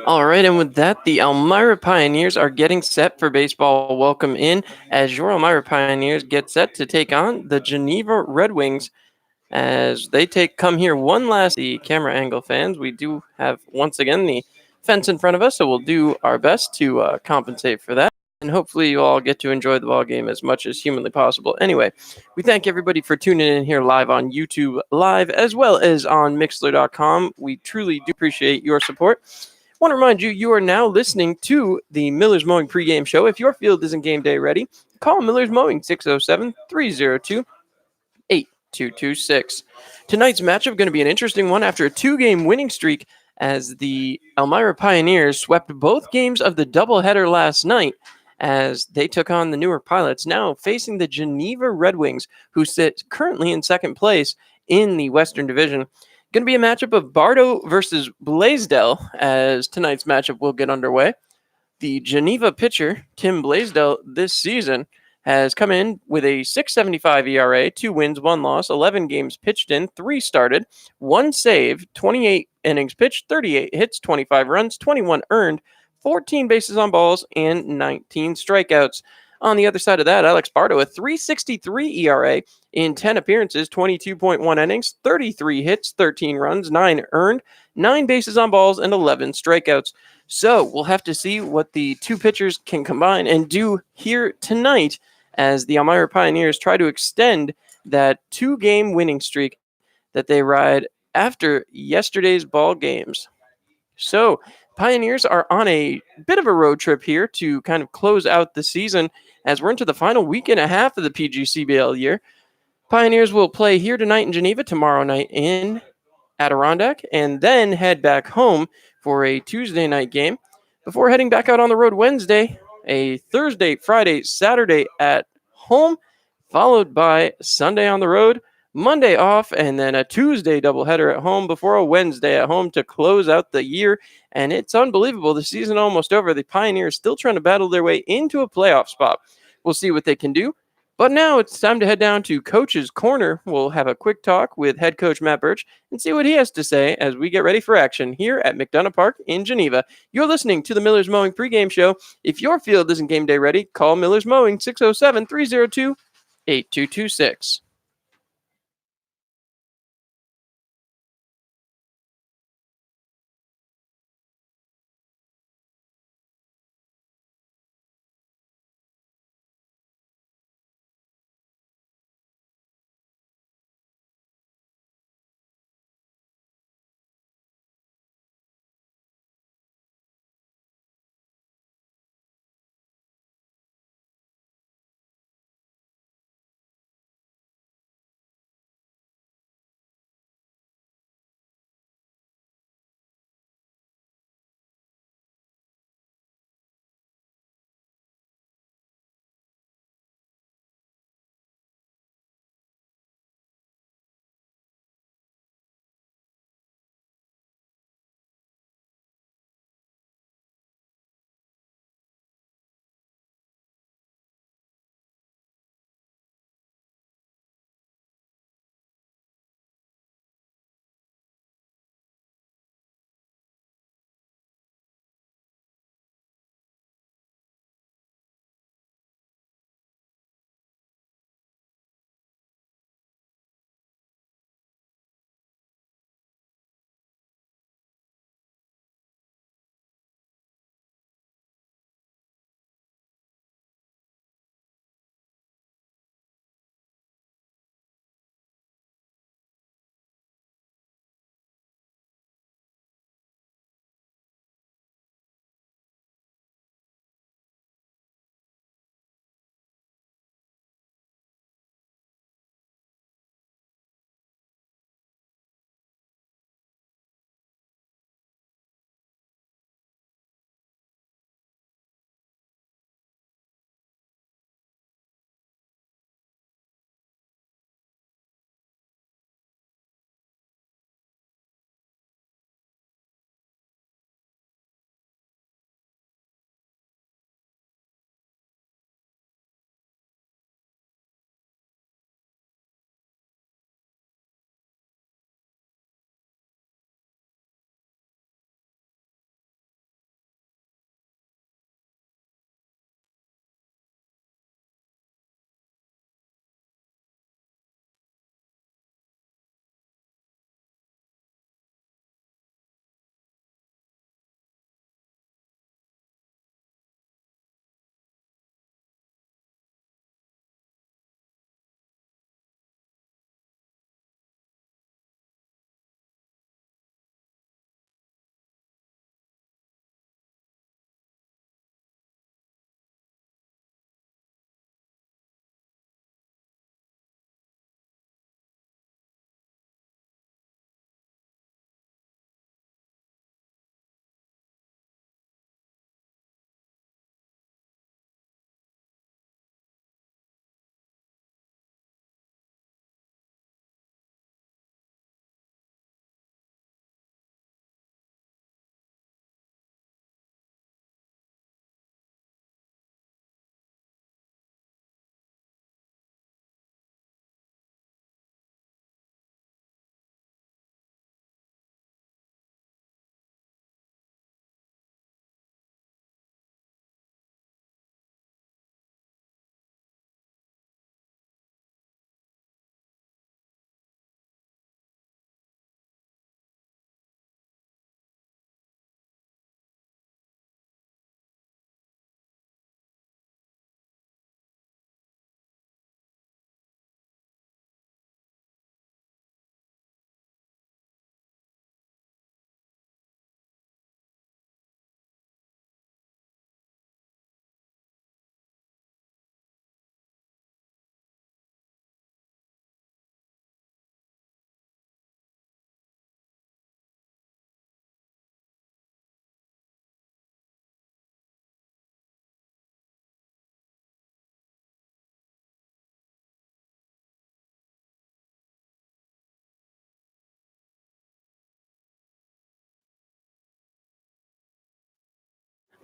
All right, and with that, the Elmira Pioneers are getting set for baseball. Welcome in as your Elmira Pioneers get set to take on the Geneva Red Wings as they take come here one last. The camera angle fans, we do have once again the fence in front of us, so we'll do our best to compensate for that. And hopefully, you all get to enjoy the ball game as much as humanly possible. Anyway, we thank everybody for tuning in here live on YouTube Live as well as on Mixler.com. We truly do appreciate your support. I want to remind you, you are now listening to the Miller's Mowing pregame show. If your field isn't game day ready, call Miller's Mowing 607 302 8226. Tonight's matchup going to be an interesting one after a two-game winning streak as the Elmira Pioneers swept both games of the doubleheader last night as they took on the Newark Pilots, now facing the Geneva Red Wings, who sit currently in second place in the Western Division. Going to be a matchup of Bardo versus Blaisdell as tonight's matchup will get underway. The Geneva pitcher, Tim Blaisdell, this season has come in with a 6.75 ERA, 2 wins, 1 loss, 11 games pitched in, 3 started, 1 save, 28 innings pitched, 38 hits, 25 runs, 21 earned, 14 bases on balls, and 19 strikeouts. On the other side of that, Alex Bardo, a 3.63 ERA in 10 appearances, 22.1 innings, 33 hits, 13 runs, 9 earned, 9 bases on balls, and 11 strikeouts. So we'll have to see what the two pitchers can combine and do here tonight as the Elmira Pioneers try to extend that two-game winning streak that they ride after yesterday's ball games. So Pioneers are on a bit of a road trip here to kind of close out the season as we're into the final week and a half of the PGCBL year. Pioneers will play here tonight in Geneva, tomorrow night in Adirondack, and then head back home for a Tuesday night game before heading back out on the road Wednesday, a Thursday, Friday, Saturday at home, followed by Sunday on the road, Monday off, and then a Tuesday doubleheader at home before a Wednesday at home to close out the year. And it's unbelievable. The season almost over. The Pioneers still trying to battle their way into a playoff spot. We'll see what they can do. But now it's time to head down to Coach's Corner. We'll have a quick talk with head coach Matt Birch and see what he has to say as we get ready for action here at McDonough Park in Geneva. You're listening to the Miller's Mowing pregame show. If your field isn't game day ready, call Miller's Mowing 607 302 8226.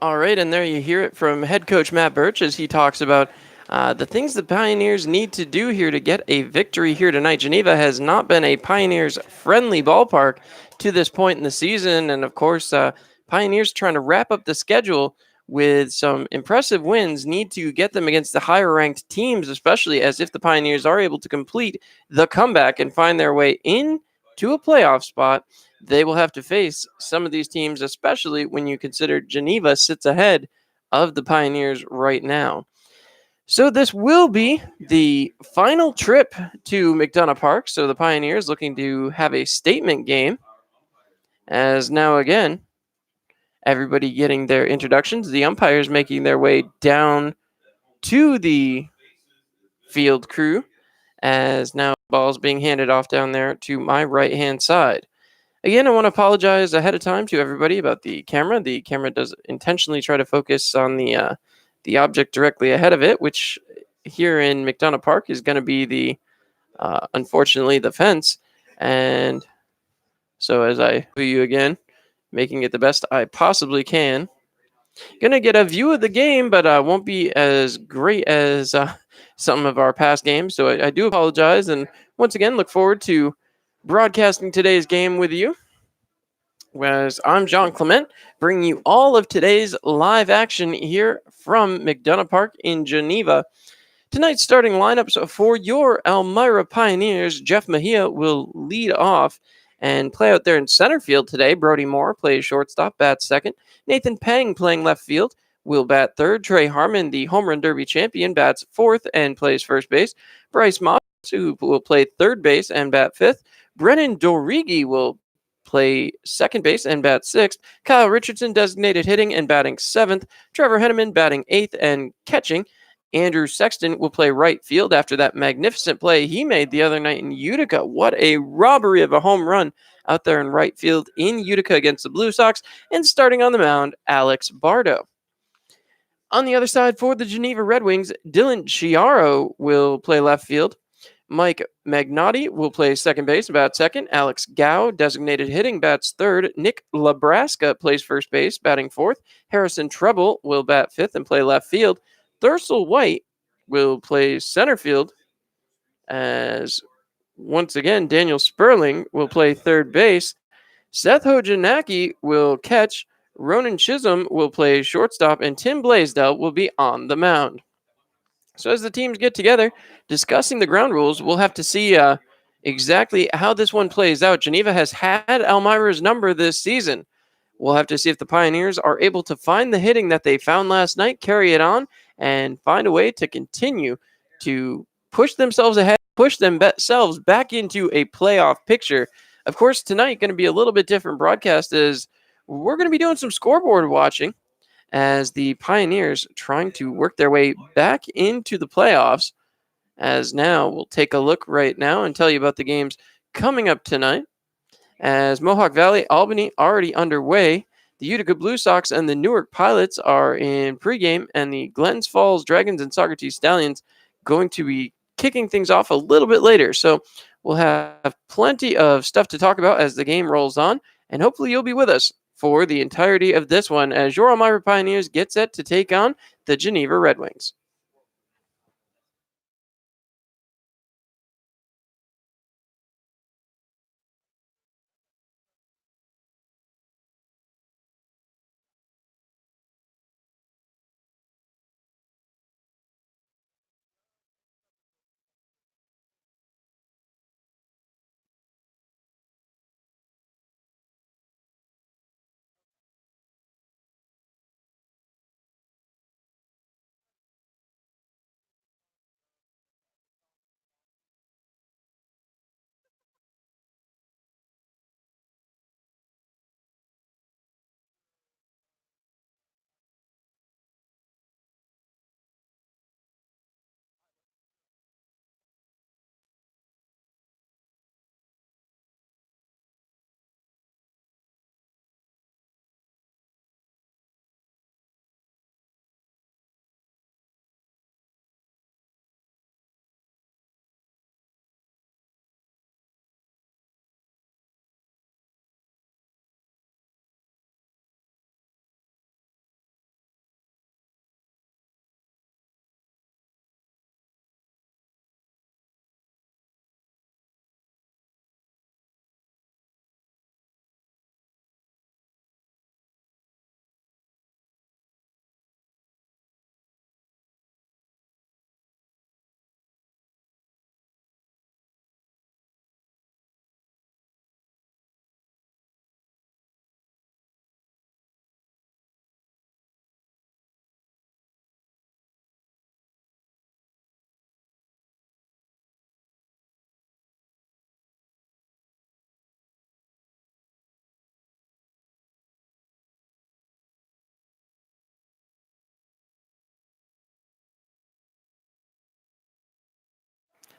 All right, and there you hear it from head coach Matt Birch as he talks about the things the Pioneers need to do here to get a victory here tonight. Geneva has not been a Pioneers friendly ballpark to this point in the season, and of course, Pioneers trying to wrap up the schedule with some impressive wins need to get them against the higher ranked teams, especially as if the Pioneers are able to complete the comeback and find their way in to a playoff spot. They will have to face some of these teams, especially when you consider Geneva sits ahead of the Pioneers right now. So this will be the final trip to McDonough Park. So the Pioneers looking to have a statement game, as now again everybody getting their introductions. The umpires making their way down to the field crew, as now balls being handed off down there to my right hand side. Again, I want to apologize ahead of time to everybody about the camera. The camera does intentionally try to focus on the object directly ahead of it, which here in McDonough Park is going to be the unfortunately the fence. And so as I view you again, making it the best I possibly can, gonna get a view of the game, but won't be as great as some of our past games. So I do apologize, and once again, look forward to broadcasting today's game with you. Whereas I'm John Clement, bringing you all of today's live action here from McDonough Park in Geneva. Tonight's starting lineups for your Elmira Pioneers. Jeff Mejia will lead off and play out there in center field today. Brody Moore plays shortstop, bats second. Nathan Pang playing left field will bat third. Trey Harmon, the home run derby champion, bats fourth and plays first base. Bryce Moss, who will play third base and bat fifth. Brennan Dorigi will play second base and bat sixth. Kyle Richardson designated hitting and batting seventh. Trevor Henneman batting eighth and catching. Andrew Sexton will play right field after that magnificent play he made the other night in Utica. What a robbery of a home run out there in right field in Utica against the Blue Sox. And starting on the mound, Alex Bardo. On the other side for the Geneva Red Wings, Dylan Chiaro will play left field. Mike Magnotti will play second base, bat second. Alex Gao, designated hitting, bats third. Nick Labraska plays first base, batting fourth. Harrison Treble will bat fifth and play left field. Thursel White will play center field, as once again Daniel Sperling will play third base. Seth Hojanaki will catch. Ronan Chisholm will play shortstop, and Tim Blaisdell will be on the mound. So as the teams get together discussing the ground rules, we'll have to see exactly how this one plays out. Geneva has had Elmira's number this season. We'll have to see if the Pioneers are able to find the hitting that they found last night, carry it on, and find a way to continue to push themselves ahead, push themselves back into a playoff picture. Of course, tonight going to be a little bit different broadcast as we're going to be doing some scoreboard watching as the Pioneers trying to work their way back into the playoffs. As now we'll take a look right now and tell you about the games coming up tonight. As Mohawk Valley, Albany already underway. The Utica Blue Sox and the Newark Pilots are in pregame, and the Glens Falls Dragons and Socrates Stallions going to be kicking things off a little bit later. So we'll have plenty of stuff to talk about as the game rolls on, and hopefully you'll be with us for the entirety of this one as your Elmira Pioneers get set to take on the Geneva Red Wings.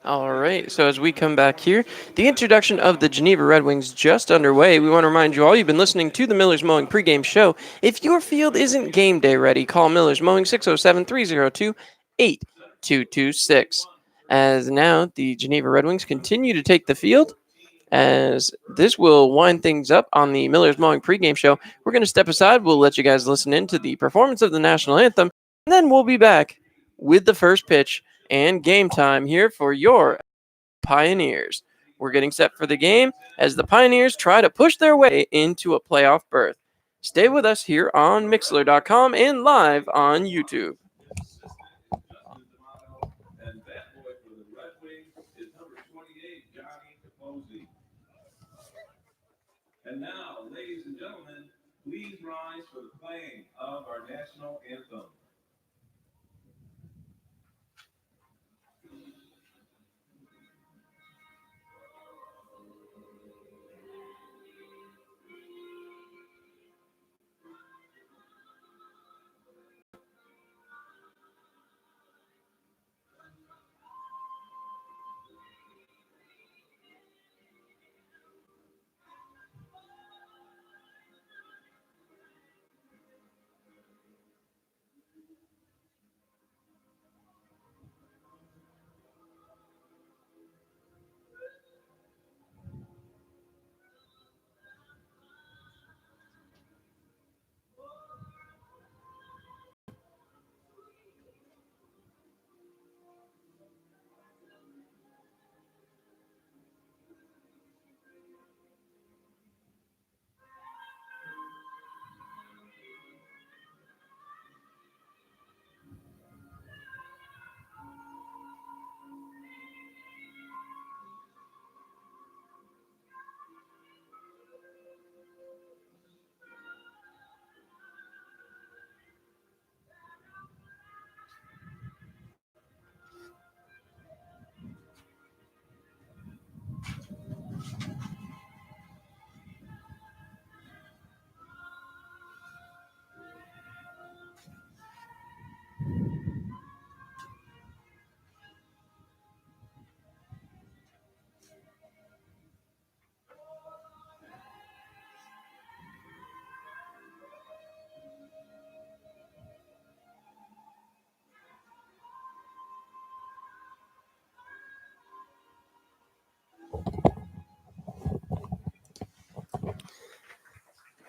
All right, so as we come back here, the introduction of the Geneva Red Wings just underway. We want to remind you all you've been listening to the Miller's Mowing pregame show. If your field isn't game day ready, call Miller's Mowing 607 302 8226. As now the Geneva Red Wings continue to take the field, as this will wind things up on the Miller's Mowing pregame show. We're going to step aside. We'll let you guys listen in to the performance of the national anthem, and then we'll be back with the first pitch and game time here for your Pioneers. We're getting set for the game as the Pioneers try to push their way into a playoff berth. Stay with us here on Mixler.com and live on YouTube. And now, ladies and gentlemen, please rise for the playing of our national anthem.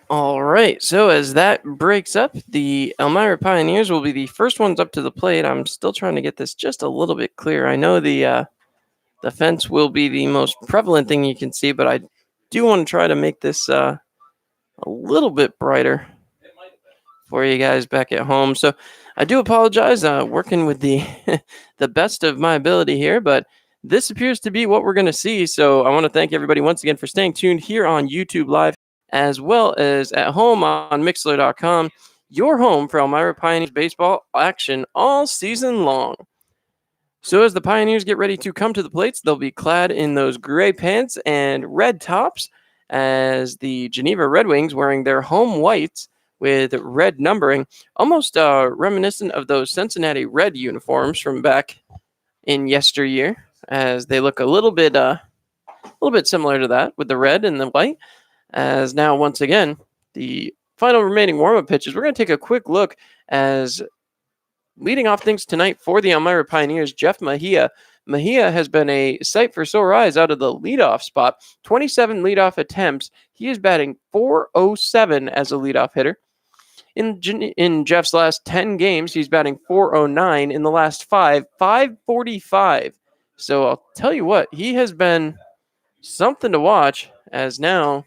All right, so as that breaks up, the Elmira Pioneers will be the first ones up to the plate. I'm still trying to get this just a little bit clear. I know the fence will be the most prevalent thing you can see, but I do want to try to make this a little bit brighter for you guys back at home. So I do apologize, working with the the best of my ability here, but this appears to be what we're going to see. So I want to thank everybody once again for staying tuned here on YouTube Live, as well as at home on Mixler.com, your home for Elmira Pioneers baseball action all season long. So as the Pioneers get ready to come to the plates, they'll be clad in those gray pants and red tops, as the Geneva Red Wings wearing their home whites with red numbering, almost reminiscent of those Cincinnati Red uniforms from back in yesteryear, as they look a little bit similar to that with the red and the white. As now, once again, the final remaining warm-up pitches, we're going to take a quick look as leading off things tonight for the Elmira Pioneers, Jeff Mejia. Mejia has been a sight for sore eyes out of the leadoff spot. 27 leadoff attempts. He is batting .407 as a leadoff hitter. In Jeff's last 10 games, he's batting .409. In the last 5, .545. So I'll tell you what, he has been something to watch, as now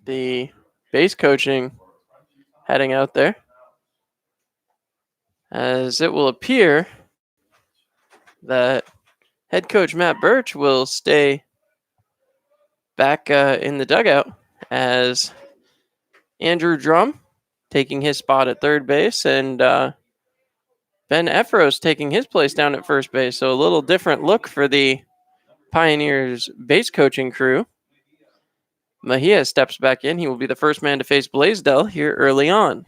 the base coaching heading out there, as it will appear that head coach Matt Birch will stay back in the dugout, as Andrew Drum taking his spot at third base, and Ben Efros taking his place down at first base. So a little different look for the Pioneers base coaching crew. Mejia steps back in. He will be the first man to face Blaisdell here early on.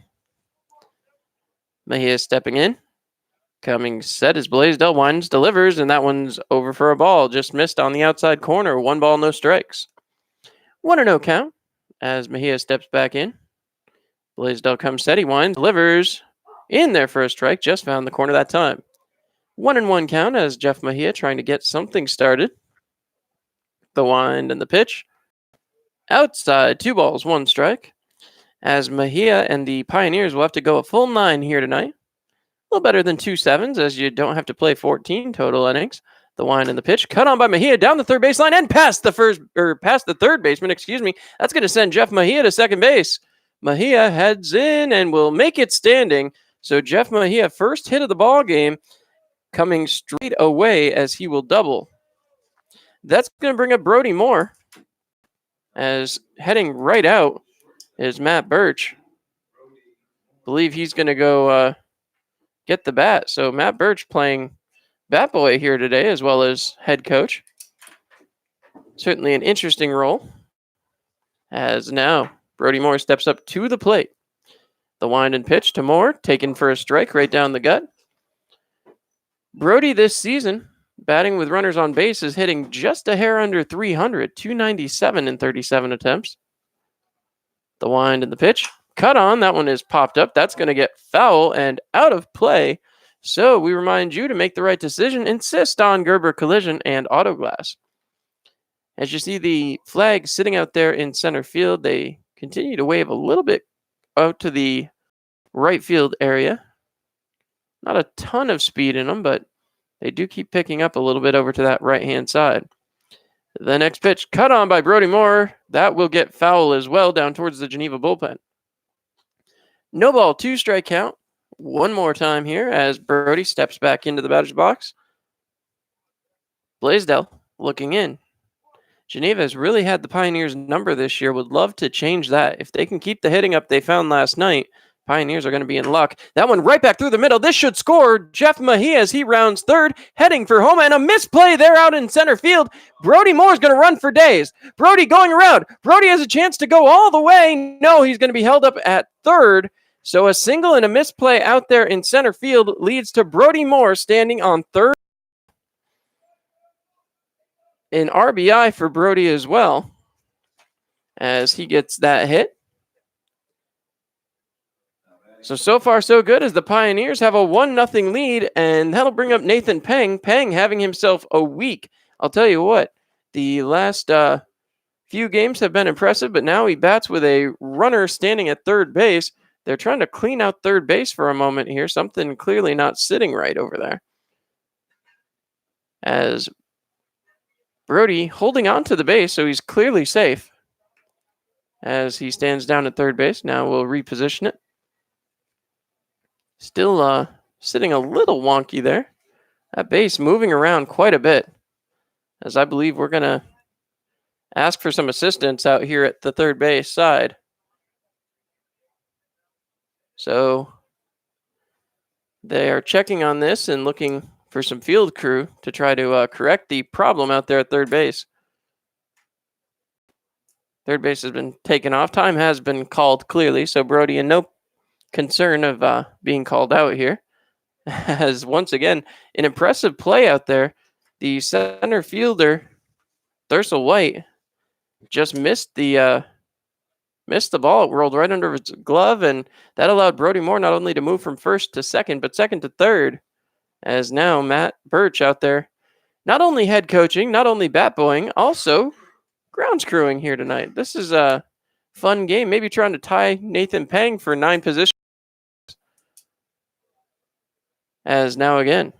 Mejia stepping in. Coming set is Blaisdell. Winds, delivers, and that one's over for a ball. Just missed on the outside corner. 1 ball, no strikes. 1-0 count as Mejia steps back in. Blaisdell comes set. He winds, delivers in there for a strike. Just found the corner that time. 1-1 count as Jeff Mejia trying to get something started. The wind and the pitch. Outside, 2 balls, 1 strike. As Mejia and the Pioneers will have to go a full 9 here tonight. A little better than 2 sevens, as you don't have to play 14 total innings. The wind and the pitch, cut on by Mejia down the third baseline and past the third baseman. That's going to send Jeff Mejia to second base. Mejia heads in and will make it standing. So Jeff Mejia, first hit of the ball game, coming straight away as he will double. That's going to bring up Brody Moore, as heading right out is Matt Birch. Believe he's going to go get the bat. So Matt Birch playing bat boy here today as well as head coach. Certainly an interesting role. As now Brody Moore steps up to the plate. The wind and pitch to Moore, taken for a strike right down the gut. Brody this season, batting with runners on base, is hitting just a hair under 300, 297 in 37 attempts. The wind and the pitch. Cut on. That one is popped up. That's going to get foul and out of play. So we remind you to make the right decision. Insist on Gerber Collision and Auto Glass. As you see the flag sitting out there in center field, they continue to wave a little bit out to the right field area. Not a ton of speed in them, but they do keep picking up a little bit over to that right-hand side. The next pitch, cut on by Brody Moore. That will get foul as well down towards the Geneva bullpen. No ball, 2 strike count. One more time here as Brody steps back into the batter's box. Blaisdell looking in. Geneva has really had the Pioneers' number this year. Would love to change that. If they can keep the hitting up they found last night, Pioneers are going to be in luck. That one right back through the middle. This should score. Jeff Mejia as he rounds third, heading for home, and a misplay there out in center field. Brody Moore is going to run for days. Brody going around. Brody has a chance to go all the way. No, he's going to be held up at third. So a single and a misplay out there in center field leads to Brody Moore standing on third. An RBI for Brody as well, as he gets that hit. So far, so good, as the Pioneers have a 1-0 lead, and that'll bring up Nathan Peng. Peng having himself a week. I'll tell you what, the last few games have been impressive, but now he bats with a runner standing at third base. They're trying to clean out third base for a moment here. Something clearly not sitting right over there. As Brody holding on to the base, so he's clearly safe. As he stands down at third base. Now we'll reposition it. Still sitting a little wonky there. That base moving around quite a bit. As I believe we're going to ask for some assistance out here at the third base side. So they are checking on this and looking for some field crew to try to correct the problem out there at third base. Third base has been taken off. Time has been called clearly, so Brody in no concern of being called out here. As once again, an impressive play out there. The center fielder, Thursel White, just missed the ball. It rolled right under his glove, and that allowed Brody Moore not only to move from first to second, but second to third. As now Matt Birch out there, not only head coaching, not only bat boying, also grounds crewing here tonight. This is a fun game. Maybe trying to tie Nathan Peng for 9 positions. As now again,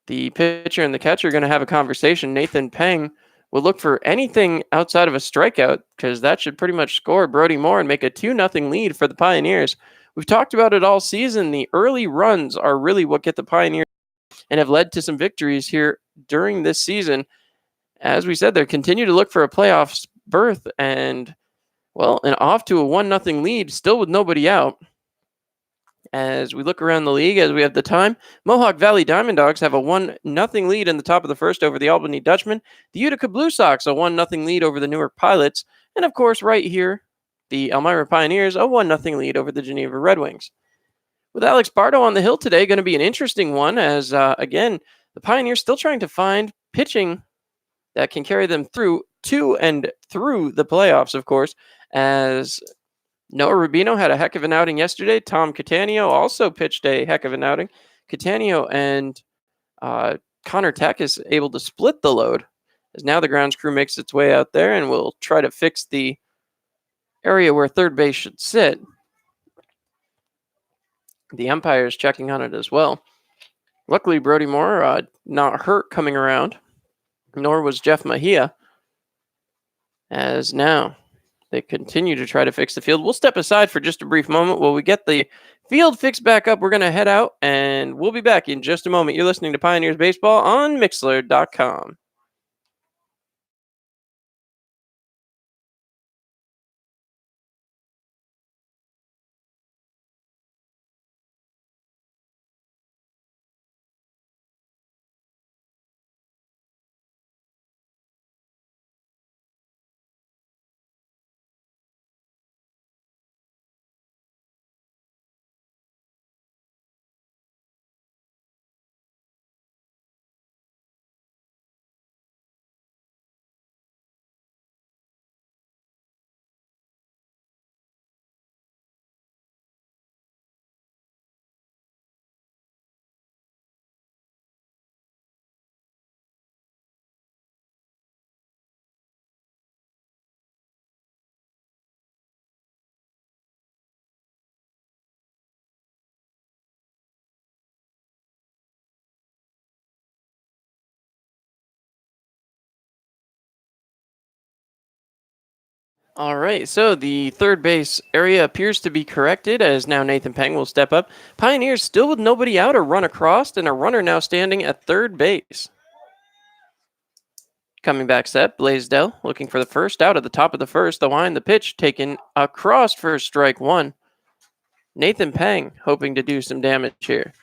the pitcher and the catcher are going to have a conversation. Nathan Peng will look for anything outside of a strikeout, because that should pretty much score Brody Moore and make a 2-0 lead for the Pioneers. We've talked about it all season. The early runs are really what get the Pioneers and have led to some victories here during this season. As we said, they continue to look for a playoff berth, and, well, and off to a 1-0 lead, still with nobody out. As we look around the league, as we have the time, Mohawk Valley Diamond Dogs have a 1-0 lead in the top of the first over the Albany Dutchmen. The Utica Blue Sox, a 1-0 lead over the Newark Pilots. And, of course, right here, the Elmira Pioneers, a 1-0 lead over the Geneva Red Wings. With Alex Bardo on the hill today, going to be an interesting one as, again, the Pioneers still trying to find pitching that can carry them through to and through the playoffs, of course, as Noah Rubino had a heck of an outing yesterday. Tom Catania also pitched a heck of an outing. Catania and Connor Tech is able to split the load as now the grounds crew makes its way out there and will try to fix the area where third base should sit. The umpire is checking on it as well. Luckily, Brody Moore not hurt coming around, nor was Jeff Mejia. As now they continue to try to fix the field. We'll step aside for just a brief moment while we get the field fixed back up. We're going to head out, and we'll be back in just a moment. You're listening to Pioneers Baseball on Mixlr.com. All right, so the third base area appears to be corrected as now Nathan Peng will step up. Pioneers still with nobody out, a run across, and a runner now standing at third base. Coming back set, Blaisdell looking for the first out at the top of the first. The line, the pitch taken across for strike one. Nathan Peng hoping to do some damage here.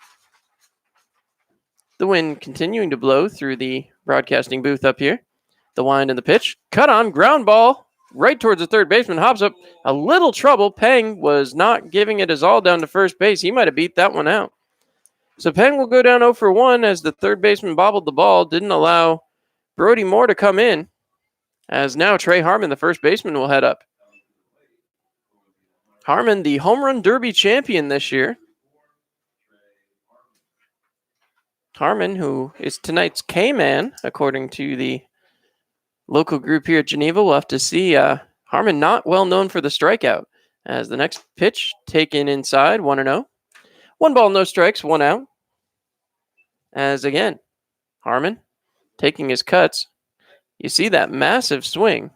The wind continuing to blow through the broadcasting booth up here. The wind and the pitch. Cut on, ground ball right towards the third baseman. Hops up, a little trouble. Peng was not giving it his all down to first base. He might have beat that one out. So Peng will go down 0 for 1 as the third baseman bobbled the ball. Didn't allow Brody Moore to come in. As now Trey Harmon, the first baseman, will head up. Harmon, the home run derby champion this year. Harmon, who is tonight's K-Man, according to the local group here at Geneva. We'll have to see. Harmon not well known for the strikeout. As the next pitch taken inside, 1-0. 1 ball, no strikes, 1 out. As again, Harmon taking his cuts. You see that massive swing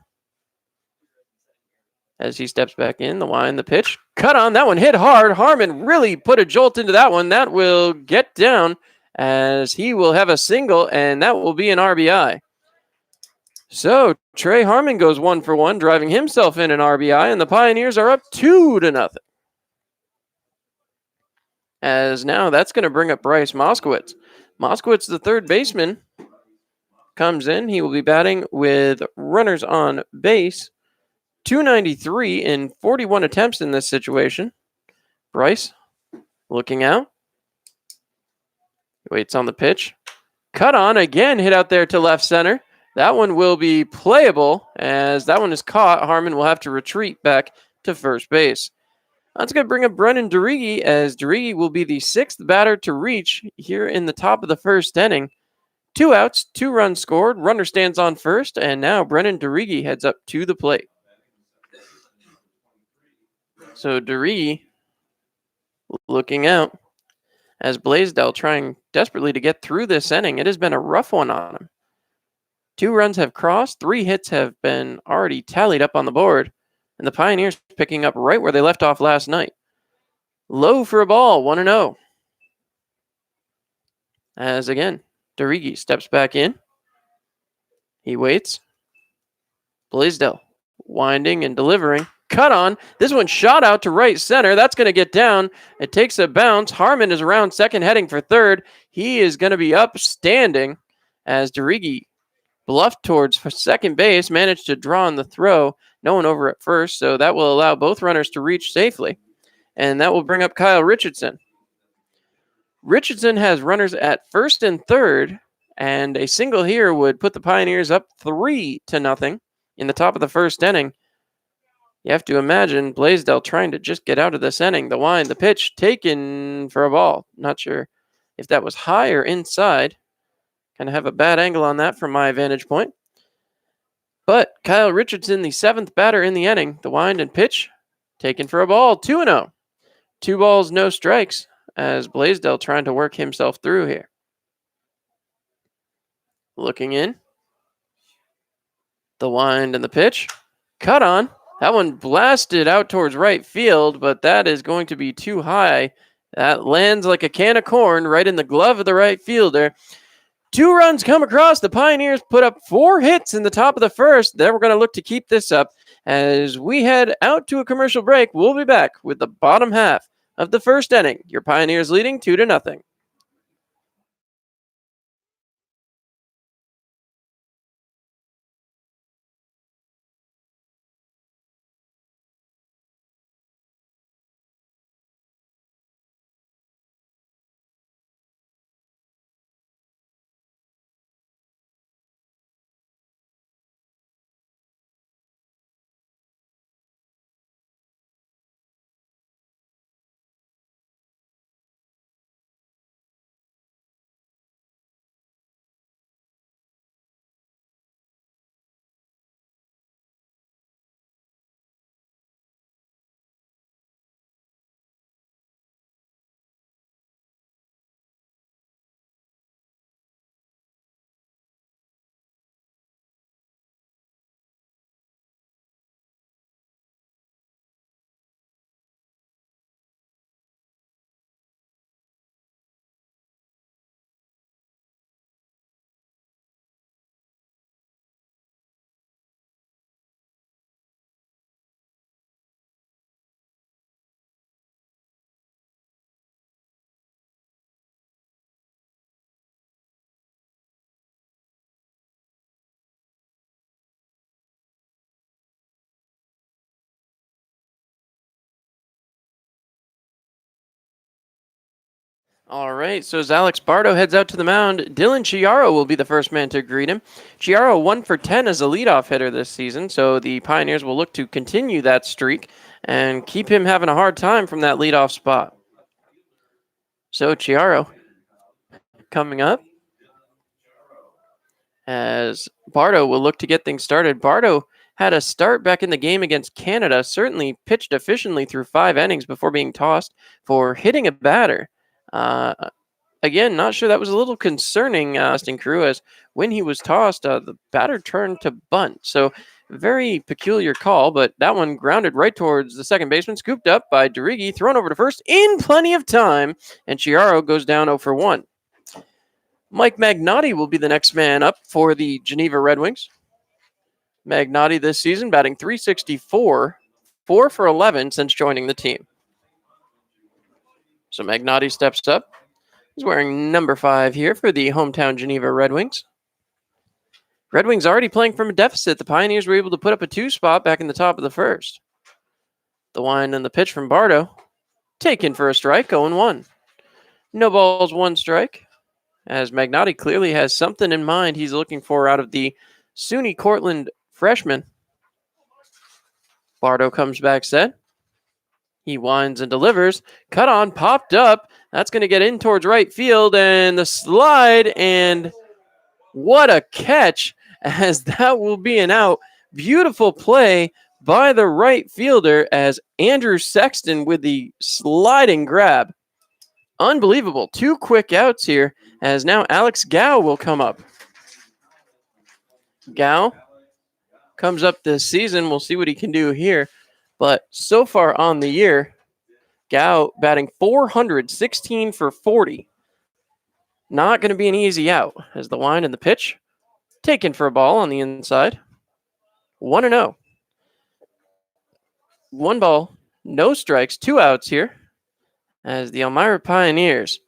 as he steps back in. The line, the pitch. Cut on. That one hit hard. Harmon really put a jolt into that one. That will get down as he will have a single, and that will be an RBI. So Trey Harmon goes 1 for 1, driving himself in an RBI, and the Pioneers are up 2-0. As now that's going to bring up Bryce Moskowitz. Moskowitz, the third baseman, comes in. He will be batting with runners on base. 293 in 41 attempts in this situation. Bryce looking out. Waits on the pitch. Cut on again, hit out there to left center. That one will be playable as that one is caught. Harmon will have to retreat back to first base. That's going to bring up Brennan Derigi as Derigi will be the 6th batter to reach here in the top of the first inning. 2 outs, 2 runs scored. Runner stands on first, and now Brennan Derigi heads up to the plate. So Derigi looking out as Blaisdell trying desperately to get through this inning. It has been a rough one on him. 2 runs have crossed. 3 hits have been already tallied up on the board. And the Pioneers picking up right where they left off last night. Low for a ball, 1-0. As again, Derigi steps back in. He waits. Blaisdell winding and delivering. Cut on. This one shot out to right center. That's going to get down. It takes a bounce. Harmon is around second, heading for third. He is going to be upstanding as Derigi bluffed towards second base, managed to draw on the throw. No one over at first, so that will allow both runners to reach safely. And that will bring up Kyle Richardson. Richardson has runners at first and third, and a single here would put the Pioneers up 3-0 in the top of the first inning. You have to imagine Blaisdell trying to just get out of this inning. The wind, the pitch, taken for a ball. Not sure if that was high or inside. Kind of have a bad angle on that from my vantage point. But Kyle Richardson, the seventh batter in the inning, the wind and pitch, taken for a ball. 2-0. 2 balls, no strikes, as Blaisdell trying to work himself through here. Looking in. The wind and the pitch. Cut on. That one blasted out towards right field, but that is going to be too high. That lands like a can of corn right in the glove of the right fielder. 2 runs come across. The Pioneers put up 4 hits in the top of the first. Then we're going to look to keep this up as we head out to a commercial break. We'll be back with the bottom half of the first inning. Your Pioneers leading 2-0. All right, so as Alex Bardo heads out to the mound, Dylan Chiaro will be the first man to greet him. Chiaro 1 for 10 as a leadoff hitter this season, so the Pioneers will look to continue that streak and keep him having a hard time from that leadoff spot. So Chiaro coming up as Bardo will look to get things started. Bardo had a start back in the game against Canada, certainly pitched efficiently through 5 innings before being tossed for hitting a batter. Again, not sure that was a little concerning, crew, as when he was tossed, the batter turned to bunt. So very peculiar call, but that one grounded right towards the second baseman, scooped up by Derigi, thrown over to first in plenty of time, and Chiaro goes down 0 for 1. Mike Magnotti will be the next man up for the Geneva Red Wings. Magnotti this season batting .364, 4 for 11 since joining the team. So Magnotti steps up. He's wearing number 5 here for the hometown Geneva Red Wings. Red Wings already playing from a deficit. The Pioneers were able to put up a 2 spot back in the top of the first. The wind and the pitch from Bardo. Taken for a strike, 0-1. No balls, 1 strike. As Magnotti clearly has something in mind he's looking for out of the SUNY Cortland freshman. Bardo comes back set. He winds and delivers. Cut on, popped up. That's going to get in towards right field, and the slide, and what a catch, as that will be an out. Beautiful play by the right fielder as Andrew Sexton with the sliding grab. Unbelievable. 2 quick outs here, as now Alex Gao will come up. Gao comes up this season. We'll see what he can do here. But so far on the year, Gao batting .416 for 40. Not going to be an easy out as the wind and the pitch taken for a ball on the inside. 1-0. 1 ball, no strikes, 2 outs here as the Elmira Pioneers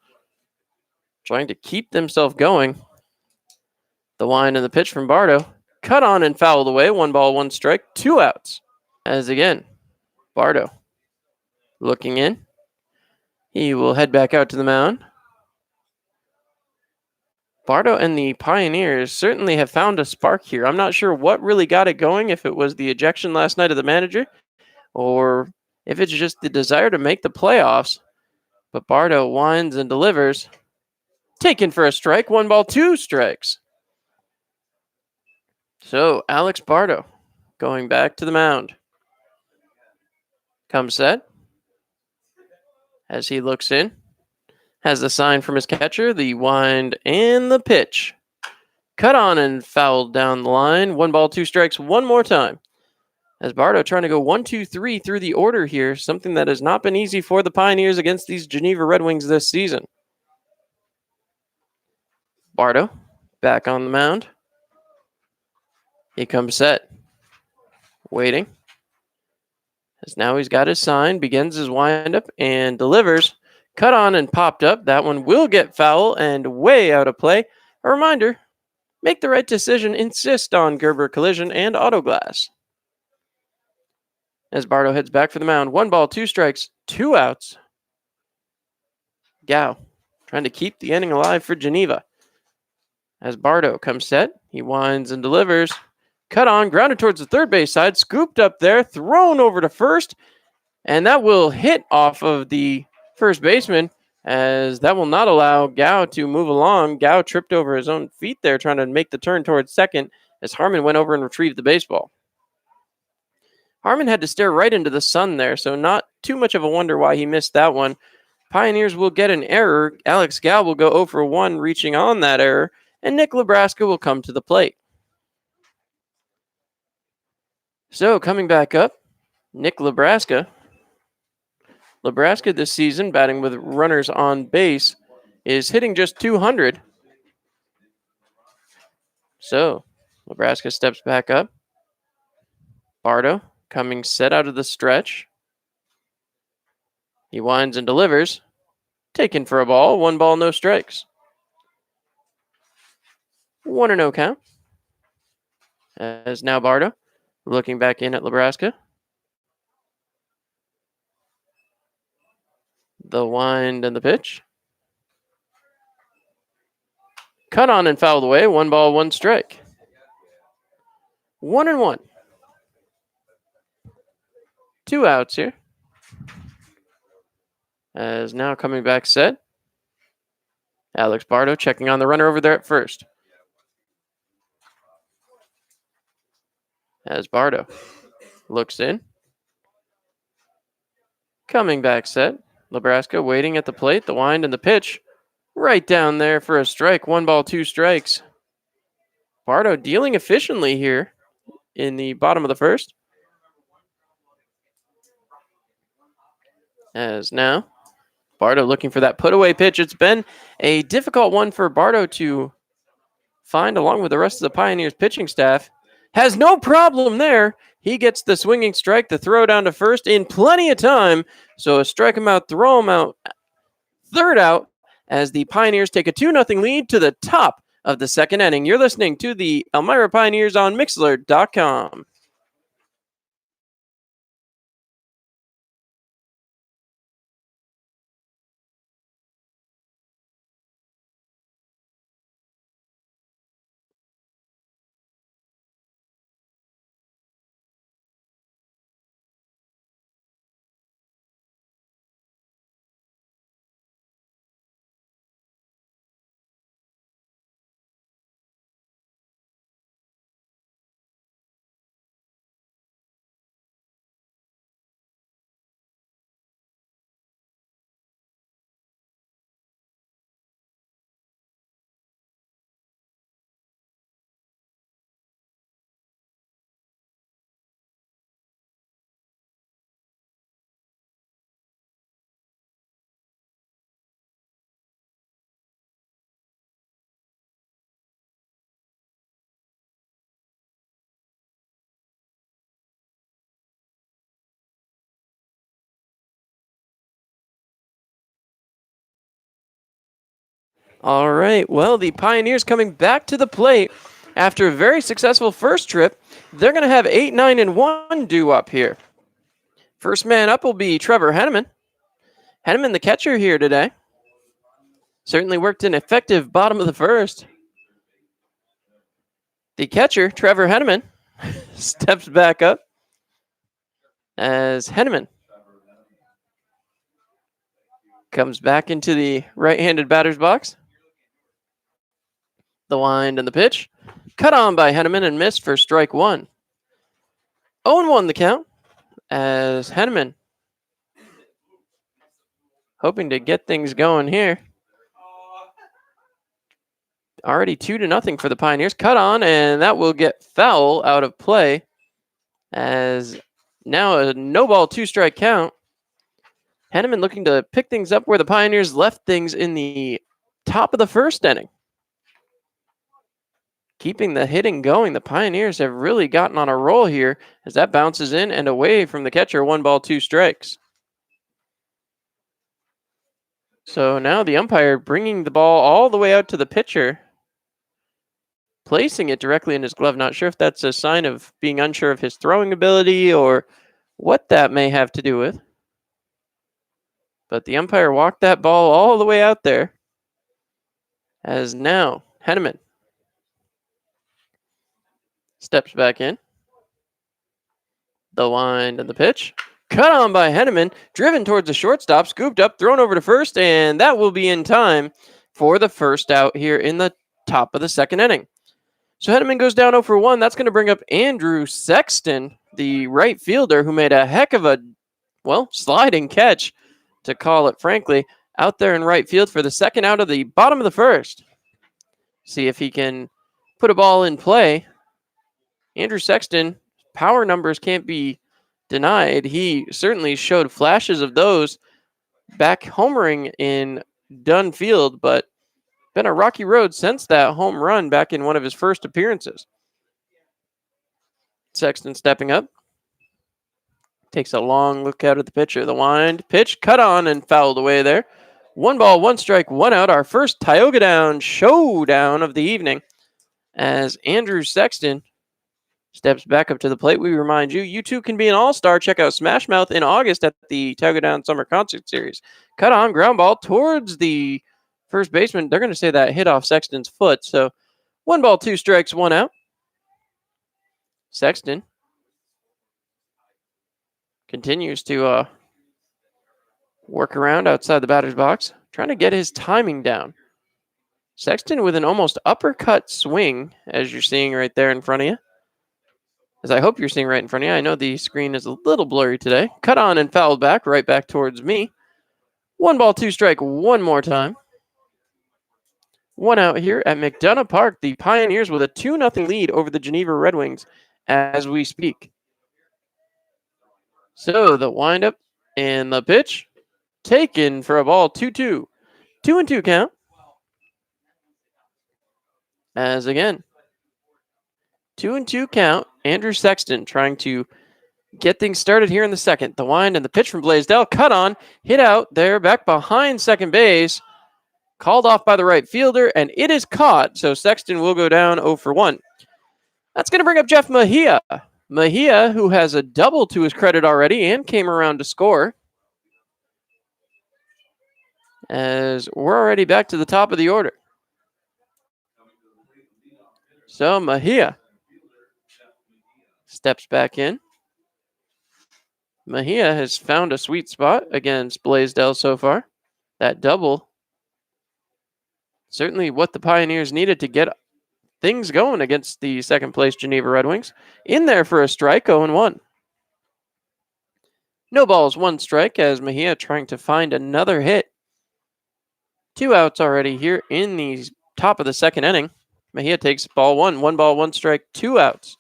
trying to keep themselves going. The wind and the pitch from Bardo. Cut on and fouled away. 1 ball, 1 strike, 2 outs. As again, Bardo looking in. He will head back out to the mound. Bardo and the Pioneers certainly have found a spark here. I'm not sure what really got it going, if it was the ejection last night of the manager or if it's just the desire to make the playoffs. But Bardo winds and delivers. Taken for a strike, 1 ball, 2 strikes. So Alex Bardo going back to the mound. Comes set. As he looks in, has the sign from his catcher, the wind and the pitch. Cut on and fouled down the line. 1 ball, 2 strikes, one more time. As Bardo trying to go 1-2-3 through the order here, something that has not been easy for the Pioneers against these Geneva Red Wings this season. Bardo back on the mound. He comes set. Waiting. As now he's got his sign, begins his windup and delivers. Cut on and popped up. That one will get foul and way out of play. A reminder, make the right decision, insist on Gerber Collision and Autoglass. As Bardo heads back for the mound, 1 ball, 2 strikes, 2 outs. Gao trying to keep the inning alive for Geneva. As Bardo comes set, he winds and delivers. Cut on, grounded towards the third base side, scooped up there, thrown over to first, and that will hit off of the first baseman, as that will not allow Gao to move along. Gao tripped over his own feet there, trying to make the turn towards second, as Harmon went over and retrieved the baseball. Harmon had to stare right into the sun there, so not too much of a wonder why he missed that one. Pioneers will get an error. Alex Gao will go 0 for 1, reaching on that error, and Nick Nebraska will come to the plate. So coming back up, Nick Nebraska. Nebraska this season, batting with runners on base, is hitting just 200. So Nebraska steps back up. Bardo coming set out of the stretch. He winds and delivers. Taken for a ball. 1 ball, no strikes. 1-0 count. As now Bardo looking back in at Nebraska. The wind and the pitch. Cut on and fouled away. 1 ball, 1 strike. 1-1. 2 outs here. As now coming back set. Alex Bardo checking on the runner over there at first. As Bardo looks in. Coming back set. Nebraska waiting at the plate. The wind and the pitch. Right down there for a strike. 1 ball, 2 strikes. Bardo dealing efficiently here in the bottom of the first. As now, Bardo looking for that put-away pitch. It's been a difficult one for Bardo to find, along with the rest of the Pioneers pitching staff. Has no problem there. He gets the swinging strike, the throw down to first in plenty of time. So a strike him out, throw him out, third out, as the Pioneers take a 2-0 lead to the top of the second inning. You're listening to the Elmira Pioneers on Mixlr.com. All right. Well, the Pioneers coming back to the plate after a very successful first trip. They're going to have 8, 9, and 1 due up here. First man up will be Trevor Henneman. Henneman, the catcher here today. Certainly worked an effective bottom of the first. The catcher, Trevor Henneman, steps back up as Henneman comes back into the right-handed batter's box. The wind and the pitch. Cut on by Henneman and missed for strike one. 0-1 the count as Henneman hoping to get things going here. Already 2-0 for the Pioneers. Cut on, and that will get foul out of play as now a no ball, 2-strike count. Henneman looking to pick things up where the Pioneers left things in the top of the first inning. Keeping the hitting going, the Pioneers have really gotten on a roll here as that bounces in and away from the catcher. 1 ball, 2 strikes. So now the umpire bringing the ball all the way out to the pitcher, placing it directly in his glove. Not sure if that's a sign of being unsure of his throwing ability or what that may have to do with. But the umpire walked that ball all the way out there as now Henneman steps back in. The wind and the pitch. Cut on by Henneman, driven towards the shortstop, scooped up, thrown over to first, and that will be in time for the first out here in the top of the second inning. So Henneman goes down 0-for-1. That's going to bring up Andrew Sexton, the right fielder, who made a heck of a, sliding catch, to call it frankly, out there in right field for the second out of the bottom of the first. See if he can put a ball in play. Andrew Sexton, power numbers can't be denied. He certainly showed flashes of those back homering in Dunn Field, but been a rocky road since that home run back in one of his first appearances. Sexton stepping up. Takes a long look out at the pitcher. The wind, pitch, cut on, and fouled away there. 1 ball, 1 strike, 1 out. Our first Tioga Down showdown of the evening as Andrew Sexton steps back up to the plate. We remind you, you too can be an all-star. Check out Smash Mouth in August at the Tioga Down Summer Concert Series. Cut on, ground ball towards the first baseman. They're going to say that hit off Sexton's foot. So 1 ball, 2 strikes, 1 out. Sexton continues to work around outside the batter's box, trying to get his timing down. Sexton with an almost uppercut swing, as you're seeing right there in front of you. As I hope you're seeing right in front of you. I know the screen is a little blurry today. Cut on and fouled back, right back towards me. 1 ball, 2 strike, 1 more time. 1 out here at McDonough Park. The Pioneers with a 2-0 lead over the Geneva Red Wings as we speak. So the windup and the pitch taken for a ball, 2-2. 2-2 count. As again, 2-2 count. Andrew Sexton trying to get things started here in the second. The wind and the pitch from Blaisdell. Cut on, hit out there, back behind second base. Called off by the right fielder, and it is caught. So Sexton will go down 0-for-1. That's going to bring up Jeff Mejia. Mejia, who has a double to his credit already and came around to score. As we're already back to the top of the order. So Mejia steps back in. Mejia has found a sweet spot against Blaisdell so far. That double, certainly what the Pioneers needed to get things going against the second place Geneva Red Wings. In there for a strike, 0-1. No balls, 1 strike as Mejia trying to find another hit. 2 outs already here in the top of the second inning. Mejia takes ball 1. 1 ball, 1 strike, 2 outs.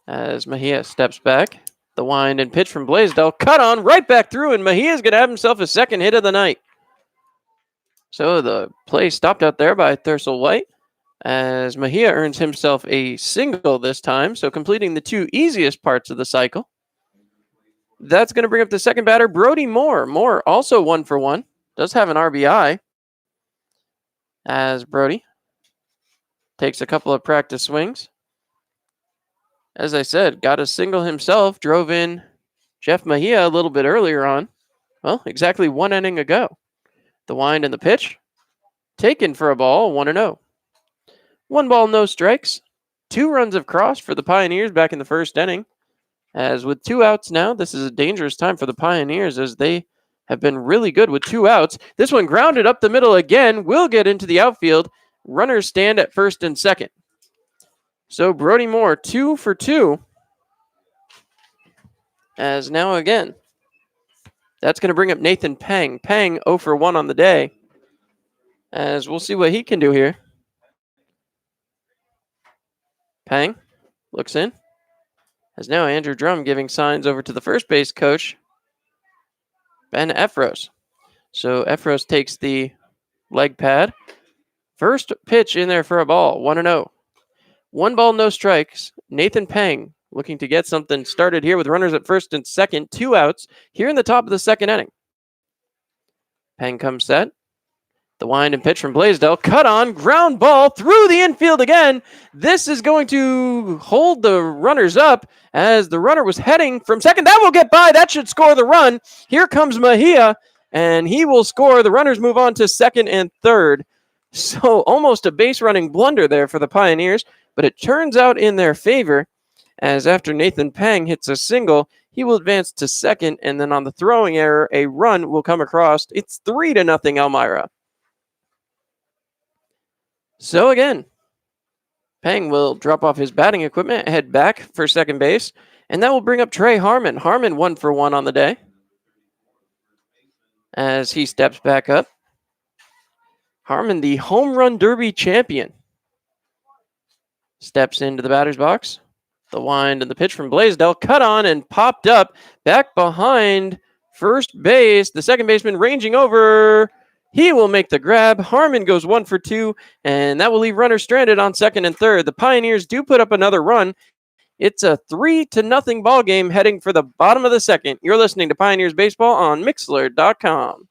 As Mejia steps back. The wind and pitch from Blaisdell. Cut on, right back through, and Mejia's going to have himself a second hit of the night. So the play stopped out there by Thursel White as Mejia earns himself a single this time, so completing the 2 easiest parts of the cycle. That's going to bring up the second batter, Brody Moore. Moore also 1-for-1. Does have an RBI as Brody takes a couple of practice swings. As I said, got a single himself, drove in Jeff Mejia a little bit earlier on. Well, exactly 1 inning ago. The wind and the pitch taken for a ball, 1-0. 1 ball, no strikes. 2 runs have crossed for the Pioneers back in the first inning. As with 2 outs now, this is a dangerous time for the Pioneers as they have been really good with 2 outs. This one grounded up the middle again, will get into the outfield. Runners stand at first and second. So Brody Moore, 2 for 2. As now again, that's going to bring up Nathan Pang. Pang 0 for 1 on the day. As we'll see what he can do here. Pang looks in. As now Andrew Drum giving signs over to the first base coach, Ben Efros. So Efros takes the leg pad. First pitch in there for a ball, 1-0. 1 ball, no strikes. Nathan Pang looking to get something started here with runners at first and second. 2 outs here in the top of the second inning. Pang comes set. The wind and pitch from Blaisdell. Cut on, ground ball through the infield again. This is going to hold the runners up as the runner was heading from second. That will get by. That should score the run. Here comes Mejia, and he will score. The runners move on to second and third. So almost a base running blunder there for the Pioneers, but it turns out in their favor as after Nathan Pang hits a single, he will advance to second, and then on the throwing error, a run will come across. It's 3-0 Elmira. So again, Pang will drop off his batting equipment, head back for second base, and that will bring up Trey Harmon. Harmon 1 for 1 on the day as he steps back up. Harmon, the home run derby champion, steps into the batter's box. The wind and the pitch from Blaisdell cut on and popped up back behind first base. The second baseman ranging over. He will make the grab. Harmon goes 1 for 2, and that will leave runners stranded on second and third. The Pioneers do put up another run. It's a 3-0 ball game heading for the bottom of the second. You're listening to Pioneers Baseball on Mixlr.com.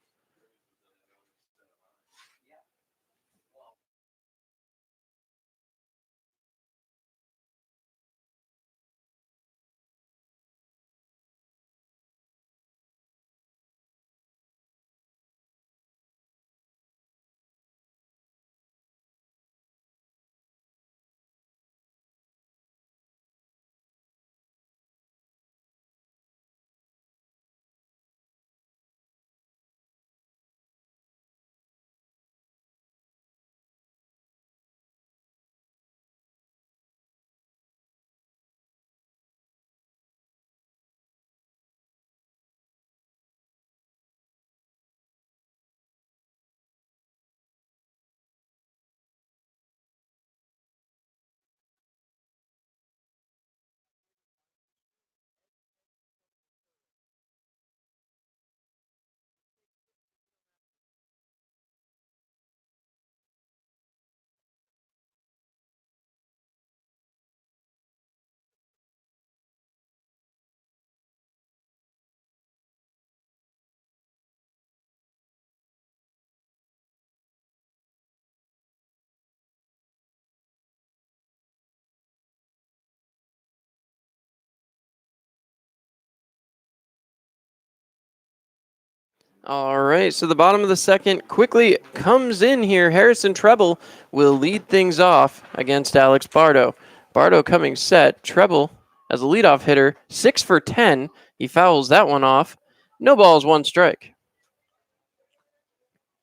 All right, so the bottom of the second quickly comes in here. Harrison Treble will lead things off against Alex Bardo. Bardo coming set. Treble as a leadoff hitter, 6 for 10. He fouls that one off. No balls, 1 strike.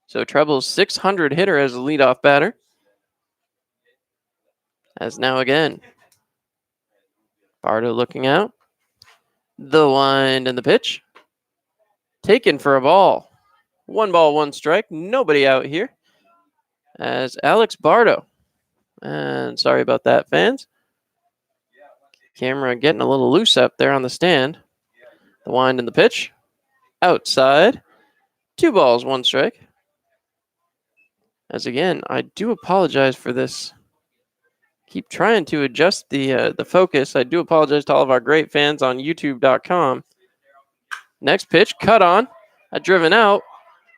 So Treble's 600 hitter as a leadoff batter. As now again, Bardo looking out. The wind and the pitch. Taken for a ball. 1 ball, 1 strike. Nobody out here. As Alex Bardo. And sorry about that, fans. Camera getting a little loose up there on the stand. The wind and the pitch. Outside. 2 balls, 1 strike. As again, I do apologize for this. Keep trying to adjust the focus. I do apologize to all of our great fans on YouTube.com. Next pitch, cut on, driven out,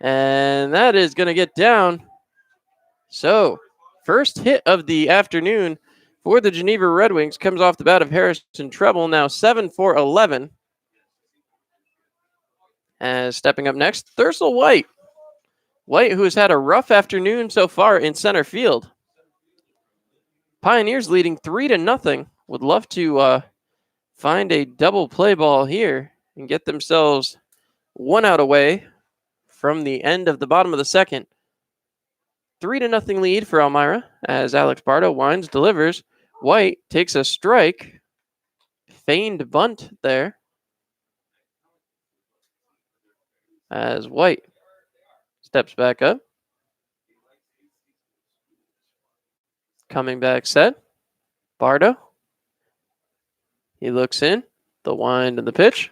and that is going to get down. So, first hit of the afternoon for the Geneva Red Wings comes off the bat of Harrison Treble, now 7 for 11. As stepping up next, Thursel White. White, who has had a rough afternoon so far in center field. Pioneers leading 3-0. Would love to find a double play ball here and get themselves one out away from the end of the bottom of the second. 3-0 lead for Elmira as Alex Bardo winds, delivers. White takes a strike. Feigned bunt there as White steps back up. Coming back set. Bardo. He looks in. The wind and the pitch.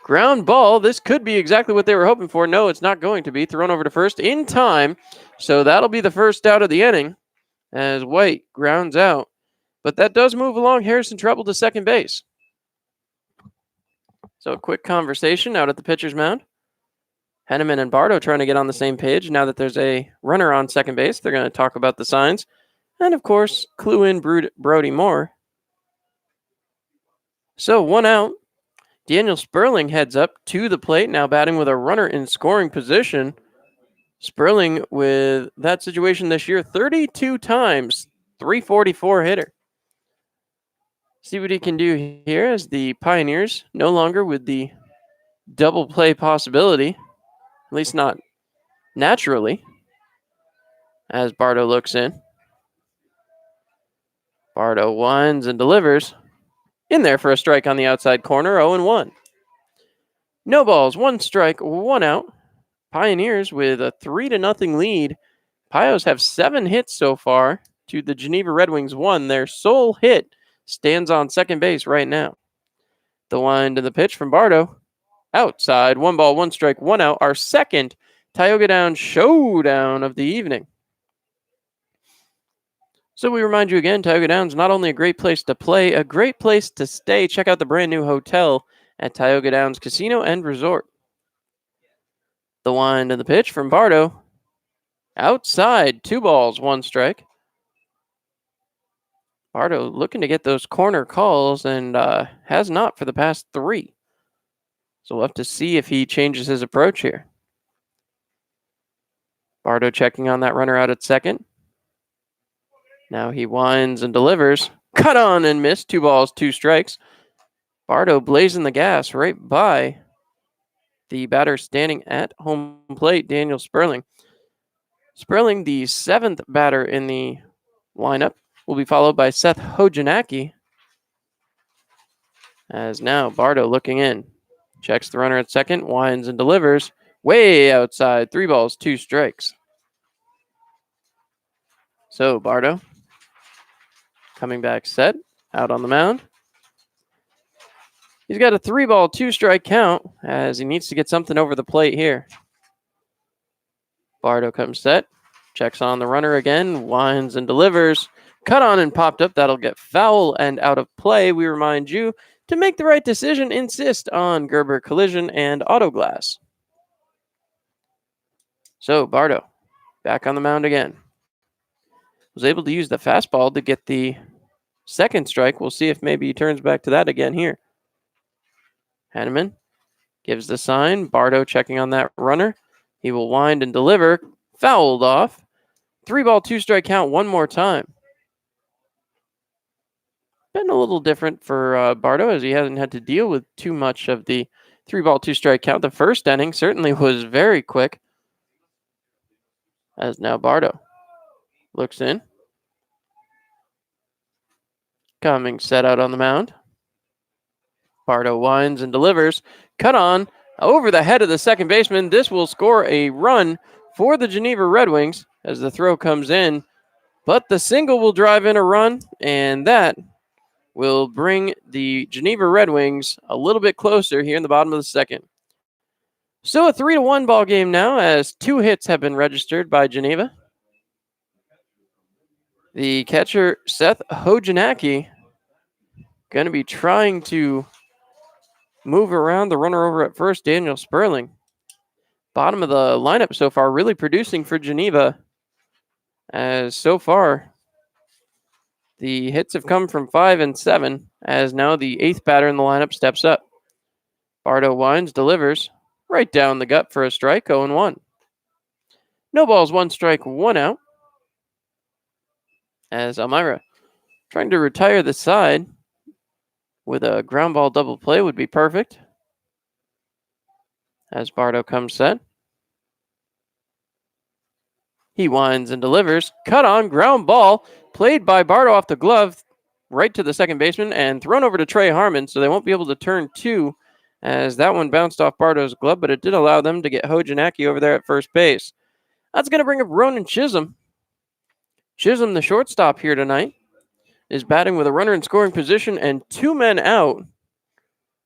Ground ball. This could be exactly what they were hoping for. No, it's not going to be. Thrown over to first in time. So that'll be the first out of the inning as White grounds out. But that does move along Harrison Treble to second base. So a quick conversation out at the pitcher's mound. Henneman and Bardo trying to get on the same page. Now that there's a runner on second base, they're going to talk about the signs. And, of course, clue in Brody Moore. So 1 out. Daniel Sperling heads up to the plate, now batting with a runner in scoring position. Sperling with that situation this year 32 times, 344 hitter. See what he can do here as the Pioneers no longer with the double play possibility, at least not naturally, as Bardo looks in. Bardo winds and delivers. In there for a strike on the outside corner, 0-1. No balls, 1 strike, 1 out. Pioneers with a 3-0 lead. Pios have 7 hits so far to the Geneva Red Wings 1. Their sole hit stands on second base right now. The wind and the pitch from Bardo. Outside, 1 ball, 1 strike, 1 out. Our second Tioga Downs showdown of the evening. So we remind you again, Tioga Downs, not only a great place to play, a great place to stay. Check out the brand new hotel at Tioga Downs Casino and Resort. The wind and the pitch from Bardo. Outside, 2 balls, 1 strike. Bardo looking to get those corner calls and has not for the past 3. So we'll have to see if he changes his approach here. Bardo checking on that runner out at second. Now he winds and delivers. Cut on and missed. 2 balls, 2 strikes. Bardo blazing the gas right by the batter standing at home plate, Daniel Sperling. Sperling, the 7th batter in the lineup, will be followed by Seth Hojanaki. As now Bardo looking in. Checks the runner at second, winds and delivers. Way outside. 3 balls, 2 strikes. So Bardo coming back set, out on the mound. He's got a 3 ball, 2 strike count as he needs to get something over the plate here. Bardo comes set, checks on the runner again, winds and delivers. Cut on and popped up. That'll get foul and out of play. We remind you to make the right decision. Insist on Gerber Collision and Auto Glass. So Bardo back on the mound again. Was able to use the fastball to get the second strike. We'll see if maybe he turns back to that again here. Henneman gives the sign. Bardo checking on that runner. He will wind and deliver. Fouled off. 3 ball, 2 strike count one more time. Been a little different for Bardo as he hasn't had to deal with too much of the 3 ball, 2 strike count. The first inning certainly was very quick. As now Bardo looks in. Coming set out on the mound. Bardo winds and delivers. Cut on over the head of the second baseman. This will score a run for the Geneva Red Wings as the throw comes in. But the single will drive in a run, and that will bring the Geneva Red Wings a little bit closer here in the bottom of the second. So a 3-1 ball game now as 2 hits have been registered by Geneva. The catcher, Seth Hojanaki, going to be trying to move around the runner over at first, Daniel Sperling. Bottom of the lineup so far, really producing for Geneva. As so far, the hits have come from 5 and 7, as now the 8th batter in the lineup steps up. Bardo winds, delivers, right down the gut for a strike, 0-1. No balls, 1 strike, 1 out. As Elmira Trying to retire the side with a ground ball double play would be perfect. As Bardo comes set. He winds and delivers. Cut on ground ball. Played by Bardo off the glove. Right to the second baseman and thrown over to Trey Harmon, so they won't be able to turn two as that one bounced off Bardo's glove, but it did allow them to get Hojanaki over there at first base. That's going to bring up Ronan Chisholm. Chisholm, the shortstop here tonight, is batting with a runner in scoring position and 2 men out.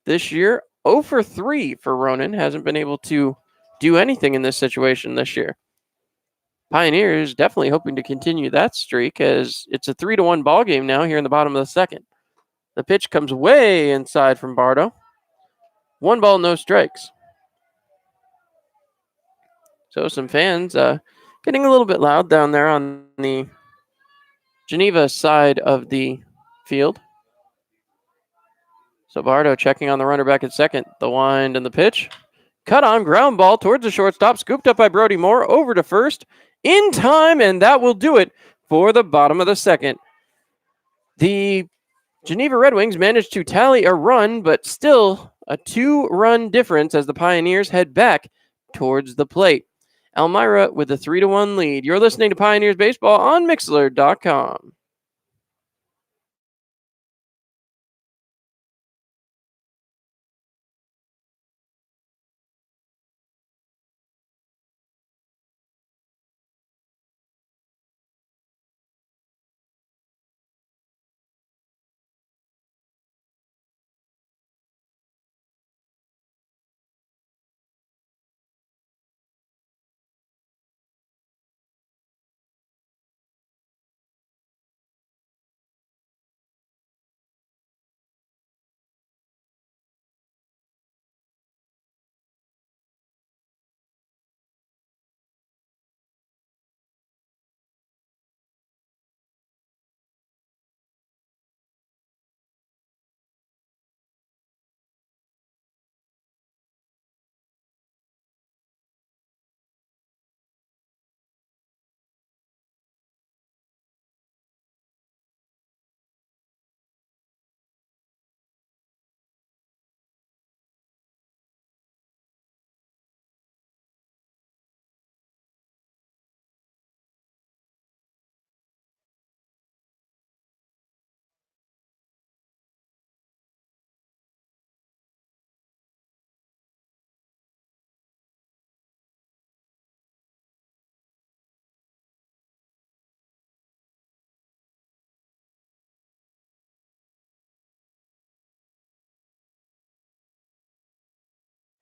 This year, 0 for 3 for Ronan. Hasn't been able to do anything in this situation this year. Pioneers definitely hoping to continue that streak as it's a 3-1 ball game now here in the bottom of the second. The pitch comes way inside from Bardo. 1 ball, no strikes. So some fans getting a little bit loud down there on the Geneva side of the field. So Bardo checking on the runner back at second. The wind and the pitch. Cut on ground ball towards the shortstop. Scooped up by Brody Moore over to first. In time, and that will do it for the bottom of the second. The Geneva Red Wings managed to tally a run, but still a 2-run difference as the Pioneers head back towards the plate. Elmira with a 3-1 lead. You're listening to Pioneers Baseball on Mixlr.com.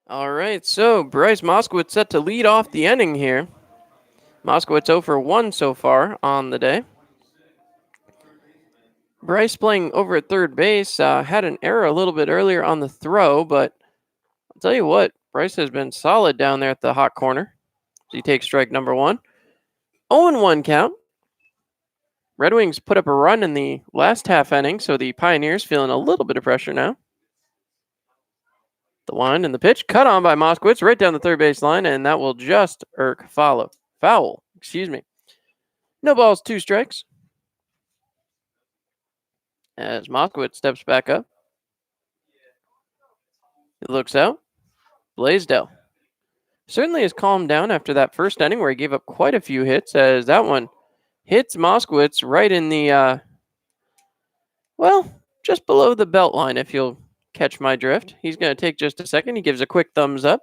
All right, so Bryce Moskowitz set to lead off the inning here. Moskowitz 0 for 1 so far on the day. Bryce playing over at third base had an error a little bit earlier on the throw, but I'll tell you what, Bryce has been solid down there at the hot corner. So he takes strike number 1. 0-1 count. Red Wings put up a run in the last half inning, so the Pioneers feeling a little bit of pressure now. The wind and the pitch cut on by Moskowitz right down the third base line, and that will just foul. Excuse me. No balls, 2 strikes. As Moskowitz steps back up. He looks out. Blaisdell certainly has calmed down after that first inning where he gave up quite a few hits, as that one hits Moskowitz right in the, just below the belt line, if you'll catch my drift. He's going to take just a second. He gives a quick thumbs up.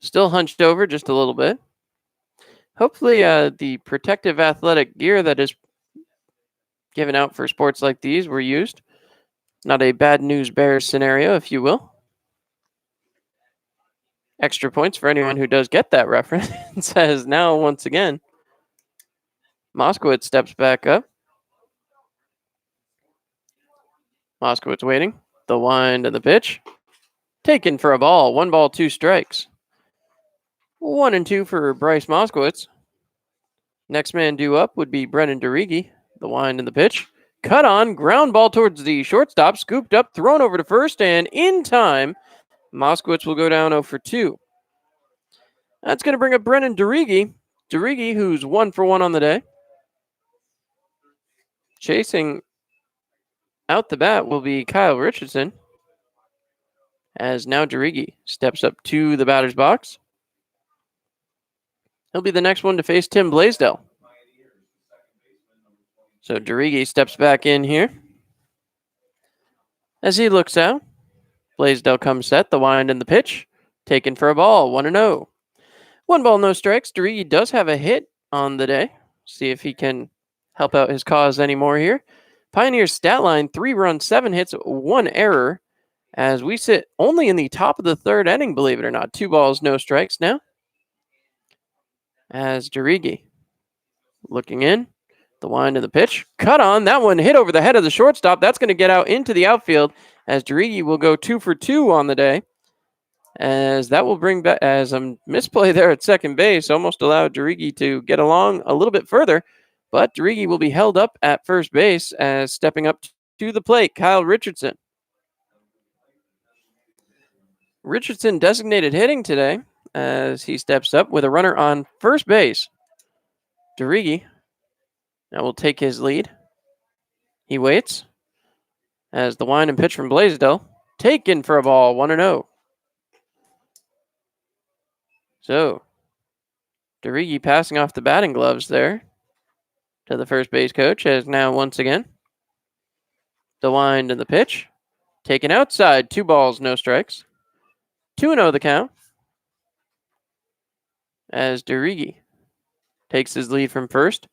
Still hunched over just a little bit. Hopefully the protective athletic gear that is given out for sports like these were used. Not a bad news bears scenario, if you will. Extra points for anyone who does get that reference, as now, once again, Moskowitz steps back up. Moskowitz waiting. The wind and the pitch. Taken for a ball. 1 ball, 2 strikes. 1-2 for Bryce Moskowitz. Next man due up would be Brennan DeRigi. The wind and the pitch. Cut on. Ground ball towards the shortstop. Scooped up. Thrown over to first. And in time, Moskowitz will go down 0 for 2. That's going to bring up Brennan DeRigi. DeRigi, who's 1 for 1 on the day. Chasing out the bat will be Kyle Richardson, as now Derigi steps up to the batter's box. He'll be the next one to face Tim Blaisdell. So Derigi steps back in here. As he looks out, Blaisdell comes set, the wind and the pitch. Taken for a ball, 1-0. 1 ball, no strikes. Derigi does have a hit on the day. See if he can help out his cause anymore here. Pioneers stat line, 3 runs, 7 hits, 1 error. As we sit only in the top of the third inning, believe it or not. 2 balls, no strikes now. As Derigi looking in. The wind of the pitch. Cut on. That one hit over the head of the shortstop. That's going to get out into the outfield as Derigi will go 2 for 2 on the day. As that will bring back, as a misplay there at second base, almost allowed Derigi to get along a little bit further. But Derigi will be held up at first base as stepping up to the plate, Kyle Richardson. Richardson designated hitting today as he steps up with a runner on first base. Derigi now will take his lead. He waits as the wind and pitch from Blaisdell taken for a ball, 1-0. So Derigi passing off the batting gloves there to the first base coach as now once again the wind and the pitch taken outside, 2 balls, no strikes. 2-0 the count as Derigi takes his lead from first.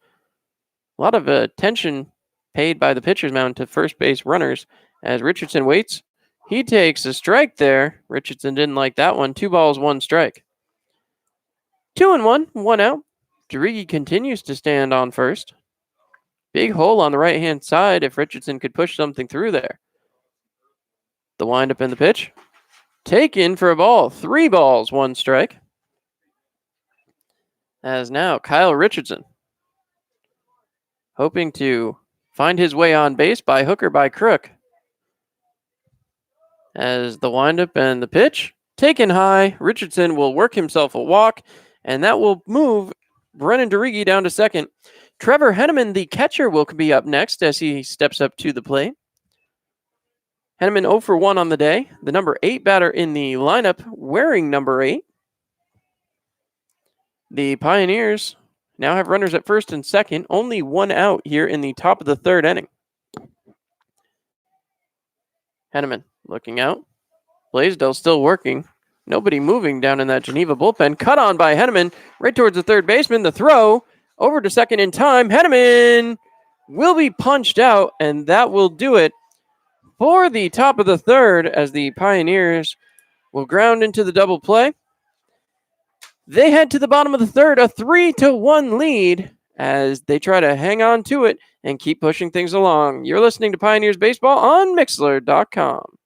A lot of attention paid by the pitcher's mound to first base runners as Richardson waits. He takes a strike there. Richardson didn't like that one. 2 balls, 1 strike. 2-1, 1 out. Derigi continues to stand on first. Big hole on the right-hand side if Richardson could push something through there. The windup and the pitch. Taken for a ball. 3 balls, 1 strike. As now Kyle Richardson hoping to find his way on base by hook or by crook. As the windup and the pitch taken high, Richardson will work himself a walk, and that will move Brennan Derigi down to second. Trevor Henneman, the catcher, will be up next as he steps up to the plate. Henneman 0 for 1 on the day. The number 8 batter in the lineup wearing number 8. The Pioneers now have runners at first and second. Only 1 out here in the top of the third inning. Henneman looking out. Blaisdell still working. Nobody moving down in that Geneva bullpen. Cut on by Henneman right towards the third baseman. The throw over to second in time. Henneman will be punched out, and that will do it for the top of the third as the Pioneers will ground into the double play. They head to the bottom of the third, a 3-1 lead as they try to hang on to it and keep pushing things along. You're listening to Pioneers Baseball on Mixlr.com.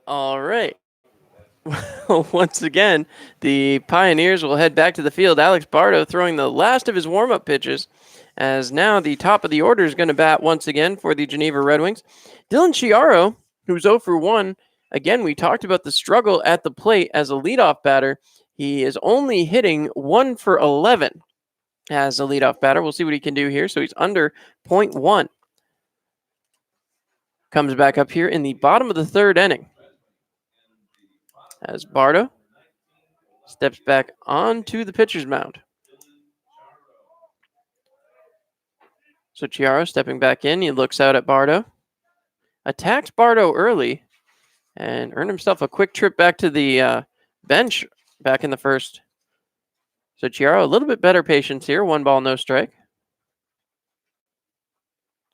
All right. Once again, the Pioneers will head back to the field. Alex Bardo throwing the last of his warm-up pitches, as now the top of the order is going to bat once again for the Geneva Red Wings. Dylan Chiaro, who's 0 for 1. Again, we talked about the struggle at the plate as a leadoff batter. He is only hitting 1 for 11 as a leadoff batter. We'll see what he can do here. So he's under 0.1. Comes back up here in the bottom of the third inning as Bardo steps back onto the pitcher's mound. So Chiaro stepping back in. He looks out at Bardo. Attacked Bardo early and earned himself a quick trip back to the bench back in the first. So Chiaro, a little bit better patience here. 1 ball, no strike.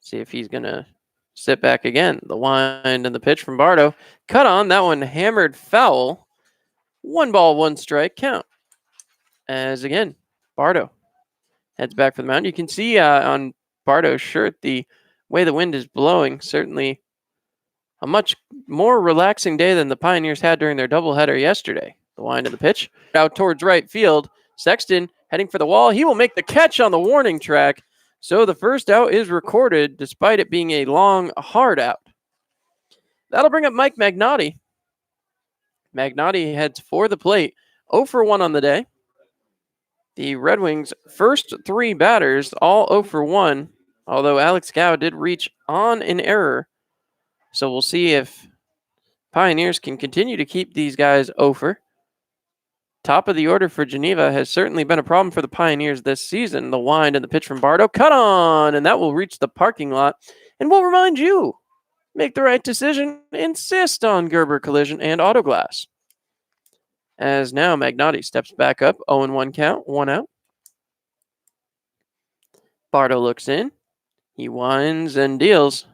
See if he's going to sit back again. The wind and the pitch from Bardo. Cut on. That one hammered foul. 1 ball, 1 strike count. As again, Bardo heads back for the mound. You can see on Bardo's shirt the way the wind is blowing. Certainly a much more relaxing day than the Pioneers had during their doubleheader yesterday. The wind of the pitch out towards right field. Sexton heading for the wall. He will make the catch on the warning track. So the first out is recorded despite it being a long, hard out. That'll bring up Mike Magnotti. Magnotti heads for the plate. 0 for 1 on the day. The Red Wings' first 3 batters, all 0 for 1, although Alex Gow did reach on an error. So we'll see if Pioneers can continue to keep these guys over. Top of the order for Geneva has certainly been a problem for the Pioneers this season. The wind and the pitch from Bardo. Cut on, and that will reach the parking lot. And we'll remind you, make the right decision. Insist on Gerber Collision and Auto Glass. As now Magnotti steps back up. 0-1 count, 1 out. Bardo looks in. He winds and deals.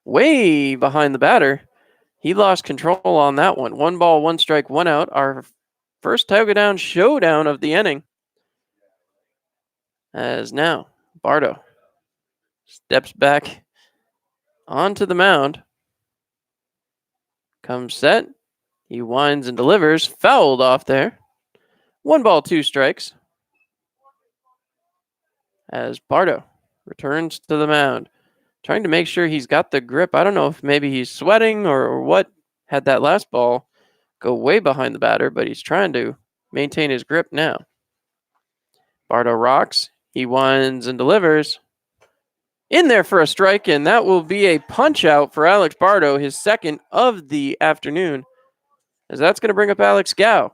Way behind the batter. He lost control on that one. 1 ball, 1 strike, 1 out. Our first Tioga Down showdown of the inning. As now Bardo steps back onto the mound. Comes set. He winds and delivers. Fouled off there. 1 ball, 2 strikes. As Bardo returns to the mound. Trying to make sure he's got the grip. I don't know if maybe he's sweating or what. Had that last ball go way behind the batter, but he's trying to maintain his grip now. Bardo rocks. He winds and delivers. In there for a strike, and that will be a punch out for Alex Bardo, his second of the afternoon. As that's going to bring up Alex Gow.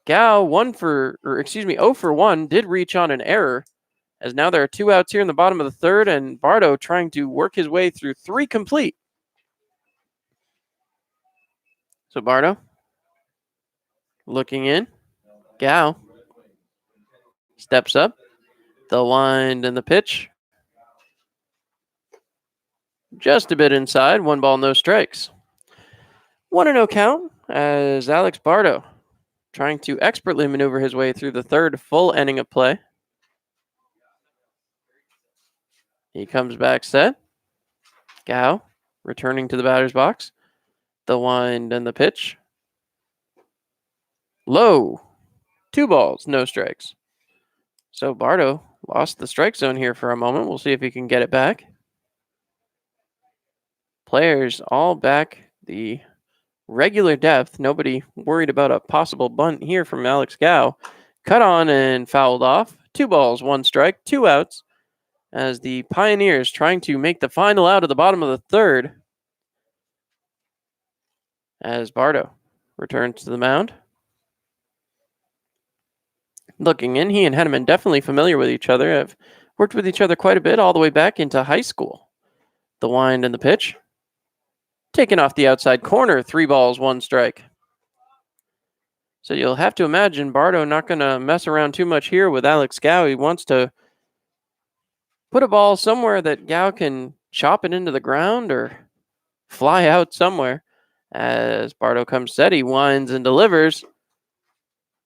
Gow 0 for 1, did reach on an error. As now there are 2 outs here in the bottom of the third, and Bardo trying to work his way through 3 complete. So Bardo looking in. Gow steps up. The wind and the pitch. Just a bit inside. 1 ball, no strikes. 1-0 count as Alex Bardo trying to expertly maneuver his way through the third full inning of play. He comes back set. Gow returning to the batter's box. The wind and the pitch. Low. 2 balls, no strikes. So Bardo lost the strike zone here for a moment. We'll see if he can get it back. Players all back the regular depth. Nobody worried about a possible bunt here from Alex Gow. Cut on and fouled off. 2 balls, 1 strike, 2 outs. As the Pioneers trying to make the final out of the bottom of the third. As Bardo returns to the mound. Looking in, he and Henneman definitely familiar with each other. Have worked with each other quite a bit all the way back into high school. The wind and the pitch. Taken off the outside corner. 3 balls, 1 strike. So you'll have to imagine Bardo not going to mess around too much here with Alex Gow. He wants to put a ball somewhere that Gow can chop it into the ground or fly out somewhere. As Bardo comes set, he winds and delivers.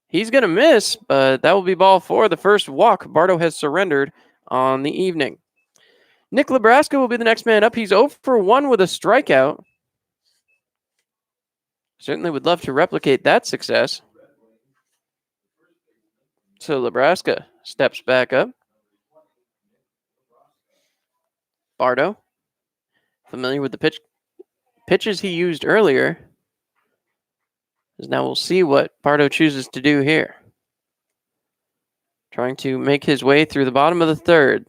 He's going to miss, but that will be ball 4. The first walk Bardo has surrendered on the evening. Nick Lebraska will be the next man up. He's 0 for 1 with a strikeout. Certainly would love to replicate that success. So Nebraska steps back up. Bardo, familiar with the pitches he used earlier. As now we'll see what Bardo chooses to do here. Trying to make his way through the bottom of the third.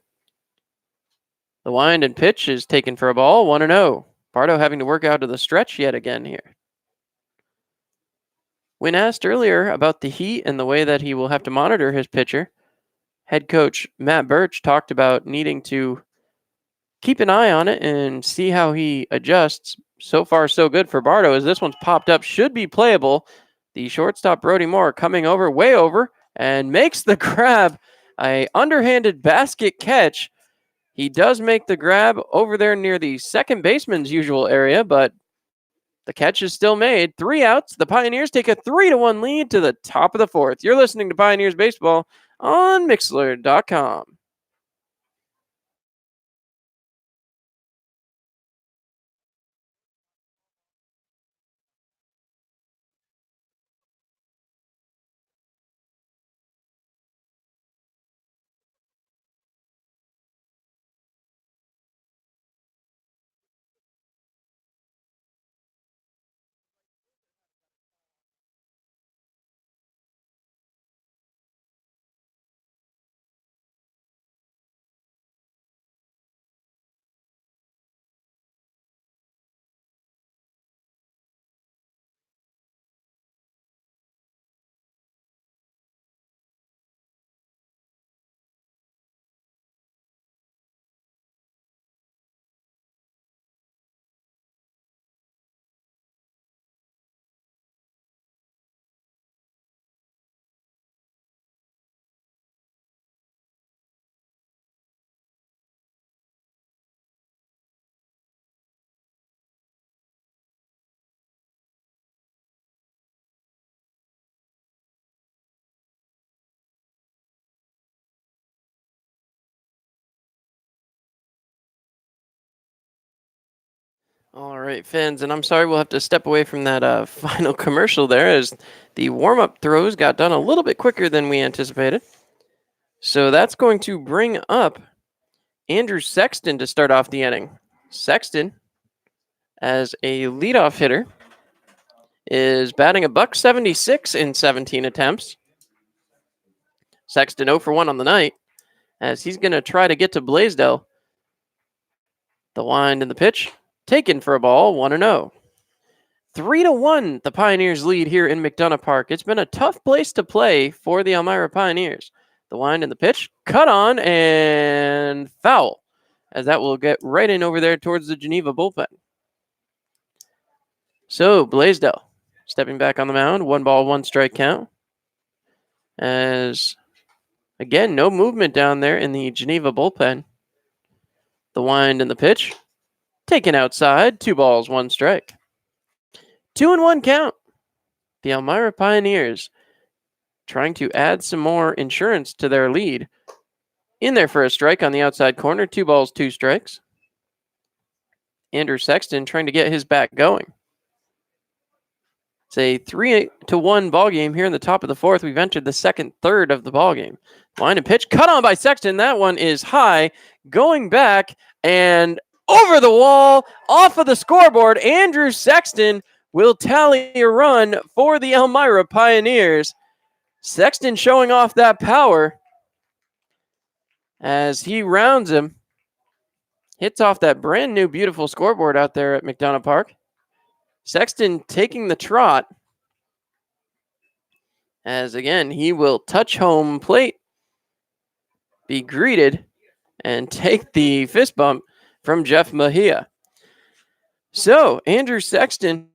The wind and pitch is taken for a ball, 1-0. Bardo having to work out to the stretch yet again here. When asked earlier about the heat and the way that he will have to monitor his pitcher, head coach Matt Birch talked about needing to keep an eye on it and see how he adjusts. So far, so good for Bardo, as this one's popped up, should be playable. The shortstop, Brody Moore, coming over, way over, and makes the grab. A underhanded basket catch. He does make the grab over there near the second baseman's usual area, but the catch is still made. 3 outs. The Pioneers take a 3-1 lead to the top of the fourth. You're listening to Pioneers Baseball on Mixlr.com. All right, fans, and I'm sorry we'll have to step away from that final commercial there as the warm-up throws got done a little bit quicker than we anticipated. So that's going to bring up Andrew Sexton to start off the inning. Sexton, as a leadoff hitter, is batting a .176 in 17 attempts. Sexton 0 for 1 on the night, as he's going to try to get to Blaisdell. The wind and the pitch, taken for a ball, 1-0. 3-1, the Pioneers lead here in McDonough Park. It's been a tough place to play for the Elmira Pioneers. The wind and the pitch, cut on and foul, as that will get right in over there towards the Geneva bullpen. So Blaisdell stepping back on the mound, 1-1 count. As, again, no movement down there in the Geneva bullpen. The wind and the pitch, taken outside, 2-1 strike. 2-1 count. The Elmira Pioneers trying to add some more insurance to their lead. In there for a strike on the outside corner, 2 strikes. Andrew Sexton trying to get his bat going. It's a 3-1 ball game here in the top of the fourth. We've entered the second third of the ball game. Line and pitch, cut on by Sexton. That one is high, going back and over the wall, off of the scoreboard. Andrew Sexton will tally a run for the Elmira Pioneers. Sexton showing off that power as he rounds him. Hits off that brand new beautiful scoreboard out there at McDonough Park. Sexton taking the trot, as again, he will touch home plate, be greeted, and take the fist bump from Jeff Mejia. So, Andrew Sexton,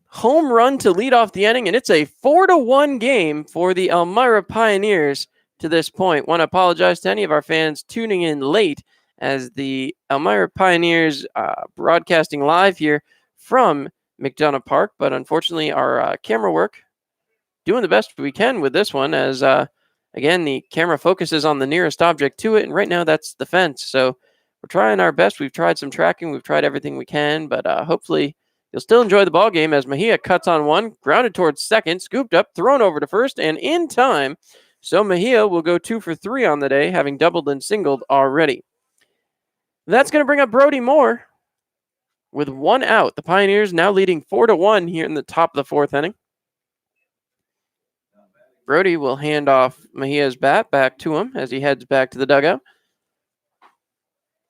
home run to lead off the inning, and it's a 4-1 game for the Elmira Pioneers to this point. Want to apologize to any of our fans tuning in late, as the Elmira Pioneers broadcasting live here from McDonough Park, but unfortunately our camera work doing the best we can with this one, as again the camera focuses on the nearest object to it, and right now that's the fence. So we're trying our best. We've tried some tracking, we've tried everything we can, but hopefully You'll still enjoy the ball game as Mejia cuts on one, grounded towards second, scooped up, thrown over to first, and in time. So Mejia will go 2 for 3 on the day, having doubled and singled already. That's going to bring up Brody Moore with one out. The Pioneers now leading 4-1 here in the top of the fourth inning. Brody will hand off Mejia's bat back to him as he heads back to the dugout.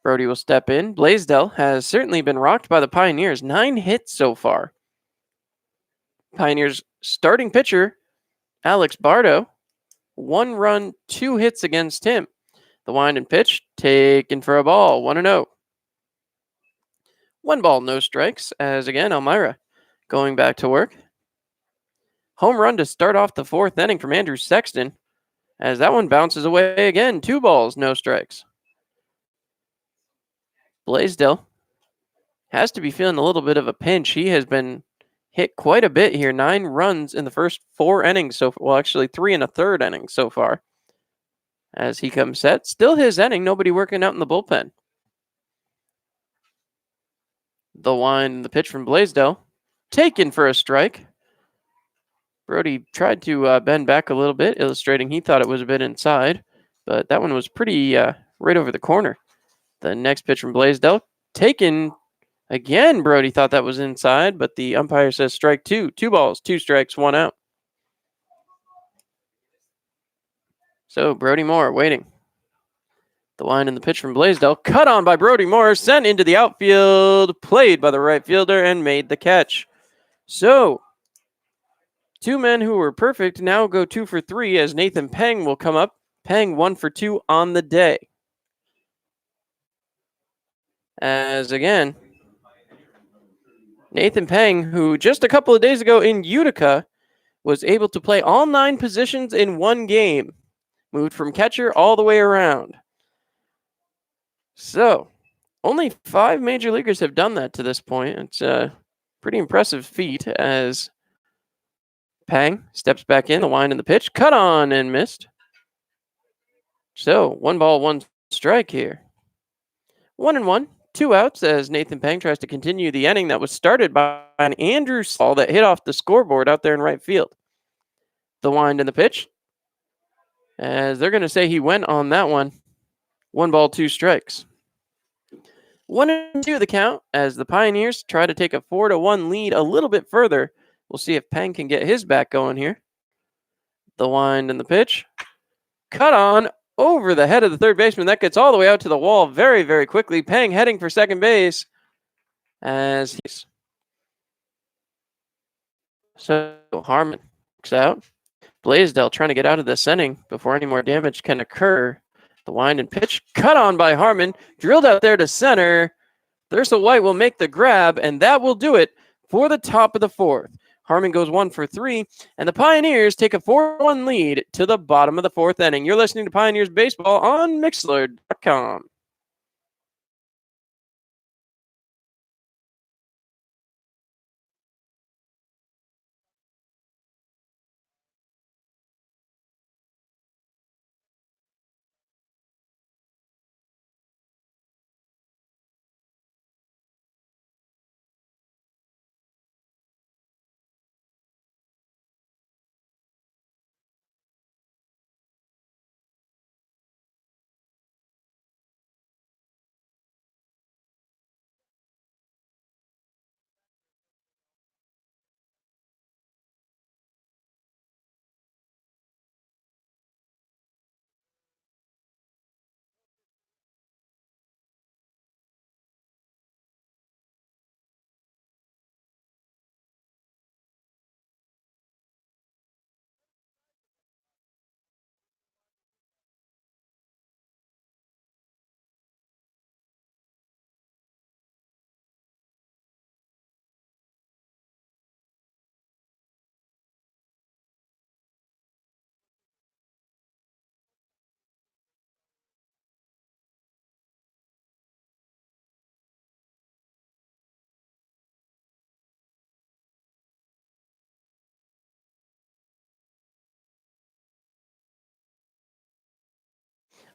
Brody will step in. Blaisdell has certainly been rocked by the Pioneers. 9 hits so far. Pioneers starting pitcher, Alex Bardo, 1 run, 2 hits against him. The wind and pitch, taken for a ball, 1-0. 1 ball, no strikes, as again, Elmira going back to work. Home run to start off the fourth inning from Andrew Sexton, as that one bounces away again. 2 balls, no strikes. Blaisdell has to be feeling a little bit of a pinch. He has been hit quite a bit here. 9 runs in the first 4 innings so far. Well, actually 3 and a third innings so far. As he comes set, still his inning. Nobody working out in the bullpen. The wind and the pitch from Blaisdell, taken for a strike. Brody tried to bend back a little bit, illustrating he thought it was a bit inside, but that one was pretty right over the corner. The next pitch from Blaisdell, taken again. Brody thought that was inside, but the umpire says strike 2. 2 balls, 2 strikes, 1 out. So Brody Moore waiting. The line and the pitch from Blaisdell, cut on by Brody Moore, sent into the outfield, played by the right fielder, and made the catch. So 2 men who were perfect now go 2 for 3 as Nathan Peng will come up. Peng 1 for 2 on the day. As again, Nathan Peng, who just a couple of days ago in Utica was able to play all 9 positions in one game, moved from catcher all the way around. So, only 5 major leaguers have done that to this point. It's a pretty impressive feat as Peng steps back in, the wind and the pitch, cut on and missed. So, 1 ball, 1 strike here. 1-1, 2 outs as Nathan Peng tries to continue the inning that was started by an Andrew ball that hit off the scoreboard out there in right field. The wind and the pitch, as they're going to say he went on that one. 1 ball, 2 strikes. 1-2 the count as the Pioneers try to take a 4-1 lead a little bit further. We'll see if Peng can get his back going here. The wind and the pitch, cut on over the head of the third baseman. That gets all the way out to the wall very, very quickly. Peng heading for second base as he's. So Harmon looks out. Blaisdell trying to get out of this inning before any more damage can occur. The wind and pitch, cut on by Harmon, drilled out there to center. Thursa White will make the grab, and that will do it for the top of the fourth. Harmon goes 1 for 3, and the Pioneers take a 4-1 lead to the bottom of the fourth inning. You're listening to Pioneers Baseball on Mixlr.com.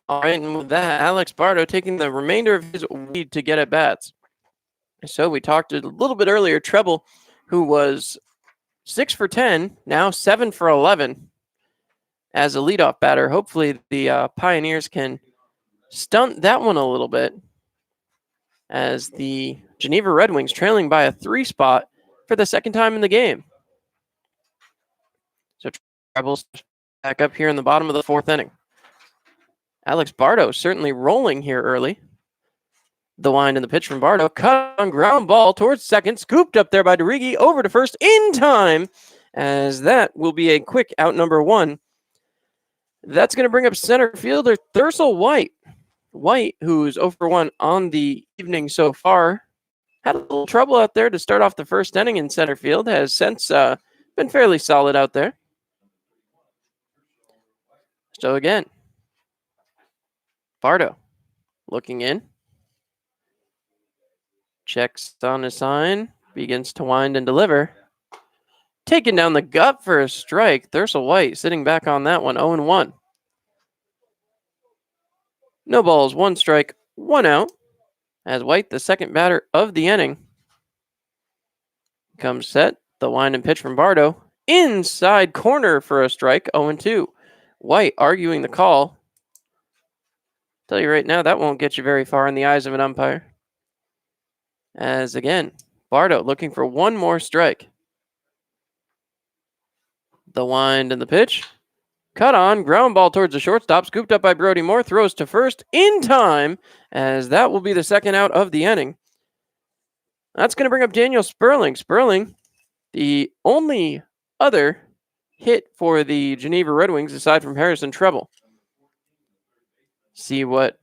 All right, and with that, Alex Bardo taking the remainder of his lead to get at bats. So we talked a little bit earlier, Treble, who was 6 for 10, now 7 for 11 as a leadoff batter. Hopefully the Pioneers can stunt that one a little bit, as the Geneva Red Wings trailing by a 3 spot for the second time in the game. So Treble's back up here in the bottom of the fourth inning. Alex Bardo certainly rolling here early. The wind and the pitch from Bardo. Cut on ground ball towards second. Scooped up there by DeRigi. Over to first in time, as that will be a quick out number one. That's going to bring up center fielder Thursel White. White, who's 0 for 1 on the evening so far, had a little trouble out there to start off the first inning in center field. Has since been fairly solid out there. So again, Bardo looking in. Checks on his sign. Begins to wind and deliver. Taking down the gut for a strike. Thursel White sitting back on that one, 0-1. No balls, 1 strike, 1 out. As White, the second batter of the inning, comes set. The wind and pitch from Bardo. Inside corner for a strike, 0-2. White arguing the call. Tell you right now, that won't get you very far in the eyes of an umpire. As again, Bardo looking for 1 more strike. The wind and the pitch. Cut on, ground ball towards the shortstop, scooped up by Brody Moore, throws to first in time, as that will be the second out of the inning. That's going to bring up Daniel Sperling. Sperling, the only other hit for the Geneva Red Wings aside from Harrison Treble. See what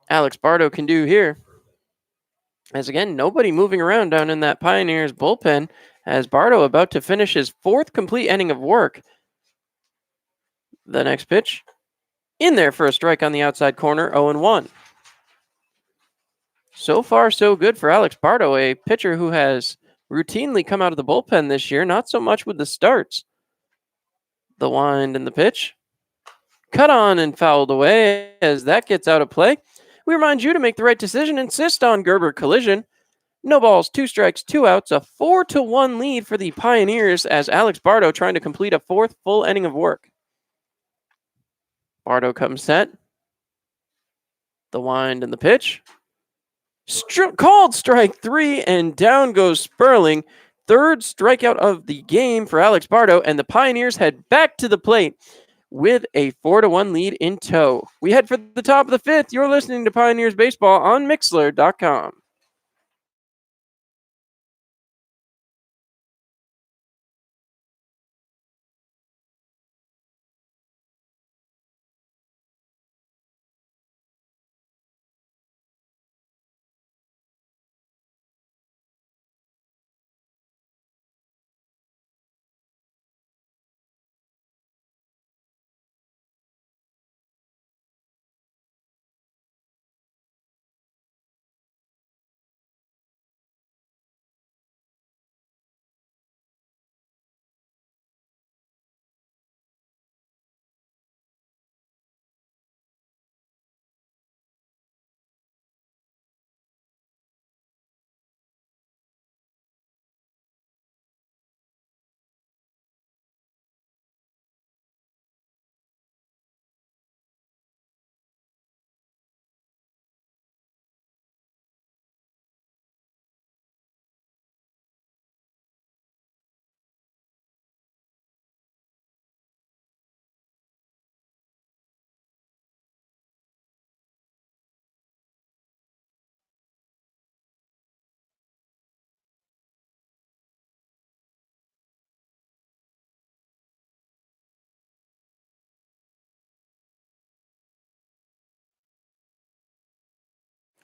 Alex Bardo can do here. As again, nobody moving around down in that Pioneers bullpen, as Bardo about to finish his 4th complete inning of work. The next pitch, in there for a strike on the outside corner, 0-1. So far, so good for Alex Bardo, a pitcher who has routinely come out of the bullpen this year, not so much with the starts. The wind and the pitch. Cut on and fouled away as that gets out of play. We remind you to make the right decision. Insist on Gerber collision. No balls, 2 strikes, 2 outs. A 4-1 lead for the Pioneers as Alex Bardo trying to complete a 4th full inning of work. Bardo comes set. The wind and the pitch. Called strike 3, and down goes Sperling. 3rd strikeout of the game for Alex Bardo, and the Pioneers head back to the plate with a 4-1 lead in tow. We head for the top of the 5th. You're listening to Pioneers Baseball on Mixlr.com.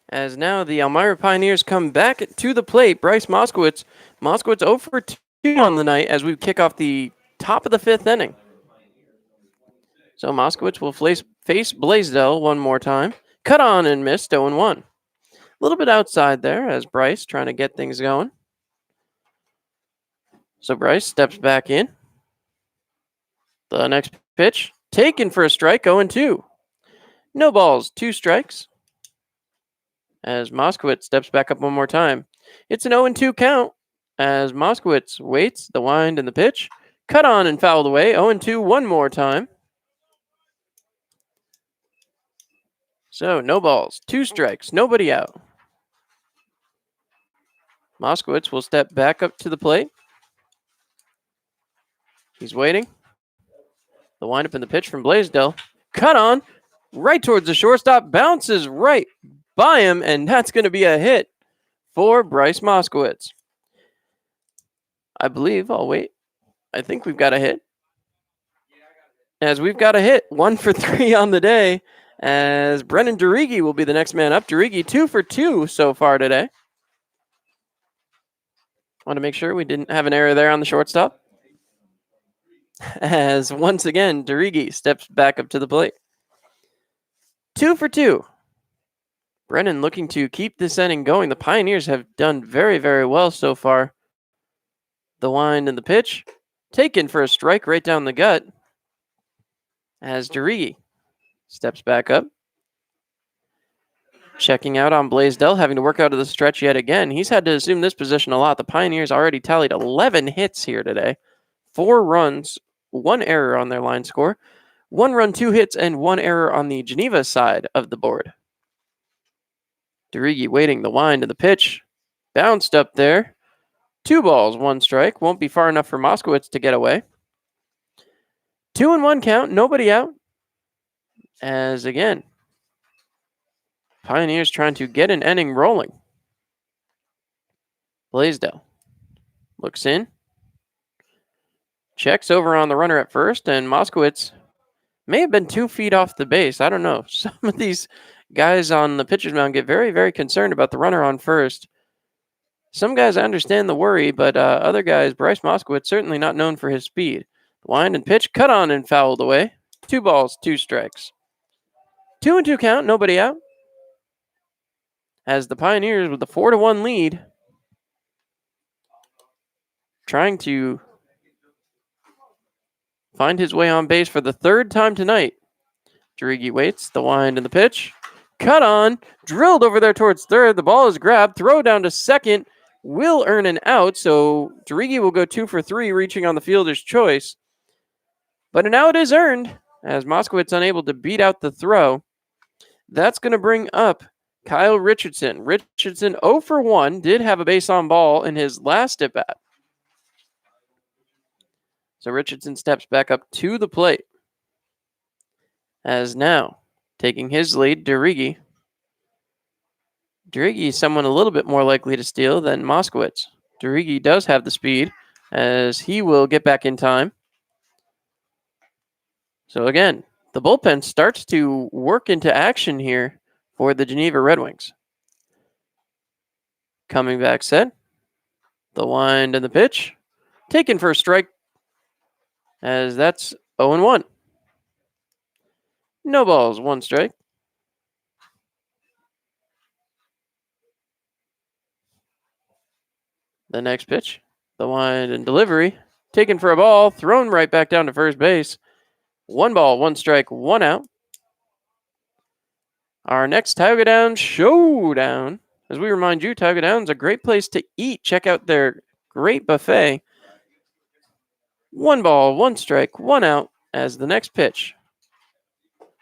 As now the Elmira Pioneers come back to the plate. Bryce Moskowitz. Moskowitz 0 for 2 on the night as we kick off the top of the 5th inning. So Moskowitz will face Blaisdell one more time. Cut on and missed, 0-1. A little bit outside there as Bryce trying to get things going. So Bryce steps back in. The next pitch, taken for a strike, 0-2. No balls, 2 strikes. As Moskowitz steps back up one more time. It's an 0-2 count as Moskowitz waits the wind and the pitch. Cut on and fouled away. 0-2 one more time. So no balls, 2 strikes, nobody out. Moskowitz will step back up to the plate. He's waiting. The windup and the pitch from Blaisdell. Cut on, right towards the shortstop, bounces right by him, and that's going to be a hit for Bryce Moskowitz. I believe, I'll wait. I think we've got a hit. As we've got a hit, 1 for 3 on the day, as Brennan Derigi will be the next man up. Derigi 2 for 2 so far today. Want to make sure we didn't have an error there on the shortstop. As once again, Derigi steps back up to the plate. 2 for 2. Brennan looking to keep this inning going. The Pioneers have done very, very well so far. The wind and the pitch. Taken for a strike right down the gut. As Derigi steps back up. Checking out on Blaisdell, having to work out of the stretch yet again. He's had to assume this position a lot. The Pioneers already tallied 11 hits here today. 4 runs, 1 error on their line score. 1 run, 2 hits, and 1 error on the Geneva side of the board. Derigi waiting the wind and the pitch. Bounced up there. 2 balls, 1 strike. Won't be far enough for Moskowitz to get away. 2-1 count, nobody out. As again, Pioneers trying to get an inning rolling. Blaisdell looks in. Checks over on the runner at first, and Moskowitz may have been 2 feet off the base. I don't know. Some of these guys on the pitcher's mound get very, very concerned about the runner on first. Some guys understand the worry, but other guys, Bryce Moskowitz, certainly not known for his speed. The wind and pitch, cut on and fouled away. 2 balls, 2 strikes. 2-2 count, nobody out. As the Pioneers with the 4-1 lead, trying to find his way on base for the 3rd time tonight. Derigi waits, the wind and the pitch. Cut on, drilled over there towards third. The ball is grabbed, throw down to second, will earn an out. So Derigi will go 2 for 3, reaching on the fielder's choice. But an out is earned as Moskowitz unable to beat out the throw. That's going to bring up Kyle Richardson. Richardson 0 for 1, did have a base on ball in his last at bat. So Richardson steps back up to the plate. As now, taking his lead, Derigi. Derigi is someone a little bit more likely to steal than Moskowitz. Derigi does have the speed, as he will get back in time. So again, the bullpen starts to work into action here for the Geneva Red Wings. Coming back set. The wind and the pitch. Taken for a strike, as that's 0-1. No balls, 1 strike. The next pitch, the wind and delivery, taken for a ball, thrown right back down to first base. 1 ball, 1 strike, 1 out. Our next Tioga Downs showdown. As we remind you, Tioga Downs a great place to eat. Check out their great buffet. 1 ball, 1 strike, 1 out as the next pitch.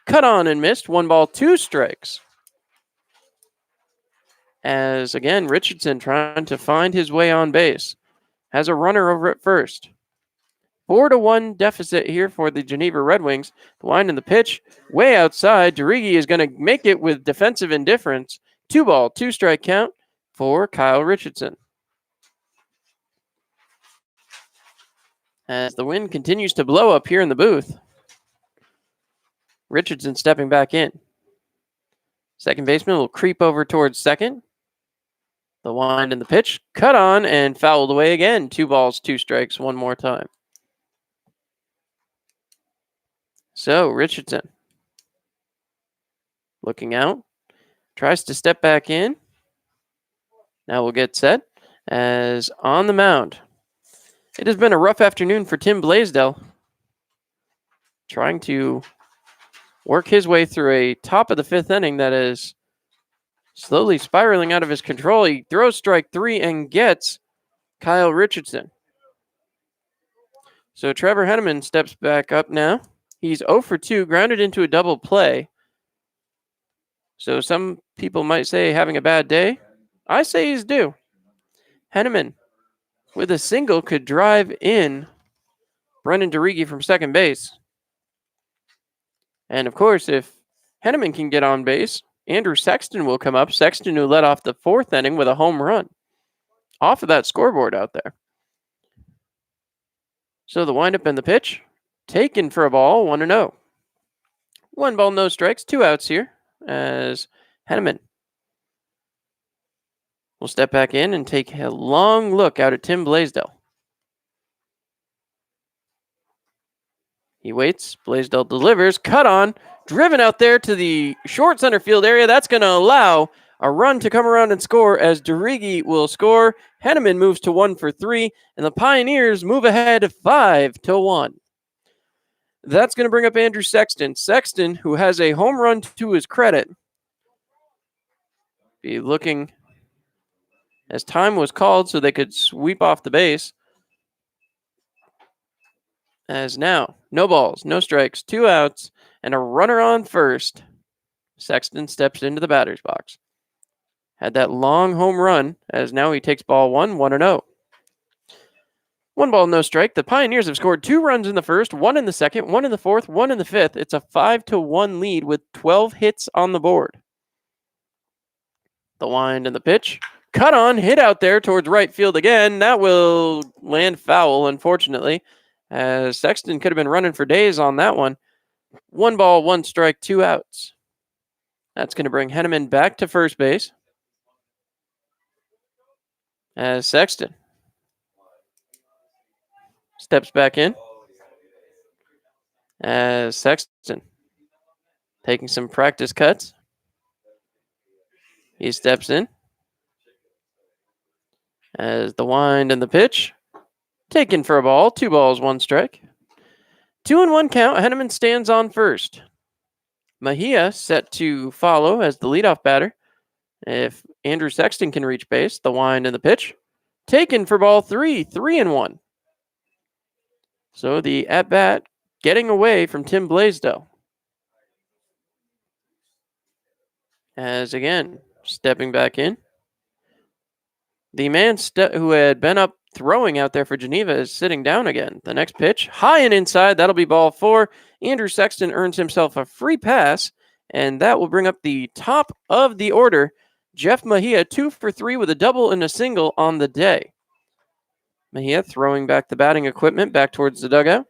Cut on and missed. 1 ball, 2 strikes. As again, Richardson trying to find his way on base. Has a runner over at first. 4-1 deficit here for the Geneva Red Wings. The wind and the pitch way outside. Derigi is going to make it with defensive indifference. 2 ball, 2 strike count for Kyle Richardson. As the wind continues to blow up here in the booth. Richardson stepping back in. Second baseman will creep over towards second. The wind and the pitch. Cut on and fouled away again. 2 balls, 2 strikes, 1 more time. So Richardson looking out. Tries to step back in. Now we'll get set. As on the mound. It has been a rough afternoon for Tim Blaisdell. Trying to work his way through a top of the 5th inning that is Slowly spiraling out of his control, he throws strike 3 and gets Kyle Richardson. So Trevor Henneman steps back up now. He's 0 for 2, grounded into a double play. So some people might say having a bad day. I say he's due. Henneman, with a single, could drive in Brendan DeRigi from second base. And of course, if Henneman can get on base, Andrew Sexton will come up. Sexton, who led off the 4th inning with a home run off of that scoreboard out there. So the windup and the pitch, taken for a ball, 1-0. 1 ball, no strikes, 2 outs here as Henneman will step back in and take a long look out at Tim Blaisdell. He waits. Blaisdell delivers. Cut on. Driven out there to the short center field area. That's going to allow a run to come around and score as DeRigi will score. Henneman moves to 1 for 3, and the Pioneers move ahead 5-1. That's going to bring up Andrew Sexton. Sexton, who has a home run to his credit, be looking as time was called so they could sweep off the base. As now, no balls, no strikes, 2 outs, and a runner on first. Sexton steps into the batter's box. Had that long home run, as now he takes ball 1, 1-0. 1 ball, no strike. The Pioneers have scored 2 runs in the first, 1 in the second, 1 in the fourth, 1 in the fifth. It's a 5-1 lead with 12 hits on the board. The wind and the pitch. Cut on, hit out there towards right field again. That will land foul, unfortunately, as Sexton could have been running for days on that one. 1 ball, 1 strike, 2 outs. That's going to bring Henneman back to first base. As Sexton steps back in. As Sexton taking some practice cuts. He steps in. As the wind and the pitch. Taken for a ball. 2 balls, 1 strike. 2-1 count. Henneman stands on first. Mejia set to follow as the leadoff batter. If Andrew Sexton can reach base, the wind and the pitch. Taken for ball 3, 3-1. So the at-bat getting away from Tim Blaisdell. As again, stepping back in. The man who had been up throwing out there for Geneva is sitting down again. The next pitch, high and inside, that'll be ball 4. Andrew Sexton earns himself a free pass, and that will bring up the top of the order. Jeff Mejia, 2 for 3 with a double and a single on the day. Mejia throwing back the batting equipment back towards the dugout.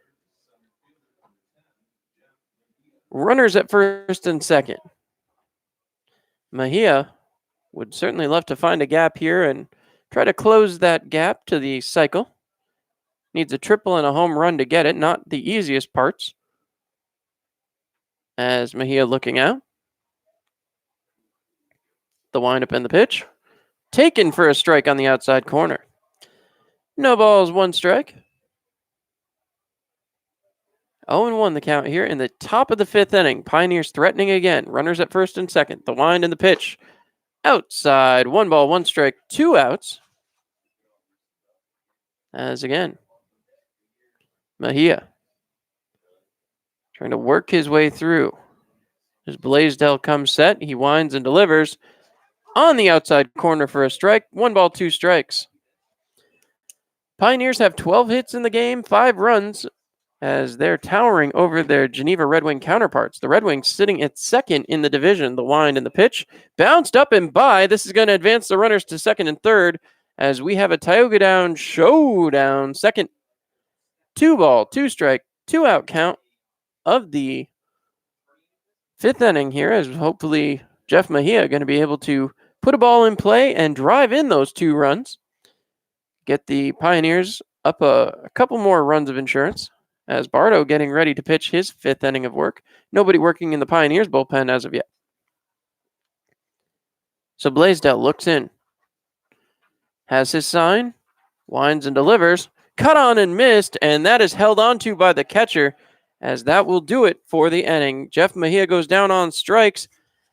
Runners at first and second. Mejia would certainly love to find a gap here and try to close that gap to the cycle. Needs a triple and a home run to get it, not the easiest parts. As Mejia looking out. The windup and the pitch. Taken for a strike on the outside corner. No balls, 1 strike. 0-1 the count here in the top of the 5th inning. Pioneers threatening again. Runners at first and second. The wind and the pitch. Outside. 1 ball, 1 strike, 2 outs. As again, Mejia trying to work his way through. As Blaisdell comes set, he winds and delivers on the outside corner for a strike. 1 ball, 2 strikes. Pioneers have 12 hits in the game, 5 runs, as they're towering over their Geneva Red Wing counterparts. The Red Wings sitting at second in the division. The wind and the pitch. Bounced up and by. This is going to advance the runners to second and third as we have a Tioga Down showdown. Second, 2 ball, 2 strike, 2 out count of the 5th inning here, as hopefully Jeff Mejia going to be able to put a ball in play and drive in those 2 runs. Get the Pioneers up a couple more runs of insurance as Bardo getting ready to pitch his 5th inning of work. Nobody working in the Pioneers bullpen as of yet. So Blaisdell looks in. Has his sign. Winds and delivers. Cut on and missed, and that is held onto by the catcher as that will do it for the inning. Jeff Mejia goes down on strikes,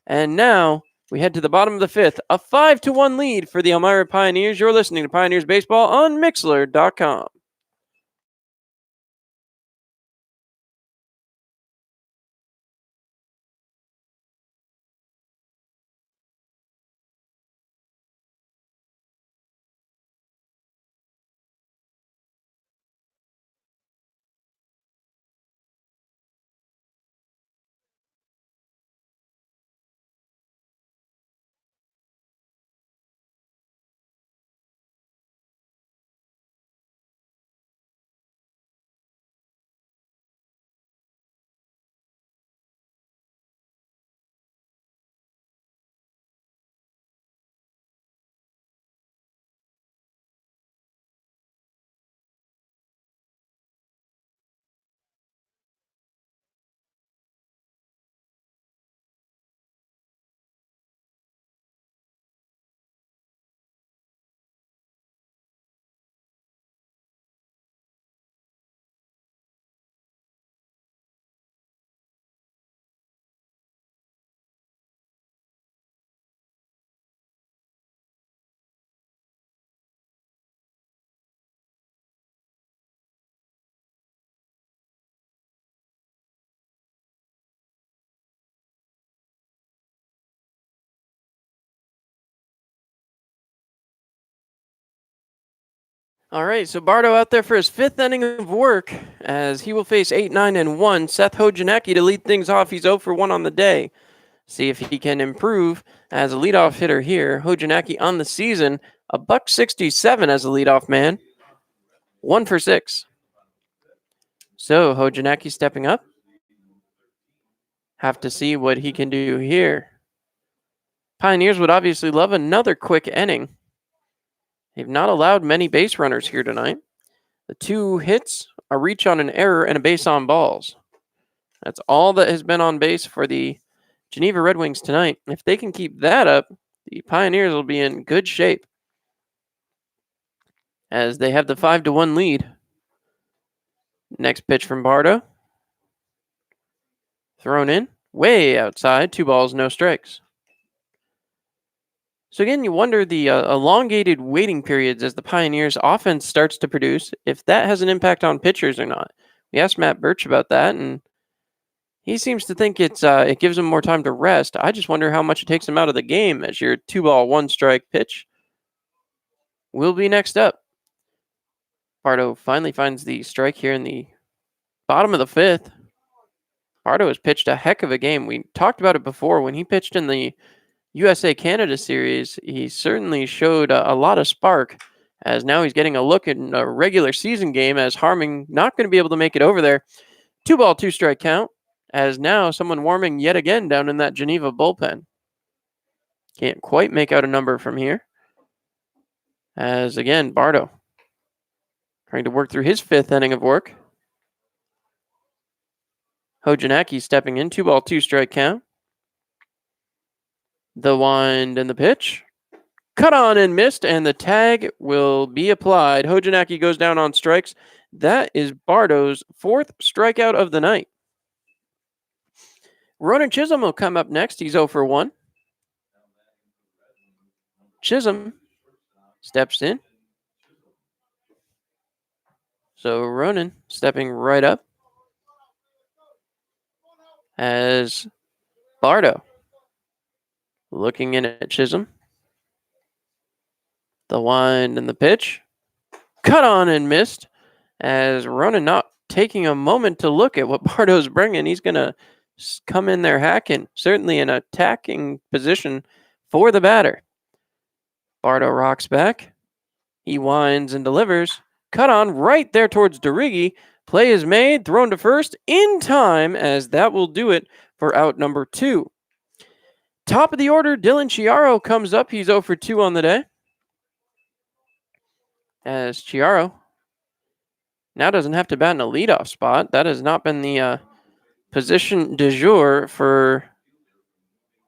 and now We head to the bottom of the fifth, a 5-1 lead for the Elmira Pioneers. You're listening to Pioneers Baseball on Mixlr.com. All right, so Bardo out there for his fifth inning of work as he will face 8, 9, and 1. Seth Hojanecki to lead things off. He's 0 for 1 on the day. See if he can improve as a leadoff hitter here. Hojanecki on the season, a $1.67 as a leadoff man. 1 for 6. So Hojanecki stepping up. Have to see what he can do here. Pioneers would obviously love another quick inning. They've not allowed many base runners here tonight. The 2 hits, a reach on an error, and a base on balls. That's all that has been on base for the Geneva Red Wings tonight. If they can keep that up, the Pioneers will be in good shape as they have the 5-1 lead. Next pitch from Bardo. Thrown in, way outside, 2 balls, no strikes. So again, you wonder the elongated waiting periods as the Pioneers offense starts to produce, if that has an impact on pitchers or not. We asked Matt Birch about that, and he seems to think it gives him more time to rest. I just wonder how much it takes him out of the game as your 2-ball, 1-strike pitch will be next up. Bardo finally finds the strike here in the bottom of the fifth. Bardo has pitched a heck of a game. We talked about it before. When he pitched in the USA-Canada series, he certainly showed a lot of spark, as now he's getting a look in a regular season game as Harming not going to be able to make it over there. 2-ball, 2-strike count, as now someone warming yet again down in that Geneva bullpen. Can't quite make out a number from here. As again, Bardo trying to work through his 5th inning of work. Hojanecki stepping in, 2-ball, 2-strike count. The wind and the pitch. Cut on and missed, and the tag will be applied. Hojanecki goes down on strikes. That is Bardo's 4th strikeout of the night. Ronan Chisholm will come up next. He's 0 for 1. Chisholm steps in. So Ronan stepping right up as Bardo looking in at Chisholm. The wind and the pitch. Cut on and missed as Ronan not taking a moment to look at what Bardo's bringing. He's going to come in there hacking, certainly an attacking position for the batter. Bardo rocks back. He winds and delivers. Cut on right there towards DeRiggi. Play is made, thrown to first in time, as that will do it for out number 2. Top of the order, Dylan Chiaro comes up. He's 0 for 2 on the day. As Chiaro now doesn't have to bat in a leadoff spot. That has not been the position du jour for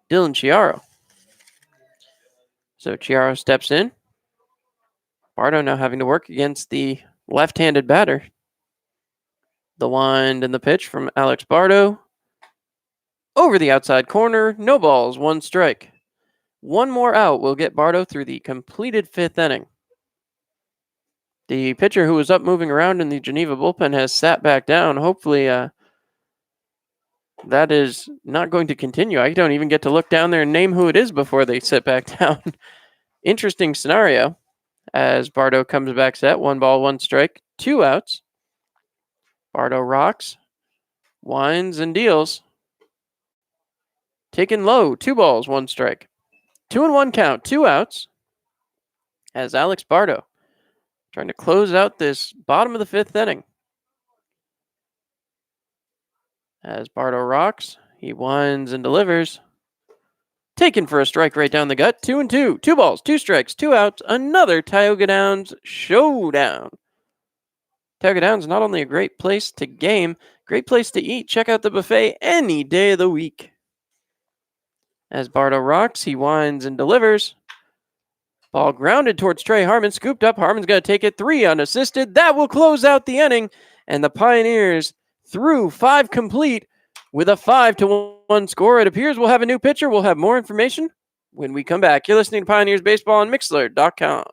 Dylan Chiaro. So Chiaro steps in. Bardo now having to work against the left-handed batter. The wind and the pitch from Alex Bardo. Over the outside corner, no balls, 1 strike. One more out will get Bardo through the completed 5th inning. The pitcher who was up moving around in the Geneva bullpen has sat back down. Hopefully, that is not going to continue. I don't even get to look down there and name who it is before they sit back down. Interesting scenario as Bardo comes back set. 1 ball, 1 strike, 2 outs. Bardo rocks, winds, and deals. Taken low, 2 balls, 1 strike. 2-1 count, 2 outs. As Alex Bardo trying to close out this bottom of the 5th inning. As Bardo rocks, he winds and delivers. Taken for a strike right down the gut. 2-2. 2 balls, 2 strikes, 2 outs. Another Tioga Downs showdown. Tioga Downs, not only a great place to game, great place to eat. Check out the buffet any day of the week. As Bardo rocks, he winds and delivers. Ball grounded towards Trey Harmon. Scooped up. Harmon's going to take it 3 unassisted. That will close out the inning. And the Pioneers through 5 complete with a 5-1 score. It appears we'll have a new pitcher. We'll have more information when we come back. You're listening to Pioneers Baseball on Mixlr.com.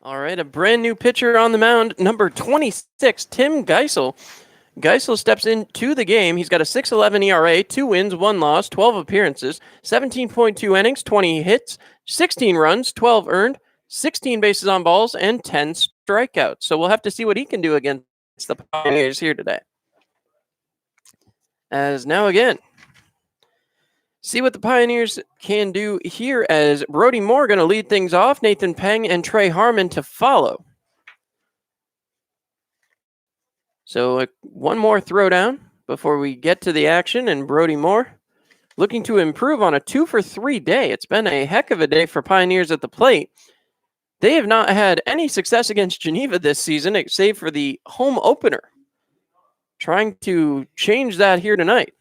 All right, a brand new pitcher on the mound, number 26, Tim Geisel. Geisel steps into the game. He's got a 6.11 ERA, 2 wins, 1 loss, 12 appearances, 17.2 innings, 20 hits, 16 runs, 12 earned, 16 bases on balls, and 10 strikeouts. So we'll have to see what he can do against the Pioneers here today. As now again, see what the Pioneers can do here as Brody Moore going to lead things off, Nathan Peng and Trey Harmon to follow. So one more throwdown before we get to the action, and Brody Moore looking to improve on a 2-for-3 day. It's been a heck of a day for Pioneers at the plate. They have not had any success against Geneva this season, save for the home opener. Trying to change that here tonight.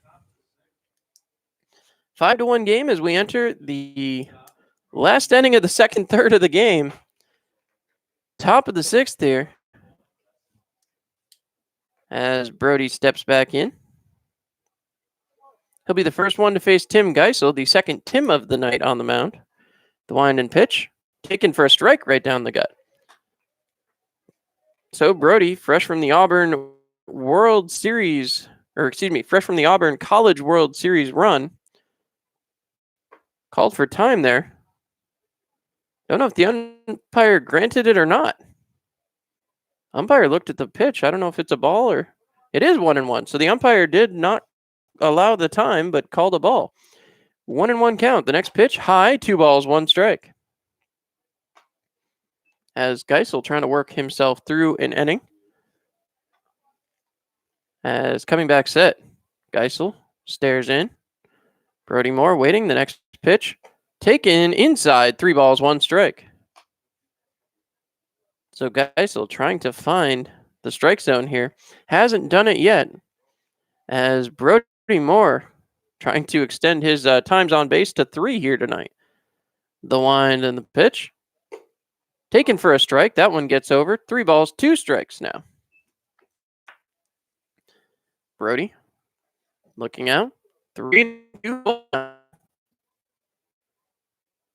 5-1 game as we enter the last inning of the second third of the game. Top of the 6th here. As Brody steps back in. He'll be the first one to face Tim Geisel, the second Tim of the night on the mound. The wind and pitch, taken for a strike right down the gut. So Brody, fresh from the Auburn College World Series run, called for time there. Don't know if the umpire granted it or not. Umpire looked at the pitch. I don't know if it's a ball or it is 1-1. So the umpire did not allow the time, but called a ball. 1-1 count. The next pitch, high, 2 balls, 1 strike. As Geisel trying to work himself through an inning. As coming back set, Geisel stares in. Brody Moore waiting. The next pitch, taken inside, 3 balls, 1 strike. So Geisel trying to find the strike zone here. Hasn't done it yet. As Brody Moore trying to extend his times on base to 3 here tonight. The wind and the pitch. Taken for a strike. That one gets over. 3 balls, 2 strikes now. Brody looking out. 3-2.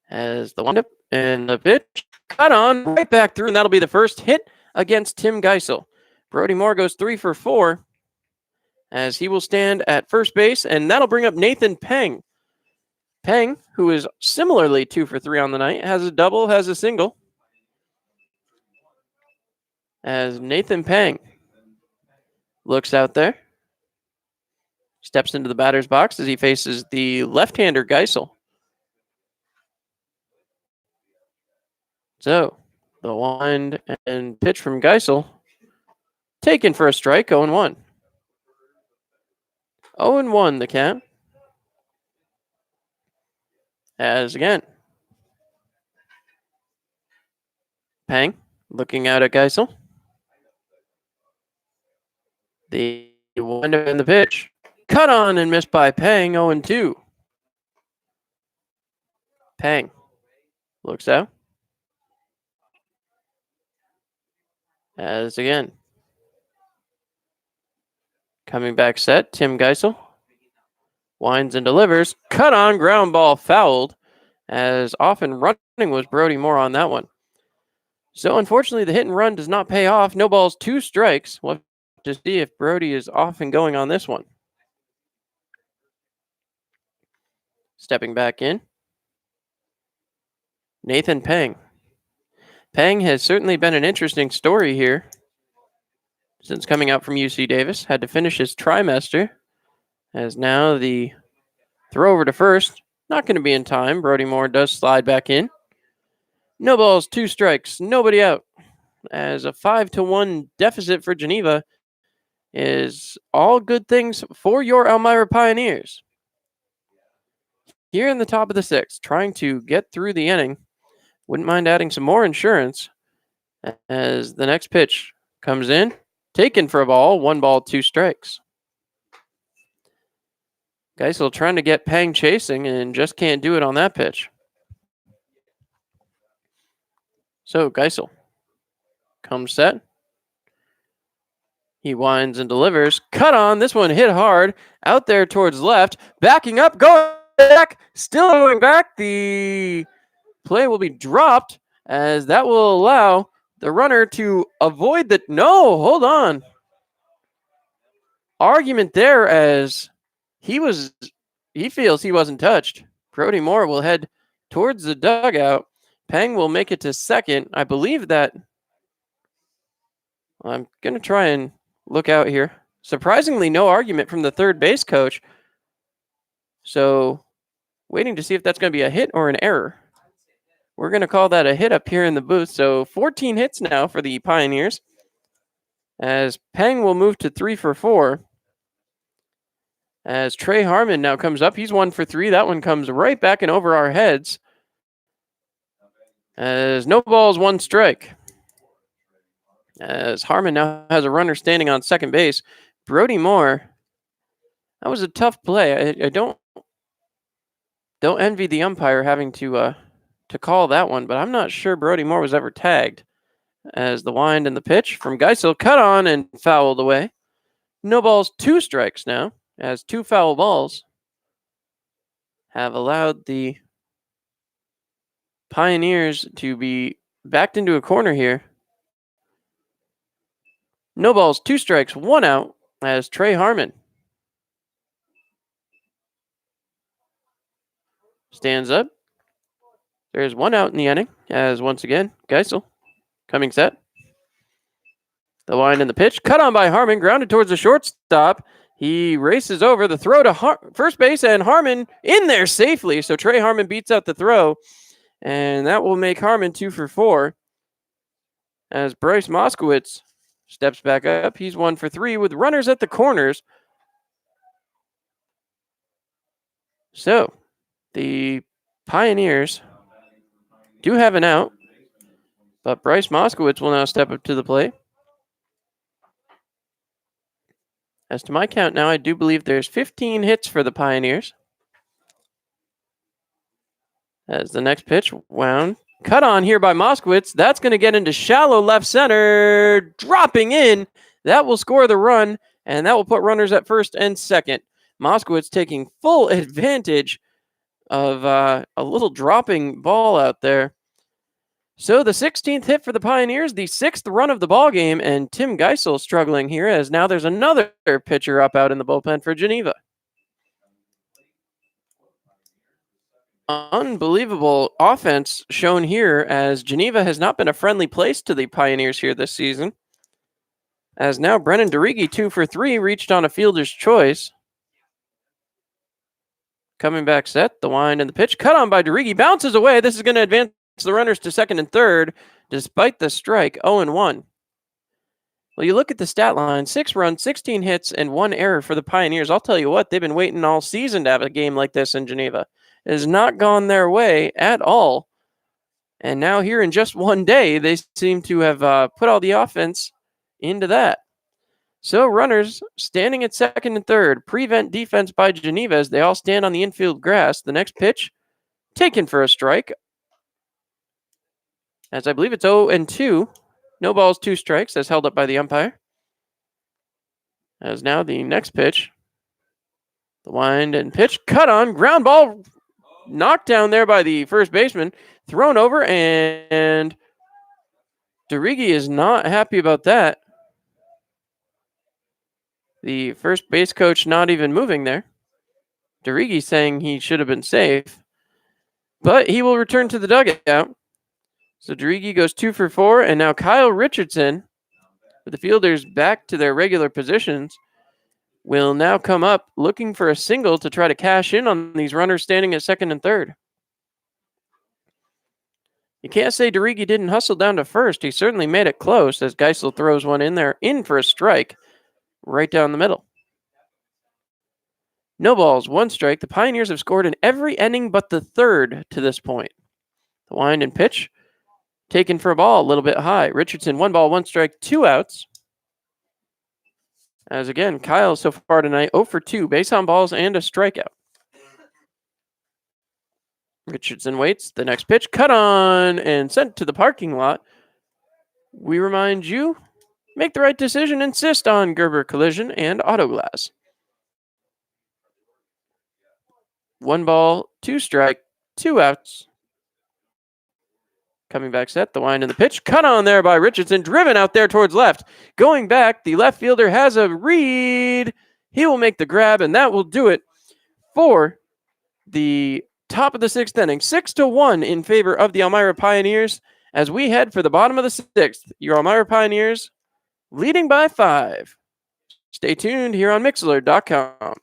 As the windup and the pitch cut on right back through, and that'll be the first hit against Tim Geisel. Brody Moore goes 3 for 4 as he will stand at first base, and that'll bring up Nathan Peng. Peng, who is similarly 2 for 3 on the night, has a double, has a single. As Nathan Peng looks out there, steps into the batter's box as he faces the left-hander Geisel. So, the wind and pitch from Geisel, taken for a strike, 0-1. 0-1 the count. As again, Peng looking out at Geisel. The windup and the pitch. Cut on and missed by Peng, 0-2. Peng looks out. As again, coming back set, Tim Geisel. Winds and delivers. Cut on, ground ball fouled. As often running was Brody Moore on that one. So unfortunately, the hit and run does not pay off. No balls, 2 strikes. We'll have to see if Brody is off and going on this one. Stepping back in, Nathan Peng. Peng has certainly been an interesting story here since coming out from UC Davis. Had to finish his trimester, as now the throw over to first. Not going to be in time. Brody Moore does slide back in. No balls, 2 strikes, nobody out. As a 5-1 deficit for Geneva is all good things for your Elmira Pioneers. Here in the top of the 6th, trying to get through the inning. Wouldn't mind adding some more insurance as the next pitch comes in. Taken for a ball, 1 ball, 2 strikes. Geisel trying to get Peng chasing and just can't do it on that pitch. So Geisel comes set. He winds and delivers. Cut on. This one hit hard. Out there towards left. Backing up. Going back. Still going back. The play will be dropped as that will allow the runner to avoid the... No, hold on. Argument there as he feels he wasn't touched. Brody Moore will head towards the dugout. Peng will make it to second. I believe that... I'm going to try and look out here. Surprisingly, no argument from the third base coach. So, waiting to see if that's going to be a hit or an error. We're going to call that a hit up here in the booth. So, 14 hits now for the Pioneers. As Peng will move to 3 for 4. As Trey Harmon now comes up. He's 1 for 3. That one comes right back and over our heads. As no balls, 1 strike. As Harmon now has a runner standing on second base. Brody Moore, that was a tough play. I don't envy the umpire having to call that one, but I'm not sure Brody Moore was ever tagged. As the wind and the pitch from Geisel cut on and fouled away. No balls, 2 strikes now, as 2 foul balls have allowed the Pioneers to be backed into a corner here. No balls, 2 strikes, 1 out as Trey Harmon stands up. There's 1 out in the inning as once again, Geisel coming set. The wind and the pitch, cut on by Harmon, grounded towards the shortstop. He races over the throw to first base, and Harmon in there safely. So Trey Harmon beats out the throw, and that will make Harmon 2 for 4. As Bryce Moskowitz steps back up, he's 1 for 3 with runners at the corners. So the Pioneers do have an out, but Bryce Moskowitz will now step up to the plate. As to my count now, I do believe there's 15 hits for the Pioneers. As the next pitch wound. Cut on here by Moskowitz. That's going to get into shallow left center. Dropping in. That will score the run, and that will put runners at first and second. Moskowitz taking full advantage of a little dropping ball out there. So the 16th hit for the Pioneers, the 6th run of the ball game, and Tim Geisel struggling here as now there's another pitcher up out in the bullpen for Geneva. Unbelievable offense shown here as Geneva has not been a friendly place to the Pioneers here this season. As now Brennan DeRigi, 2 for 3, reached on a fielder's choice. Coming back set, the wind and the pitch. Cut on by DeRigi, bounces away. This is going to advance the runners to second and third, despite the strike, 0-1. Well, you look at the stat line, 6 runs, 16 hits, and 1 error for the Pioneers. I'll tell you what, they've been waiting all season to have a game like this in Geneva. It has not gone their way at all. And now here in just one day, they seem to have put all the offense into that. So runners standing at second and third. Prevent defense by Geneva as they all stand on the infield grass. The next pitch, taken for a strike. As I believe it's 0-2. No balls, 2 strikes, as held up by the umpire. As now the next pitch, the wind and pitch, cut on, ground ball, knocked down there by the first baseman, thrown over, and DeRigi is not happy about that. The first base coach not even moving there. DeRigi saying he should have been safe, but he will return to the dugout. So DeRigi goes 2 for 4, and now Kyle Richardson, with the fielders back to their regular positions, will now come up looking for a single to try to cash in on these runners standing at second and third. You can't say DeRigi didn't hustle down to first. He certainly made it close as Geisel throws one in there, in for a strike, right down the middle. No balls, 1 strike. The Pioneers have scored in every inning but the third to this point. The wind and pitch, taken for a ball, a little bit high. Richardson, 1 ball, 1 strike, 2 outs. As again, Kyle so far tonight, 0 for 2, base on balls and a strikeout. Richardson waits. The next pitch, cut on and sent to the parking lot. We remind you, make the right decision, insist on Gerber Collision and Auto Glass. 1 ball, 2 strike, 2 outs. Coming back set, the wind and the pitch. Cut on there by Richardson, driven out there towards left. Going back, the left fielder has a read. He will make the grab, and that will do it for the top of the 6th inning. 6-1 in favor of the Elmira Pioneers as we head for the bottom of the 6th. Your Elmira Pioneers leading by 5. Stay tuned here on Mixlr.com.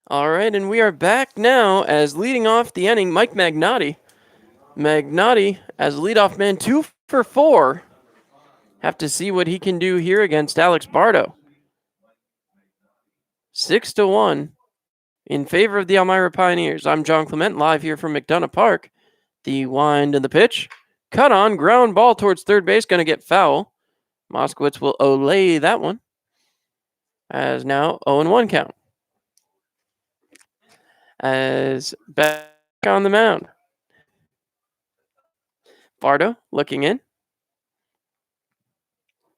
All right, and we are back now as leading off the inning, Mike Magnotti. Magnotti as leadoff man, 2 for 4. Have to see what he can do here against Alex Bardo. 6-1 in favor of the Elmira Pioneers. I'm John Clement, live here from McDonough Park. The wind and the pitch, Cut on, ground ball towards third base, going to get foul. Moskowitz will olay that one. As now 0-1 count. As back on the mound. Bardo looking in.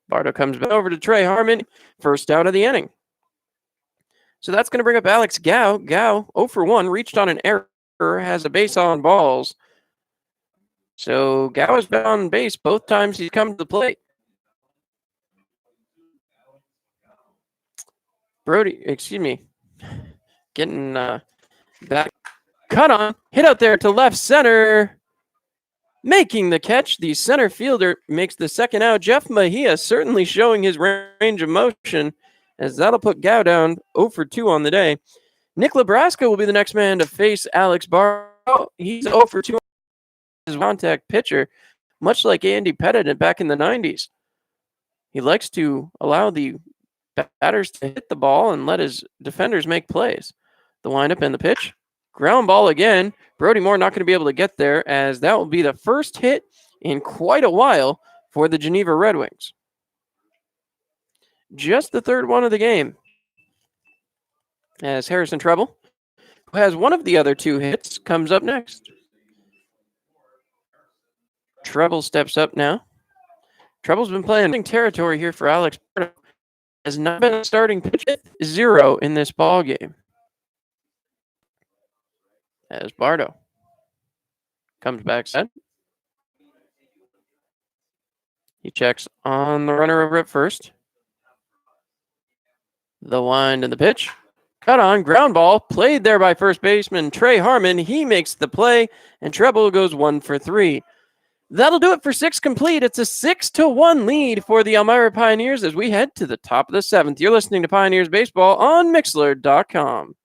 Bardo comes back over to Trey Harmon. First out of the inning. So that's going to bring up Alex Gao. Gao, 0 for 1, reached on an error, has a base on balls. So Gao has been on base both times he's come to the plate. Getting back. Cut on, hit out there to left center. Making the catch, the center fielder makes the second out. Jeff Mejia certainly showing his range of motion, as that'll put Gao down 0 for 2 on the day. Nick Lebraska will be the next man to face Alex Barrow. He's 0 for 2 on his contact pitcher, much like Andy Pettit back in the 90s. He likes to allow the batters to hit the ball and let his defenders make plays. The windup and the pitch. Ground ball again. Brody Moore not going to be able to get there, as that will be the first hit in quite a while for the Geneva Red Wings. Just the third one of the game. As Harrison Treble, who has one of the other two hits, comes up next. Treble steps up now. Treble's been playing territory here for Alex Bardo. Has not been a starting pitch. 0 in this ball game. As Bardo comes back set. He checks on the runner over at first. The wind and the pitch. Cut on, ground ball, played there by first baseman Trey Harmon. He makes the play, and Treble goes 1 for 3. That'll do it for 6 complete. It's a 6-1 lead for the Elmira Pioneers as we head to the top of the 7th. You're listening to Pioneers Baseball on Mixlr.com.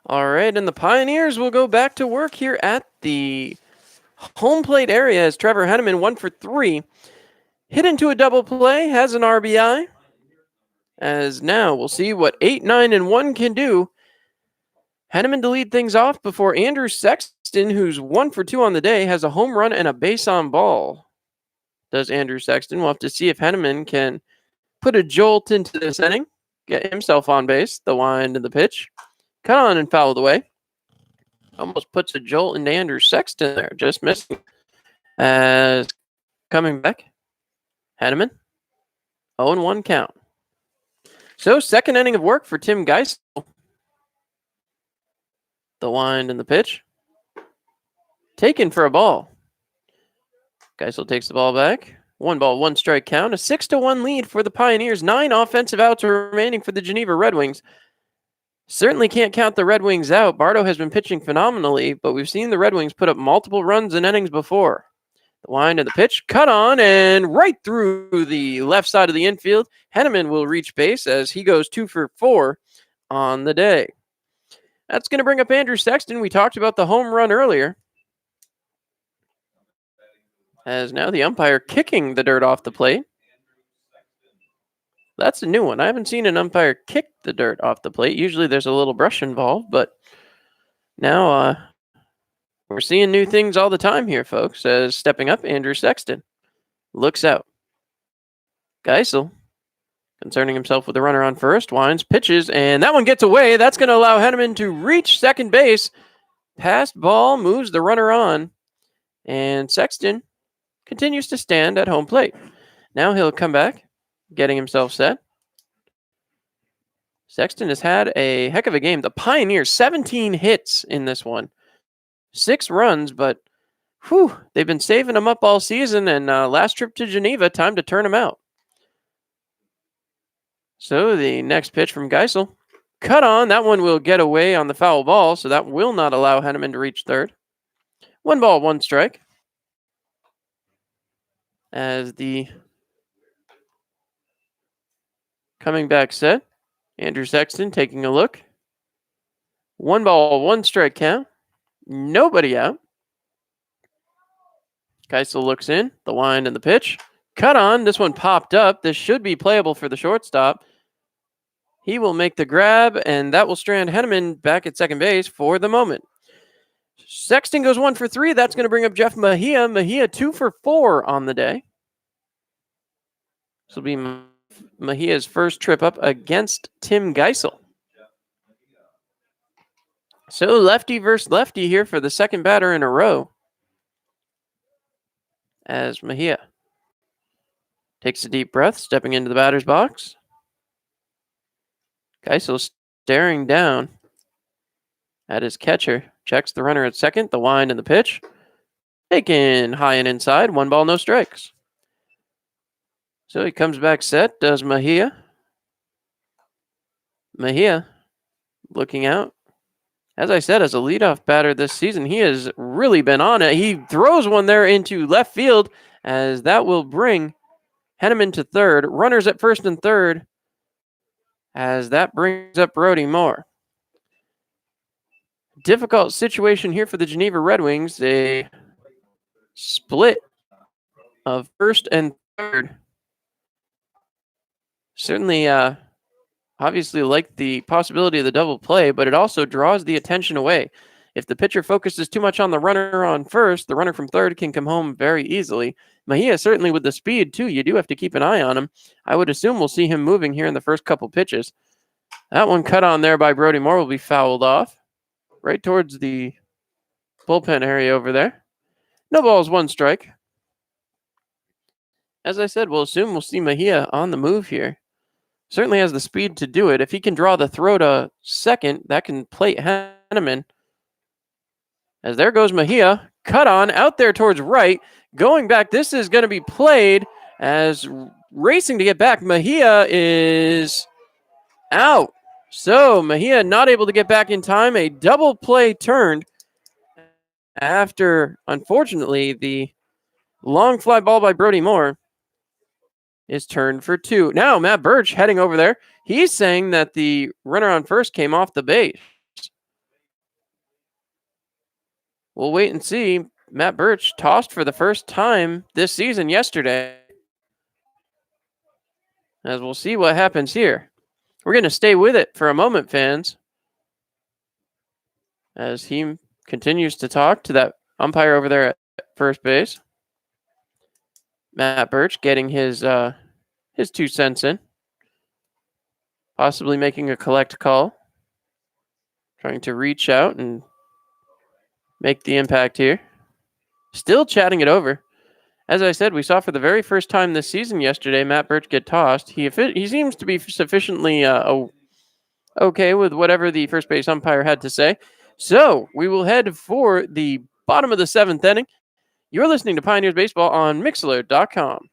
All right, and the Pioneers will go back to work here at the home plate area as Trevor Henneman 1 for 3. Hit into a double play, has an RBI. As now we'll see what 8, 9, and 1 can do. Henneman to lead things off before Andrew Sexton, who's 1 for 2 on the day, has a home run and a base on ball. Does Andrew Sexton. We'll have to see if Henneman can put a jolt into this inning, get himself on base. The wind and the pitch. Cut on and fouled away. Almost puts a jolt into Andrew Sexton there, just missing. As coming back, Henneman, 0-1 count. So second inning of work for Tim Geisel. The wind and the pitch. Taken for a ball. Geisel takes the ball back. 1 ball, 1 strike count. A 6-1 lead for the Pioneers. 9 offensive outs remaining for the Geneva Red Wings. Certainly can't count the Red Wings out. Bardo has been pitching phenomenally, but we've seen the Red Wings put up multiple runs in innings before. The wind and the pitch, cut on and right through the left side of the infield. Henneman will reach base as he goes 2 for 4 on the day. That's going to bring up Andrew Sexton. We talked about the home run earlier. As now the umpire kicking the dirt off the plate. That's a new one. I haven't seen an umpire kick the dirt off the plate. Usually there's a little brush involved, but now we're seeing new things all the time here, folks. As stepping up, Andrew Sexton looks out. Geisel, concerning himself with the runner on first, winds, pitches, and that one gets away. That's going to allow Henneman to reach second base. Passed ball moves the runner on, and Sexton continues to stand at home plate. Now he'll come back, getting himself set. Sexton has had a heck of a game. The Pioneers, 17 hits in this one. 6 runs, but they've been saving them up all season, and last trip to Geneva, time to turn them out. So the next pitch from Geisel. Cut on. That one will get away on the foul ball, so that will not allow Henneman to reach third. 1 ball, 1 strike. As the coming back set, Andrew Sexton taking a look. 1 ball, 1 strike count. Nobody out. Geisel looks in, the wind and the pitch. Cut on. This one popped up. This should be playable for the shortstop. He will make the grab, and that will strand Henneman back at second base for the moment. Sexton goes 1 for 3. That's going to bring up Jeff Mejia. Mejia 2 for 4 on the day. This will be Mejia's first trip up against Tim Geisel. So lefty versus lefty here for the second batter in a row. As Mejia takes a deep breath, stepping into the batter's box. Geisel staring down at his catcher. Checks the runner at second, the wind and the pitch. Taken high and inside. 1 ball, no strikes. So he comes back set, does Mejia. Mejia looking out. As I said, as a leadoff batter this season, he has really been on it. He throws one there into left field, as that will bring Henneman to third. Runners at first and third, as that brings up Brody Moore. Difficult situation here for the Geneva Red Wings. A split of first and third. Certainly, obviously like the possibility of the double play, but it also draws the attention away. If the pitcher focuses too much on the runner on first, the runner from third can come home very easily. Mejia, certainly with the speed, too, you do have to keep an eye on him. I would assume we'll see him moving here in the first couple pitches. That one cut on there by Brody Moore will be fouled off right towards the bullpen area over there. No balls, 1 strike. As I said, we'll assume we'll see Mejia on the move here. Certainly has the speed to do it. If he can draw the throw to second, that can plate Henneman. As there goes Mejia. Cut on out there towards right. Going back, this is going to be played as racing to get back. Mejia is out. So Mejia not able to get back in time. A double play turned after, unfortunately, the long fly ball by Brody Moore is turned for 2. Now Matt Birch heading over there. He's saying that the runner on first came off the base. We'll wait and see. Matt Birch tossed for the first time this season yesterday. As we'll see what happens here. We're going to stay with it for a moment, fans. As he continues to talk to that umpire over there at first base. Matt Birch getting his 2 cents in. Possibly making a collect call. Trying to reach out and make the impact here. Still chatting it over. As I said, we saw for the very first time this season yesterday Matt Birch get tossed. He seems to be sufficiently okay with whatever the first base umpire had to say. So we will head for the bottom of the 7th inning. You're listening to Pioneers Baseball on Mixlr.com.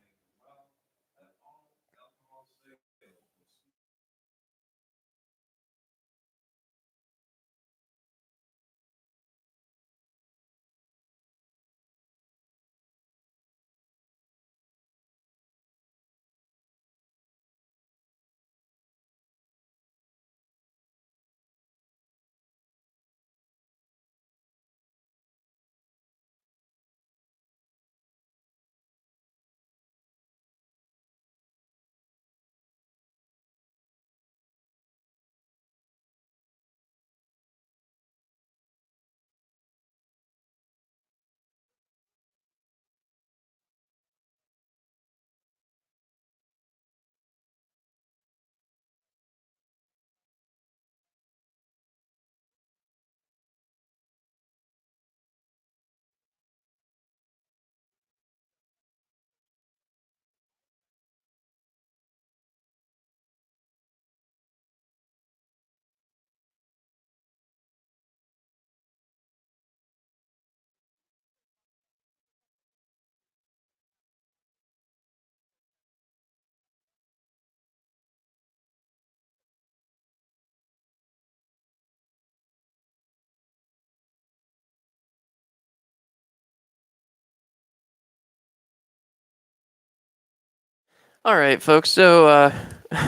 All right, folks. So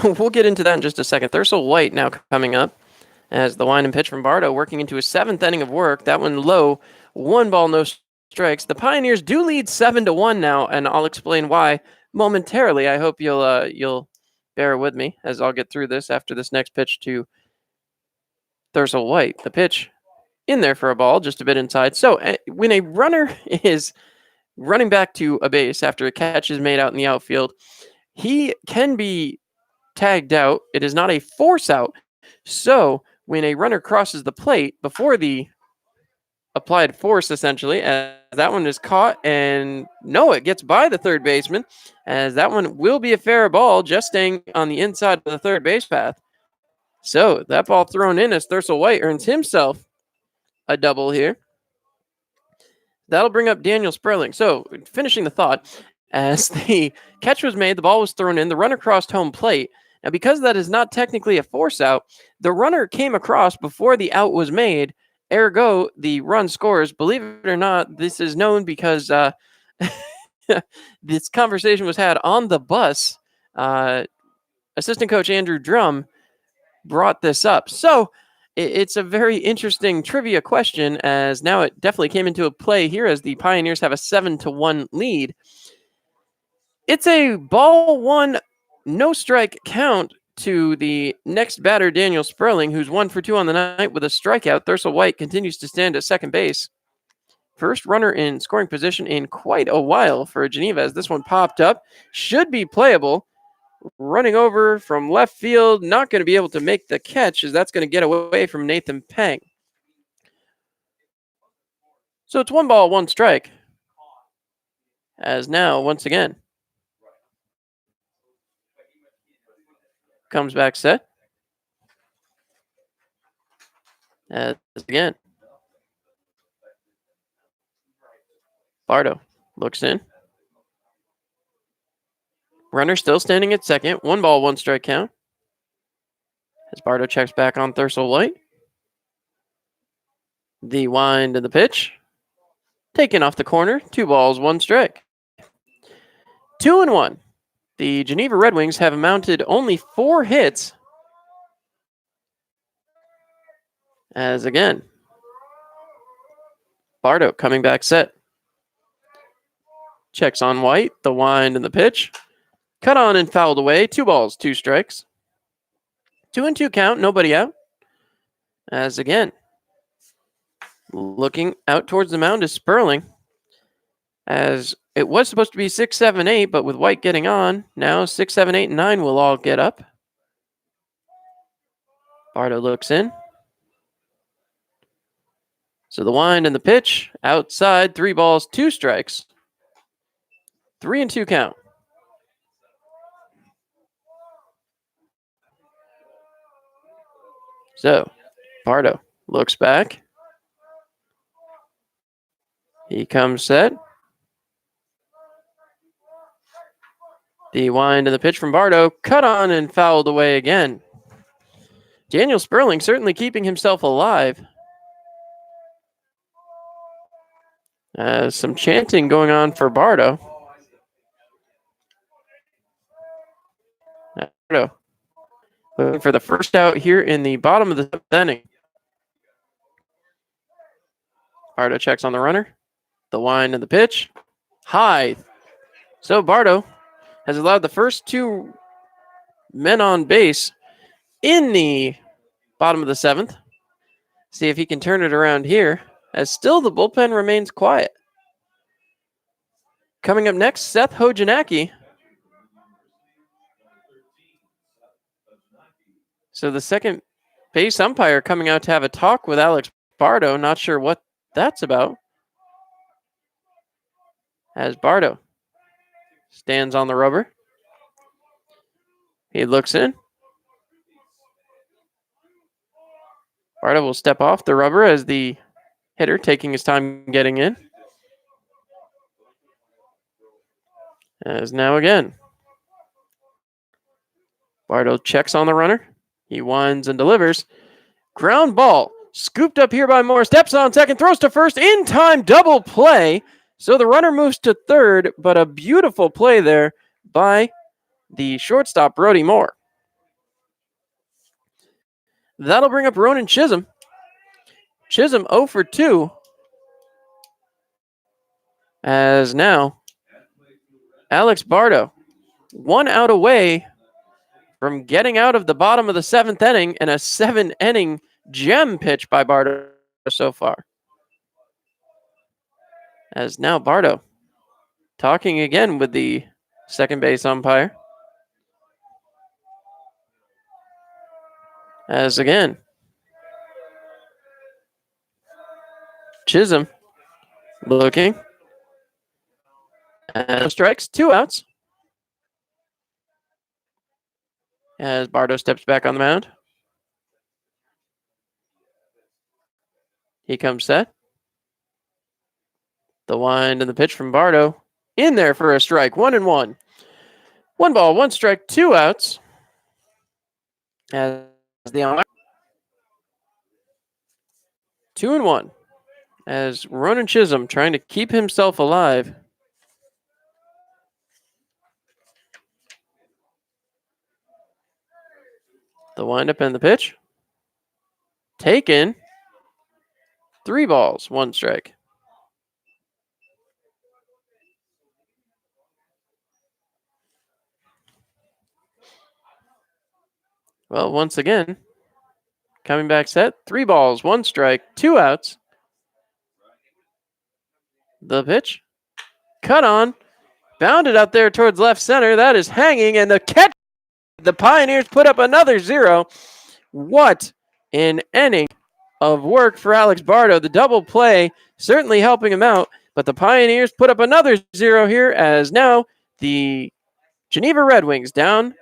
we'll get into that in just a second. Thursel White now coming up as the wind and pitch from Bardo working into his seventh inning of work. That one low, 1 ball, no strikes. The Pioneers do lead 7-1 now, and I'll explain why momentarily. I hope you'll bear with me as I'll get through this after this next pitch to Thursel White. The pitch in there for a ball, just a bit inside. So when a runner is running back to a base after a catch is made out in the outfield, he can be tagged out. It is not a force out. So when a runner crosses the plate before the applied force, essentially, as that one is caught, and no, it gets by the third baseman, as that one will be a fair ball, just staying on the inside of the third base path. So that ball thrown in as Thursel White earns himself a double here. That'll bring up Daniel Sperling. So finishing the thought, as the catch was made, the ball was thrown in, the runner crossed home plate. Now, because that is not technically a force out, the runner came across before the out was made. Ergo, the run scores. Believe it or not, this is known because this conversation was had on the bus. Assistant coach Andrew Drum brought this up. So it's a very interesting trivia question, as now it definitely came into a play here as the Pioneers have a 7-1 lead. It's a ball one, no strike count to the next batter, Daniel Sperling, who's 1 for 2 on the night with a strikeout. Thursel White continues to stand at second base. First runner in scoring position in quite a while for Geneva, as this one popped up. Should be playable. Running over from left field, not going to be able to make the catch, as that's going to get away from Nathan Peng. So it's 1 ball, 1 strike. As now, once again, comes back set. As again, Bardo looks in. Runner still standing at second. 1 ball, 1 strike count. As Bardo checks back on Thursel White. The wind and the pitch. Taken off the corner. 2 balls, 1 strike. 2-1. The Geneva Red Wings have mounted only 4 hits. As again, Bardo coming back set. Checks on White. The wind and the pitch. Cut on and fouled away. 2 balls, 2 strikes. 2-2 count. Nobody out. As again, looking out towards the mound is Sperling. As it was supposed to be 6, 7, 8, but with White getting on, now 6, 7, 8, and 9 will all get up. Bardo looks in. So the wind and the pitch outside. 3 balls, 2 strikes. 3-2 count. So Bardo looks back. He comes set. The wind and the pitch from Bardo, cut on and fouled away again. Daniel Sperling certainly keeping himself alive. Some chanting going on for Bardo. Bardo looking for the first out here in the bottom of the 7th inning. Bardo checks on the runner. The wind and the pitch. High. So Bardo has allowed the first 2 men on base in the bottom of the 7th. See if he can turn it around here, as still the bullpen remains quiet. Coming up next, Seth Hojanaki. So the second base umpire coming out to have a talk with Alex Bardo. Not sure what that's about. As Bardo stands on the rubber. He looks in. Bardo will step off the rubber as the hitter taking his time getting in. As now again, Bardo checks on the runner. He winds and delivers. Ground ball. Scooped up here by Moore. Steps on second. Throws to first. In time. Double play. So the runner moves to third. But a beautiful play there by the shortstop, Brody Moore. That'll bring up Ronan Chisholm. Chisholm 0 for 2. As now, Alex Bardo, 1 out away from getting out of the bottom of the 7th inning, and a 7-inning gem pitch by Bardo so far. As now Bardo talking again with the second base umpire. As again, Chisholm looking. And strikes, 2 outs. As Bardo steps back on the mound. He comes set. The wind and the pitch from Bardo. In there for a strike, 1-1. 1 ball, 1 strike, 2 outs. As the 2-1. As Ronan Chisholm trying to keep himself alive. The windup and the pitch. Taken. 3 balls, 1 strike. Well, once again, coming back set. 3 balls, 1 strike, 2 outs. The pitch. Cut on. Bounded out there towards left center. That is hanging. And the catch. The Pioneers put up another 0. What an inning of work for Alex Bardo. The double play certainly helping him out. But the Pioneers put up another 0 here, as now the Geneva Red Wings down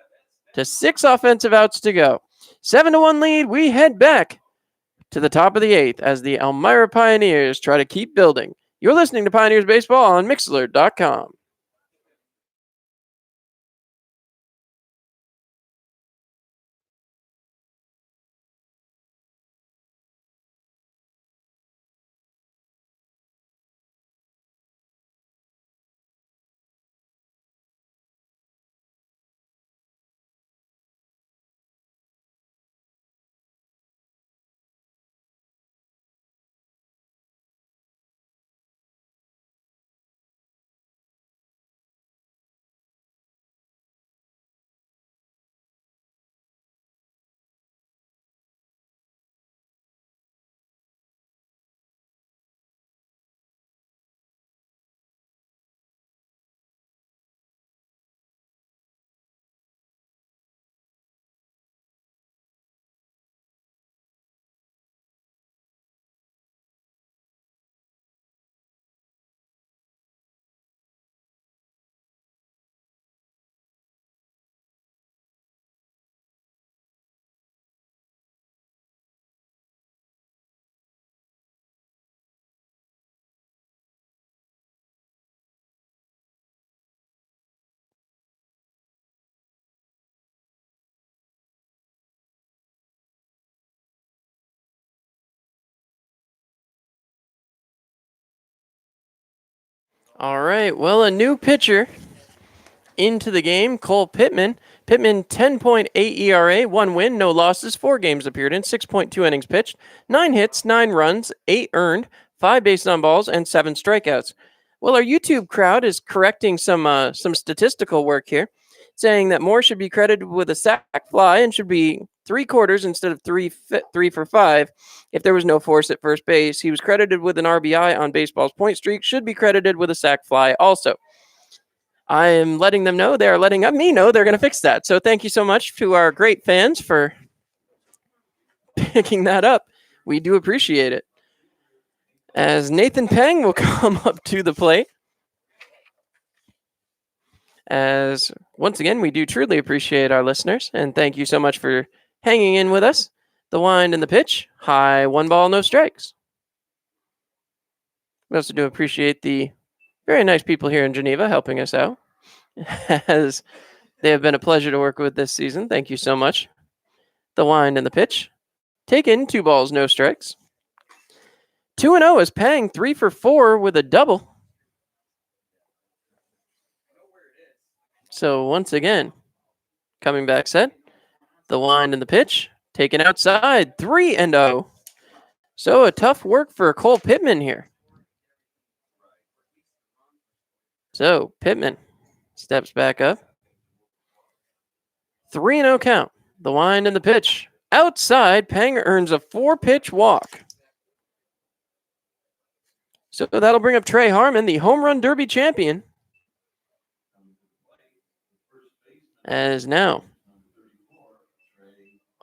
to 6 offensive outs to go. 7-1 lead. We head back to the top of the 8th as the Elmira Pioneers try to keep building. You're listening to Pioneers Baseball on Mixlr.com. All right. Well, a new pitcher into the game, Cole Pittman. Pittman, 10.8 ERA, 1 win, no losses, 4 games appeared in, 6.2 innings pitched, 9 hits, 9 runs, 8 earned, 5 bases on balls, and 7 strikeouts. Well, our YouTube crowd is correcting some statistical work here, saying that Moore should be credited with a sac fly and should be 3/4 instead of 3 for 5 if there was no force at first base. He was credited with an RBI on baseball's point streak, should be credited with a sac fly also. I am letting them know. They are letting me know they're going to fix that. So thank you so much to our great fans for picking that up. We do appreciate it. As Nathan Peng will come up to the plate. As once again, we do truly appreciate our listeners. And thank you so much for hanging in with us. The wind and the pitch. High, 1 ball, no strikes. We also do appreciate the very nice people here in Geneva helping us out, as they have been a pleasure to work with this season. Thank you so much. The wind and the pitch. Taken, 2 balls, no strikes. 2-0 is Pang, 3 for 4 with a double. So once again, Coming back set. The wind and the pitch. Taken outside. 3-0. So a tough work for Cole Pittman here. So Pittman steps back up. 3-0 count. The wind and the pitch. Outside, Pang earns a 4-pitch walk. So that'll bring up Trey Harmon, the home run derby champion. As now,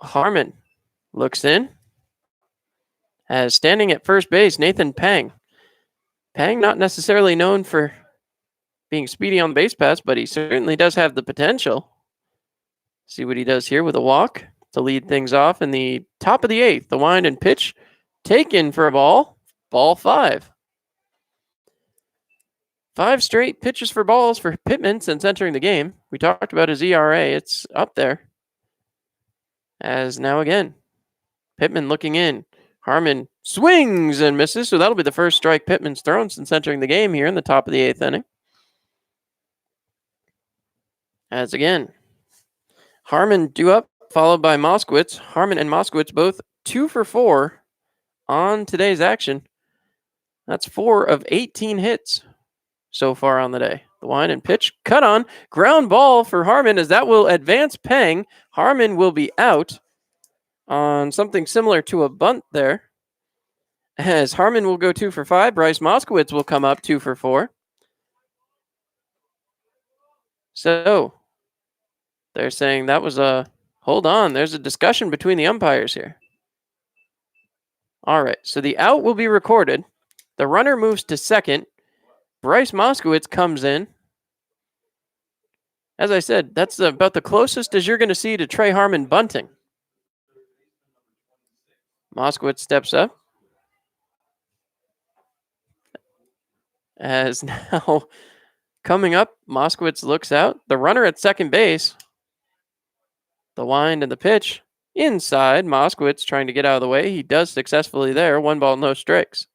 Harmon looks in. As standing at first base, Nathan Pang. Pang not necessarily known for being speedy on the base pass, but he certainly does have the potential. See what he does here with a walk to lead things off in the top of the 8th. The wind and pitch taken for a ball. Ball 5. 5 straight pitches for balls for Pittman since entering the game. We talked about his ERA. It's up there. As now again, Pittman looking in. Harmon swings and misses, so that'll be the first strike Pittman's thrown since entering the game here in the top of the 8th inning. As again, Harmon due up, followed by Moskowitz. Harmon and Moskowitz both 2 for 4 on today's action. That's 4 of 18 hits so far on the day. The wind and pitch cut on. Ground ball for Harmon as that will advance Pang. Harmon will be out on something similar to a bunt there. As Harmon will go 2 for 5. Bryce Moskowitz will come up 2 for 4. So they're saying that was a... Hold on. There's a discussion between the umpires here. All right. So the out will be recorded. The runner moves to second. Bryce Moskowitz comes in. As I said, that's about the closest as you're going to see to Trey Harmon bunting. Moskowitz steps up. As now coming up, Moskowitz looks out. The runner at second base. The wind and the pitch. Inside, Moskowitz trying to get out of the way. He does successfully there. 1 ball, no strikes.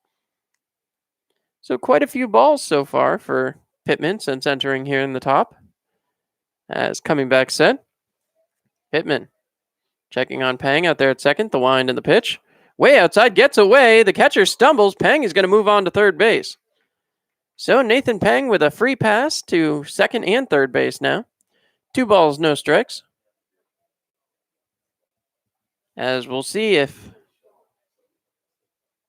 So quite a few balls so far for Pittman since entering here in the top. As coming back set. Pittman checking on Pang out there at second. The wind and the pitch. Way outside, gets away. The catcher stumbles. Pang is going to move on to third base. So Nathan Pang with a free pass to second and third base now. 2 balls, no strikes. As we'll see if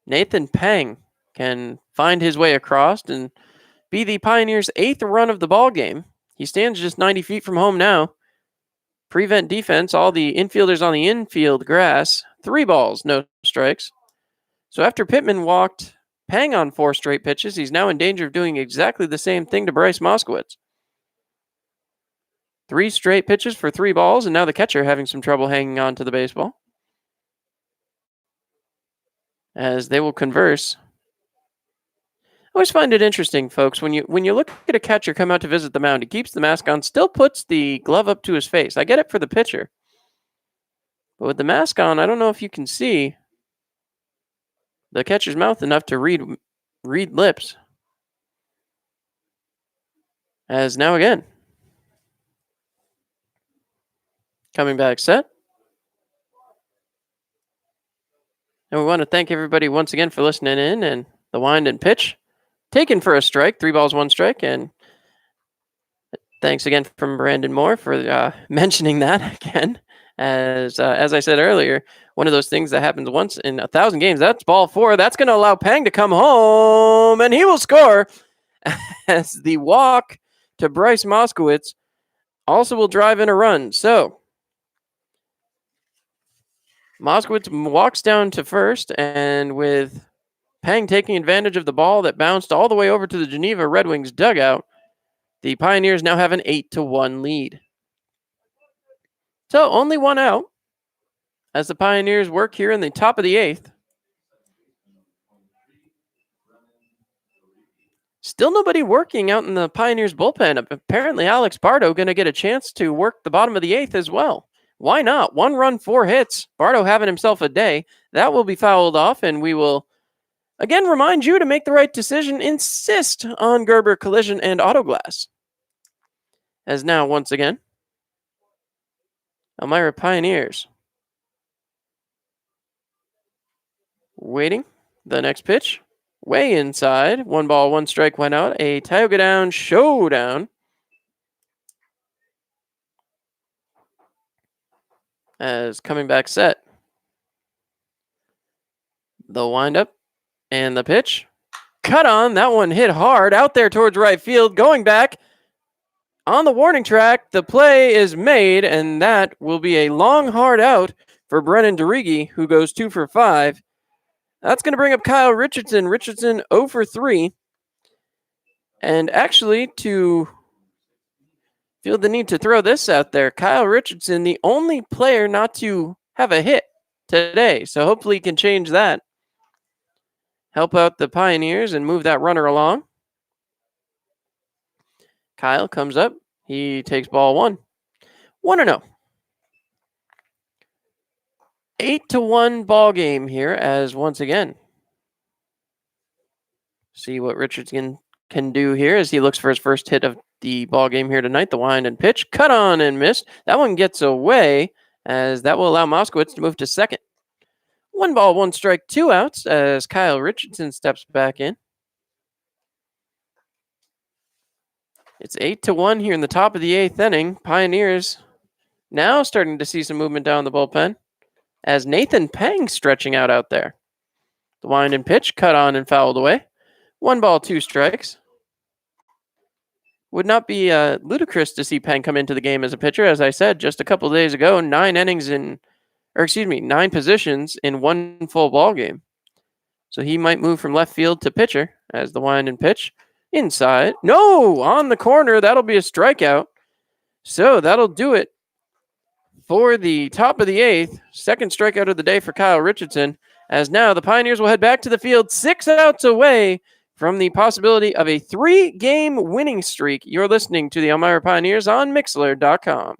Nathan Pang can find his way across and be the Pioneers' 8th run of the ball game. He stands just 90 feet from home now. Prevent defense, all the infielders on the infield grass. 3 balls, no strikes. So after Pittman walked Pang on 4 straight pitches, he's now in danger of doing exactly the same thing to Bryce Moskowitz. 3 straight pitches for 3 balls, and now the catcher having some trouble hanging on to the baseball. As they will converse. I always find it interesting, folks, when you look at a catcher come out to visit the mound, he keeps the mask on, still puts the glove up to his face. I get it for the pitcher. But with the mask on, I don't know if you can see the catcher's mouth enough to read lips. As now again. Coming back set. And we want to thank everybody once again for listening in, and the wind and pitch taken for a strike, 3 balls, 1 strike. And thanks again from Brandon Moore for mentioning that again. As I said earlier, one of those things that happens once in 1,000 games. That's ball 4. That's going to allow Pang to come home, and he will score. As the walk to Bryce Moskowitz also will drive in a run. So Moskowitz walks down to first, and with Pang taking advantage of the ball that bounced all the way over to the Geneva Red Wings dugout, the Pioneers now have an 8-1 lead. So only 1 out as the Pioneers work here in the top of the 8th. Still nobody working out in the Pioneers bullpen. Apparently Alex Bardo going to get a chance to work the bottom of the 8th as well. Why not? 1 run, 4 hits. Bardo having himself a day. That will be fouled off, and we will again remind you to make the right decision. Insist on Gerber Collision and Auto Glass. As now, once again, Elmira Pioneers. Waiting. The next pitch. Way inside. 1-1 strike went out. A Tioga Down showdown. As coming back set. The windup and the pitch. Cut on. That one hit hard out there towards right field. Going back on the warning track. The play is made, and that will be a long, hard out for Brennan DeRigi, who goes 2 for 5. That's going to bring up Kyle Richardson. Richardson 0 for 3. And actually, to feel the need to throw this out there, Kyle Richardson, the only player not to have a hit today. So hopefully he can change that. Help out the Pioneers and move that runner along. Kyle comes up. He takes ball 1. 1-0. 8-1 ball game here, as once again. See what Richardson can do here as he looks for his first hit of the ball game here tonight. The wind and pitch. Cut on and missed. That one gets away, as that will allow Moskowitz to move to second. 1-1 strike, 2 outs as Kyle Richardson steps back in. It's 8-1 here in the top of the 8th inning. Pioneers now starting to see some movement down the bullpen as Nathan Pang stretching out there. The wind and pitch, cut on and fouled away. 1-2 strikes. Would not be ludicrous to see Pang come into the game as a pitcher. As I said just a couple of days ago, 9 positions in one full ball game. So he might move from left field to pitcher as the wind and pitch. Inside. No! On the corner. That'll be a strikeout. So that'll do it for the top of the 8th. Second strikeout of the day for Kyle Richardson. As now the Pioneers will head back to the field 6 outs away from the possibility of a 3-game winning streak. You're listening to the Elmira Pioneers on Mixlr.com.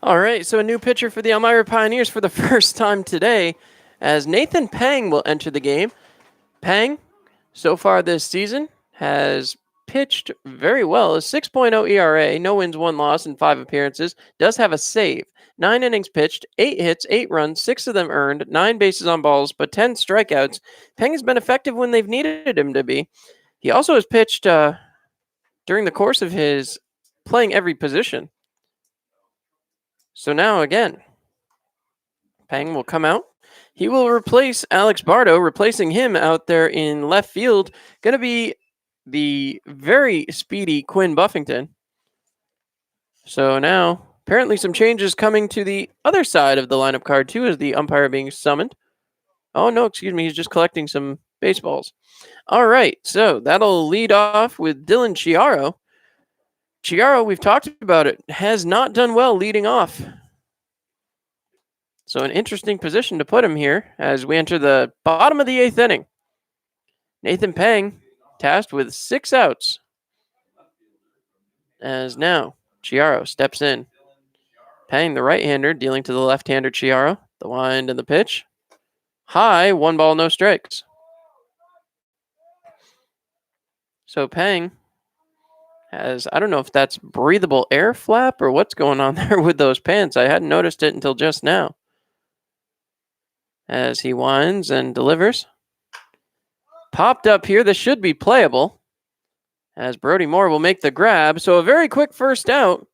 All right, so a new pitcher for the Elmira Pioneers for the first time today, as Nathan Pang will enter the game. Pang, so far this season, has pitched very well. A 6.0 ERA, no wins, 1 loss in 5 appearances. Does have a save. 9 innings pitched, 8 hits, 8 runs, 6 of them earned, 9 bases on balls, but 10 strikeouts. Pang has been effective when they've needed him to be. He also has pitched during the course of his playing every position. So now again, Pang will come out. He will replace Alex Bardo, replacing him out there in left field. Going to be the very speedy Quinn Buffington. So now, apparently some changes coming to the other side of the lineup card too, as the umpire being summoned. Oh, no, excuse me. He's just collecting some baseballs. All right, so that'll lead off with Dylan Chiaro. Chiaro, we've talked about it, has not done well leading off. So an interesting position to put him here as we enter the bottom of the 8th inning. Nathan Pang tasked with 6 outs. As now Chiaro steps in. Pang, the right-hander, dealing to the left-hander Chiaro. The wind and the pitch. High, 1 ball, no strikes. So Peng has, I don't know if that's breathable air flap or what's going on there with those pants. I hadn't noticed it until just now. As he winds and delivers. Popped up here. This should be playable. As Brody Moore will make the grab. So a very quick first out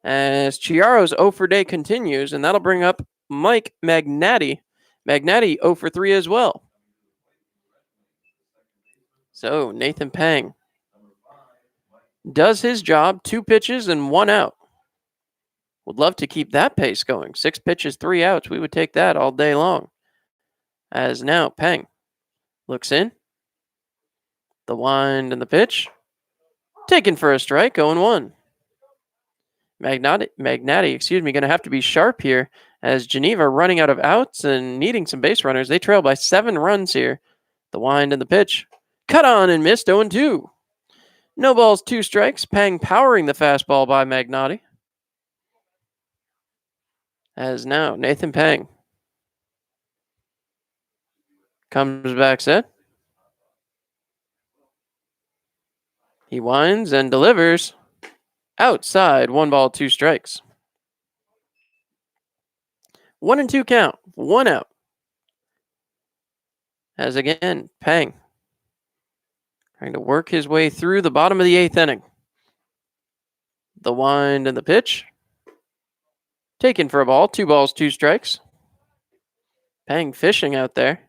as Chiaro's 0 for day continues, and that'll bring up Mike Magnati. Magnati 0 for 3 as well. So Nathan Peng does his job, 2 pitches and 1 out. Would love to keep that pace going. 6 pitches, 3 outs. We would take that all day long. As now Peng looks in. The wind and the pitch. Taken for a strike, 0-1. Magnati, going to have to be sharp here as Geneva running out of outs and needing some base runners. They trail by 7 runs here. The wind and the pitch. Cut on and missed, 0-2. No balls, 2 strikes. Peng powering the fastball by Magnati. As now Nathan Peng comes back set. He winds and delivers. Outside, 1 ball, 2 strikes. 1-2 count, 1 out. As again, Peng trying to work his way through the bottom of the 8th inning. The wind and the pitch. Taken for a ball, 2 balls, 2 strikes. Peng fishing out there.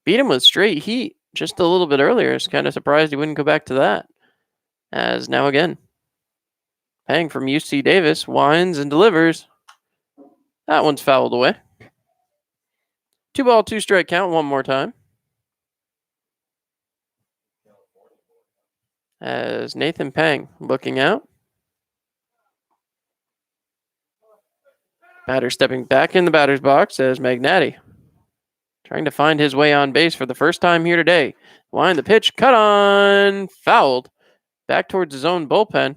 Beat him with straight heat just a little bit earlier. It's kind of surprised he wouldn't go back to that. As now again, Peng from UC Davis winds and delivers. That one's fouled away. 2 ball, 2 strike count one more time. As Nathan Peng looking out. Batter stepping back in the batter's box as Magnati trying to find his way on base for the first time here today. Wind the pitch, cut on, fouled. Back towards his own bullpen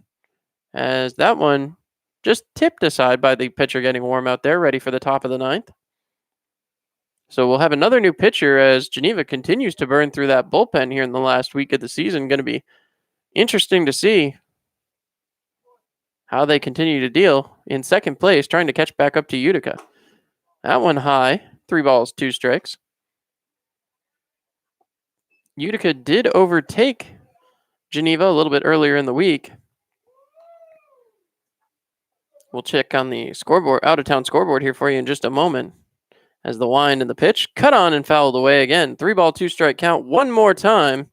as that one just tipped aside by the pitcher getting warm out there, ready for the top of the 9th. So we'll have another new pitcher as Geneva continues to burn through that bullpen here in the last week of the season. Going to be interesting to see how they continue to deal in second place, trying to catch back up to Utica. That one high, 3 balls, 2 strikes. Utica did overtake Geneva a little bit earlier in the week. We'll check on the scoreboard, out-of-town scoreboard here for you in just a moment. As the wind and the pitch, cut on and fouled away again. 3 ball, 2 strike count one more time.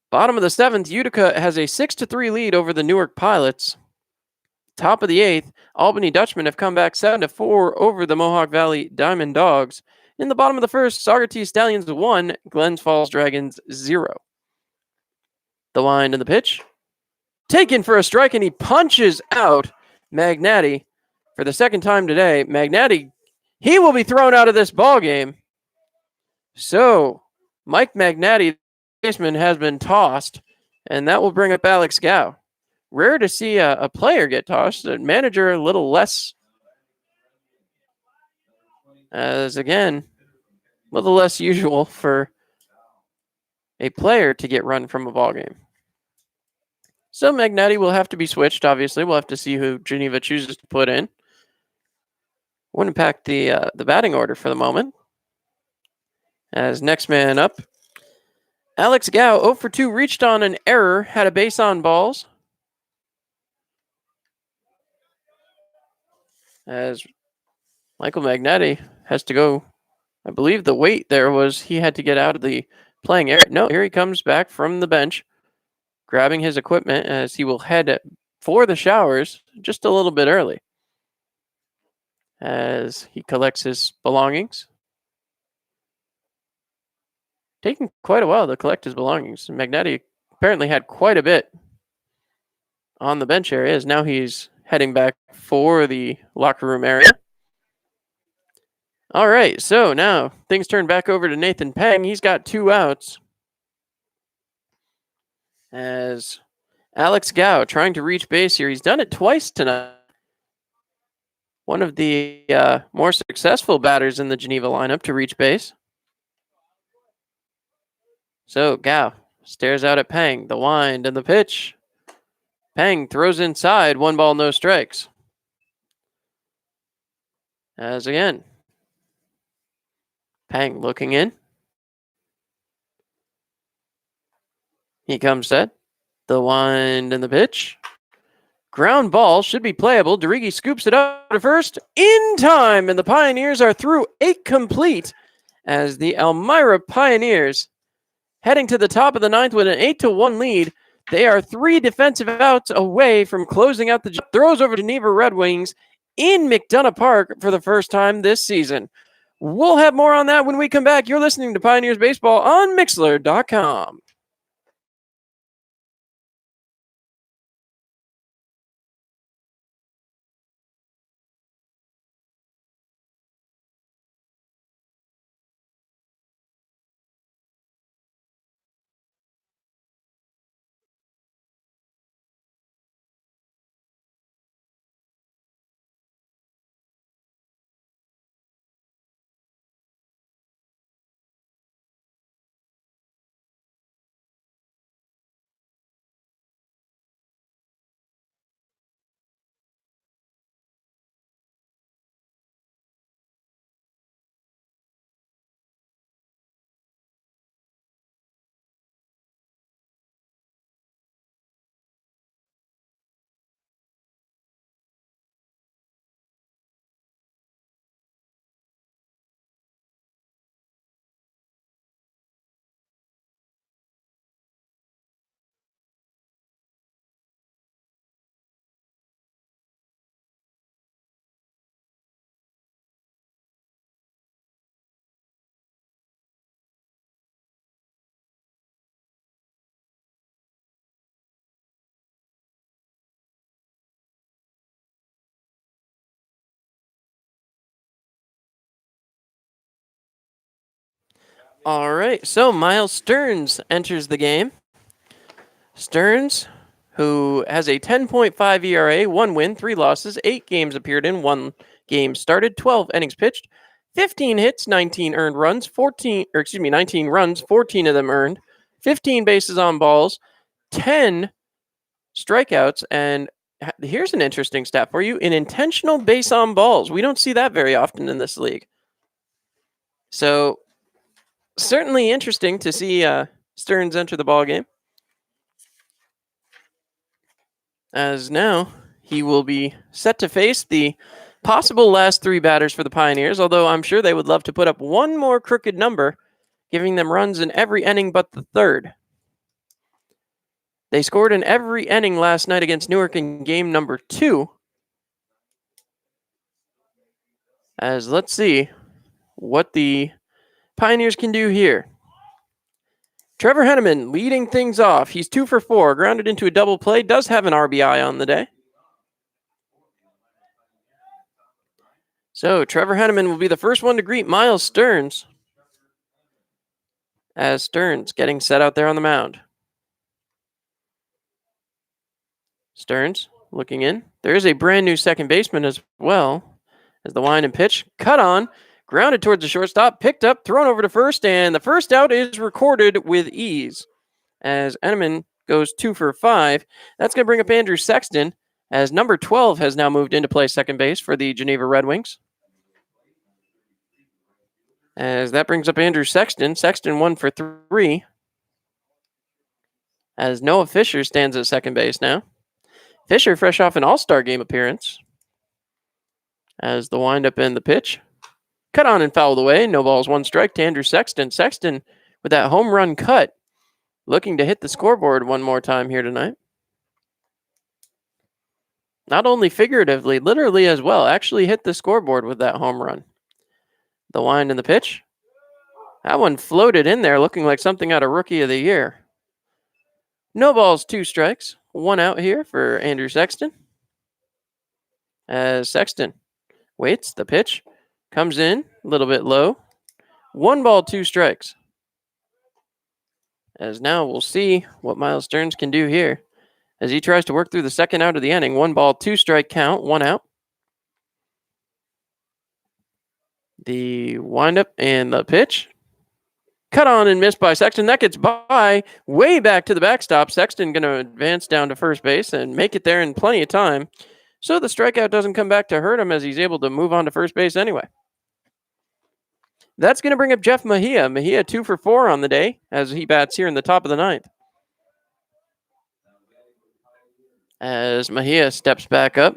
Bottom of the 7th, Utica has a 6-3 lead over the Newark Pilots. Top of the 8th, Albany Dutchmen have come back 7-4 over the Mohawk Valley Diamond Dogs. In the bottom of the 1st, Saugerties Stallions 1, Glens Falls Dragons 0. The wind and the pitch. Taken for a strike, and he punches out Magnati for the second time today. Magnati, he will be thrown out of this ball game. So, Mike Magnati, the baseman, has been tossed, and that will bring up Alex Gow. Rare to see a player get tossed. A manager a little less, as again, a little less usual for a player to get run from a ball game. So Magnati will have to be switched, obviously. We'll have to see who Geneva chooses to put in. Wouldn't impact the batting order for the moment. As next man up, Alex Gow, 0 for 2, reached on an error, had a base on balls. As Michael Magnati has to go, I believe the wait there was he had to get out of the playing area. No, here he comes back from the bench, grabbing his equipment as he will head for the showers just a little bit early. As he collects his belongings. Taking quite a while to collect his belongings. Magnati apparently had quite a bit on the bench area, as now he's heading back for the locker room area. All right, so now things turn back over to Nathan Peng. He's got 2 outs. As Alex Gow trying to reach base here. He's done it twice tonight. one of the more successful batters in the Geneva lineup to reach base. So Gao stares out at Peng, the wind and the pitch. Peng throws inside, 1 ball, no strikes. As again, Peng looking in. He comes set. The wind and the pitch. Ground ball should be playable. Derigi scoops it up to first in time, and the Pioneers are through 8 complete as the Elmira Pioneers, heading to the top of the 9th with an 8-1 lead. They are 3 defensive outs away from closing out the job. Throws over to Geneva Red Wings in McDonough Park for the first time this season. We'll have more on that when we come back. You're listening to Pioneers Baseball on Mixlr.com. All right, so Miles Stearns enters the game. Stearns, who has a 10.5 ERA, 1 win, 3 losses, 8 games appeared in, 1 game started, 12 innings pitched, 15 hits, 19 earned runs, 19 runs, 14 of them earned, 15 bases on balls, 10 strikeouts, and here's an interesting stat for you: an intentional base on balls. We don't see that very often in this league. So certainly interesting to see Stearns enter the ball game, as now he will be set to face the possible last 3 batters for the Pioneers, although I'm sure they would love to put up one more crooked number, giving them runs in every inning but the 3rd. They scored in every inning last night against Newark in game number 2. As let's see what the Pioneers can do here. Trevor Henneman leading things off. He's 2 for 4, grounded into a double play, does have an RBI on the day. So Trevor Henneman will be the first one to greet Miles Stearns, as Stearns getting set out there on the mound. Stearns looking in. There is a brand new second baseman as well, as the wind and pitch cut on, grounded towards the shortstop, picked up, thrown over to first, and the first out is recorded with ease as Henneman goes 2 for 5. That's going to bring up Andrew Sexton, as number 12 has now moved into play second base for the Geneva Red Wings. As that brings up Andrew Sexton. Sexton 1 for 3. As Noah Fisher stands at second base now. Fisher fresh off an All-Star game appearance. As the windup and the pitch cut on and fouled away. No balls, 1 strike to Andrew Sexton. Sexton with that home run cut, looking to hit the scoreboard one more time here tonight. Not only figuratively, literally as well. Actually hit the scoreboard with that home run. The wind and the pitch. That one floated in there, looking like something out of Rookie of the Year. No balls, 2 strikes. 1 out here for Andrew Sexton. As Sexton waits, the pitch comes in a little bit low. 1 ball, 2 strikes. As now we'll see what Miles Stearns can do here, as he tries to work through the second out of the inning. 1 ball, 2 strike count, 1 out. The windup and the pitch. Cut on and missed by Sexton. That gets by way back to the backstop. Sexton going to advance down to first base and make it there in plenty of time. So the strikeout doesn't come back to hurt him as he's able to move on to first base anyway. That's going to bring up Jeff Mejia. Mejia 2 for 4 on the day as he bats here in the top of the ninth. As Mejia steps back up.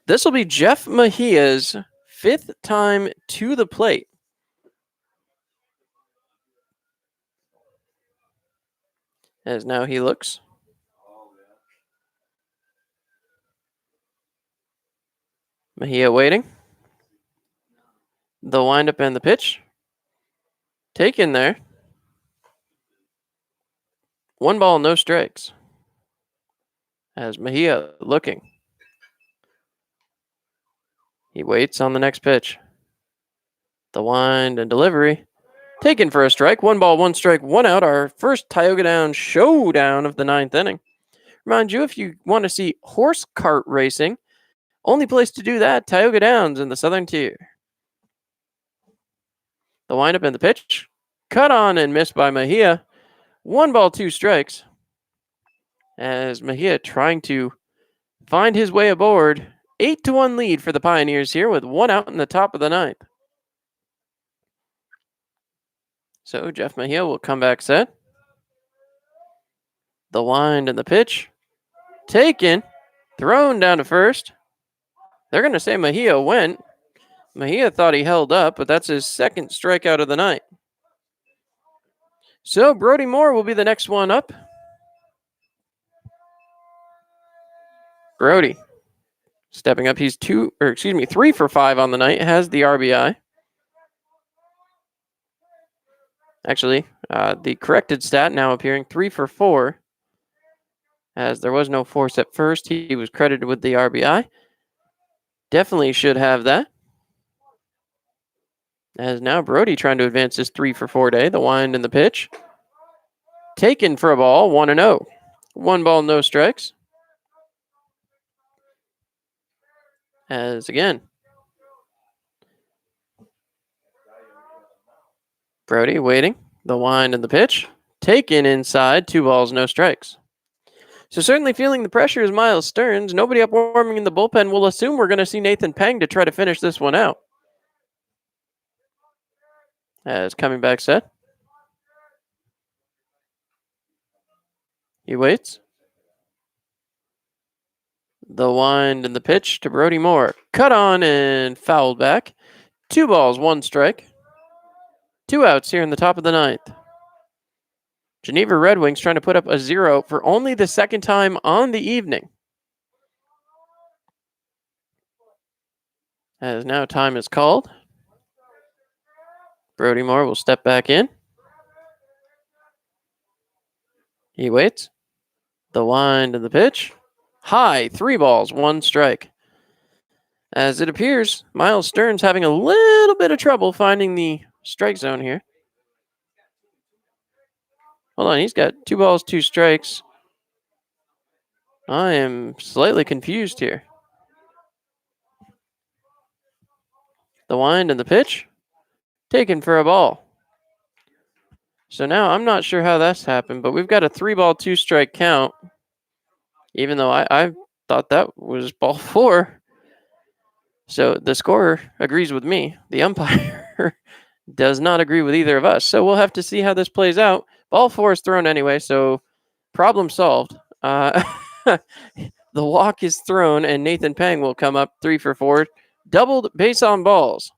This will be Jeff Mejia's 5th time to the plate. As now he looks. Mejia waiting. The windup and the pitch. Taken there. 1 ball, no strikes. As Mejia looking. He waits on the next pitch. The wind and delivery. Taken for a strike. 1 ball, 1 strike, 1 out. Our first Tioga Down showdown of the 9th inning. Remind you, if you want to see horse cart racing, only place to do that, Tioga Downs in the Southern Tier. The windup and the pitch. Cut on and missed by Mejia. 1 ball, 2 strikes. As Mejia trying to find his way aboard. 8-1 lead for the Pioneers here with 1 out in the top of the 9th. So Jeff Mejia will come back set. The wind and the pitch. Taken. Thrown down to first. They're going to say Mejia went. Mejia thought he held up, but that's his 2nd strikeout of the night. So Brody Moore will be the next one up. Brody stepping up. He's 3 for 5 on the night. Has the RBI. Actually, the corrected stat now appearing 3 for 4. As there was no force at first, he was credited with the RBI. Definitely should have that. As now Brody trying to advance his 3 for 4 day. The wind and the pitch. Taken for a ball, 1-0. 1 ball, no strikes. As again, Brody waiting. The wind and the pitch. Taken inside, 2 balls, no strikes. So certainly feeling the pressure is Miles Stearns. Nobody up warming in the bullpen. We'll assume we're going to see Nathan Pang to try to finish this one out. As coming back set. He waits. The wind and the pitch to Brody Moore. Cut on and fouled back. 2 balls, 1 strike. 2 outs here in the top of the 9th. Geneva Red Wings trying to put up a 0 for only the 2nd time on the evening. As now time is called. Brody Moore will step back in. He waits. The wind and the pitch. High, 3 balls, 1 strike. As it appears, Miles Stearns having a little bit of trouble finding the strike zone here. Hold on, he's got 2 balls, 2 strikes. I am slightly confused here. The wind and the pitch. Taken for a ball. So now I'm not sure how that's happened, but we've got a 3 ball, 2 strike count. Even though I thought that was ball 4. So the scorer agrees with me. The umpire does not agree with either of us. So we'll have to see how this plays out. Ball 4 is thrown anyway, so problem solved. The walk is thrown, and Nathan Pang will come up 3 for 4. Doubled base on balls.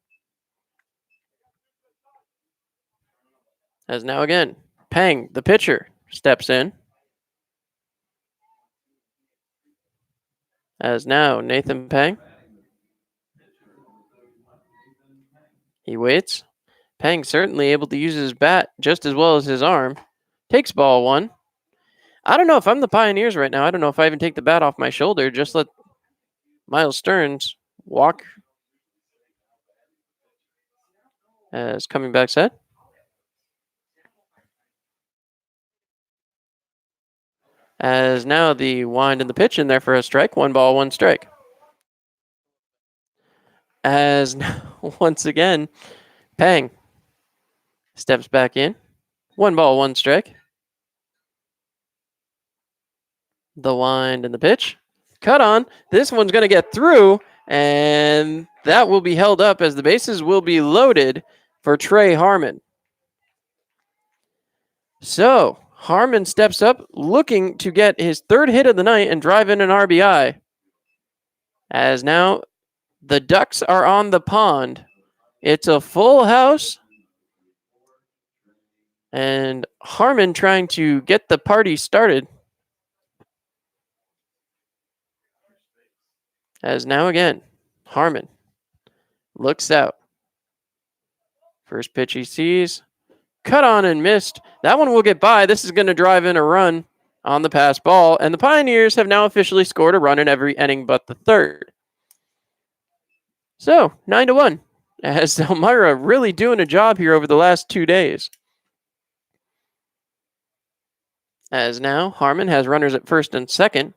As now again, Pang, the pitcher, steps in. As now, Nathan Pang. He waits. Pang certainly able to use his bat just as well as his arm. Takes ball 1. I don't know if I'm the Pioneers right now. I don't know if I even take the bat off my shoulder. Just let Miles Stearns walk. As coming back set. As now the wind and the pitch in there for a strike. 1 ball, 1 strike. As now once again, Pang steps back in. 1 ball, 1 strike. The wind and the pitch. Cut on. This one's going to get through, and that will be held up as the bases will be loaded for Trey Harmon. So Harmon steps up, looking to get his 3rd hit of the night and drive in an RBI. As now the Ducks are on the pond. It's a full house. And Harmon trying to get the party started. As now again, Harmon looks out. First pitch he sees. Cut on and missed. That one will get by. This is going to drive in a run on the pass ball. And the Pioneers have now officially scored a run in every inning but the 3rd. So, 9-1. As Elmira really doing a job here over the last 2 days. As now, Harmon has runners at first and second.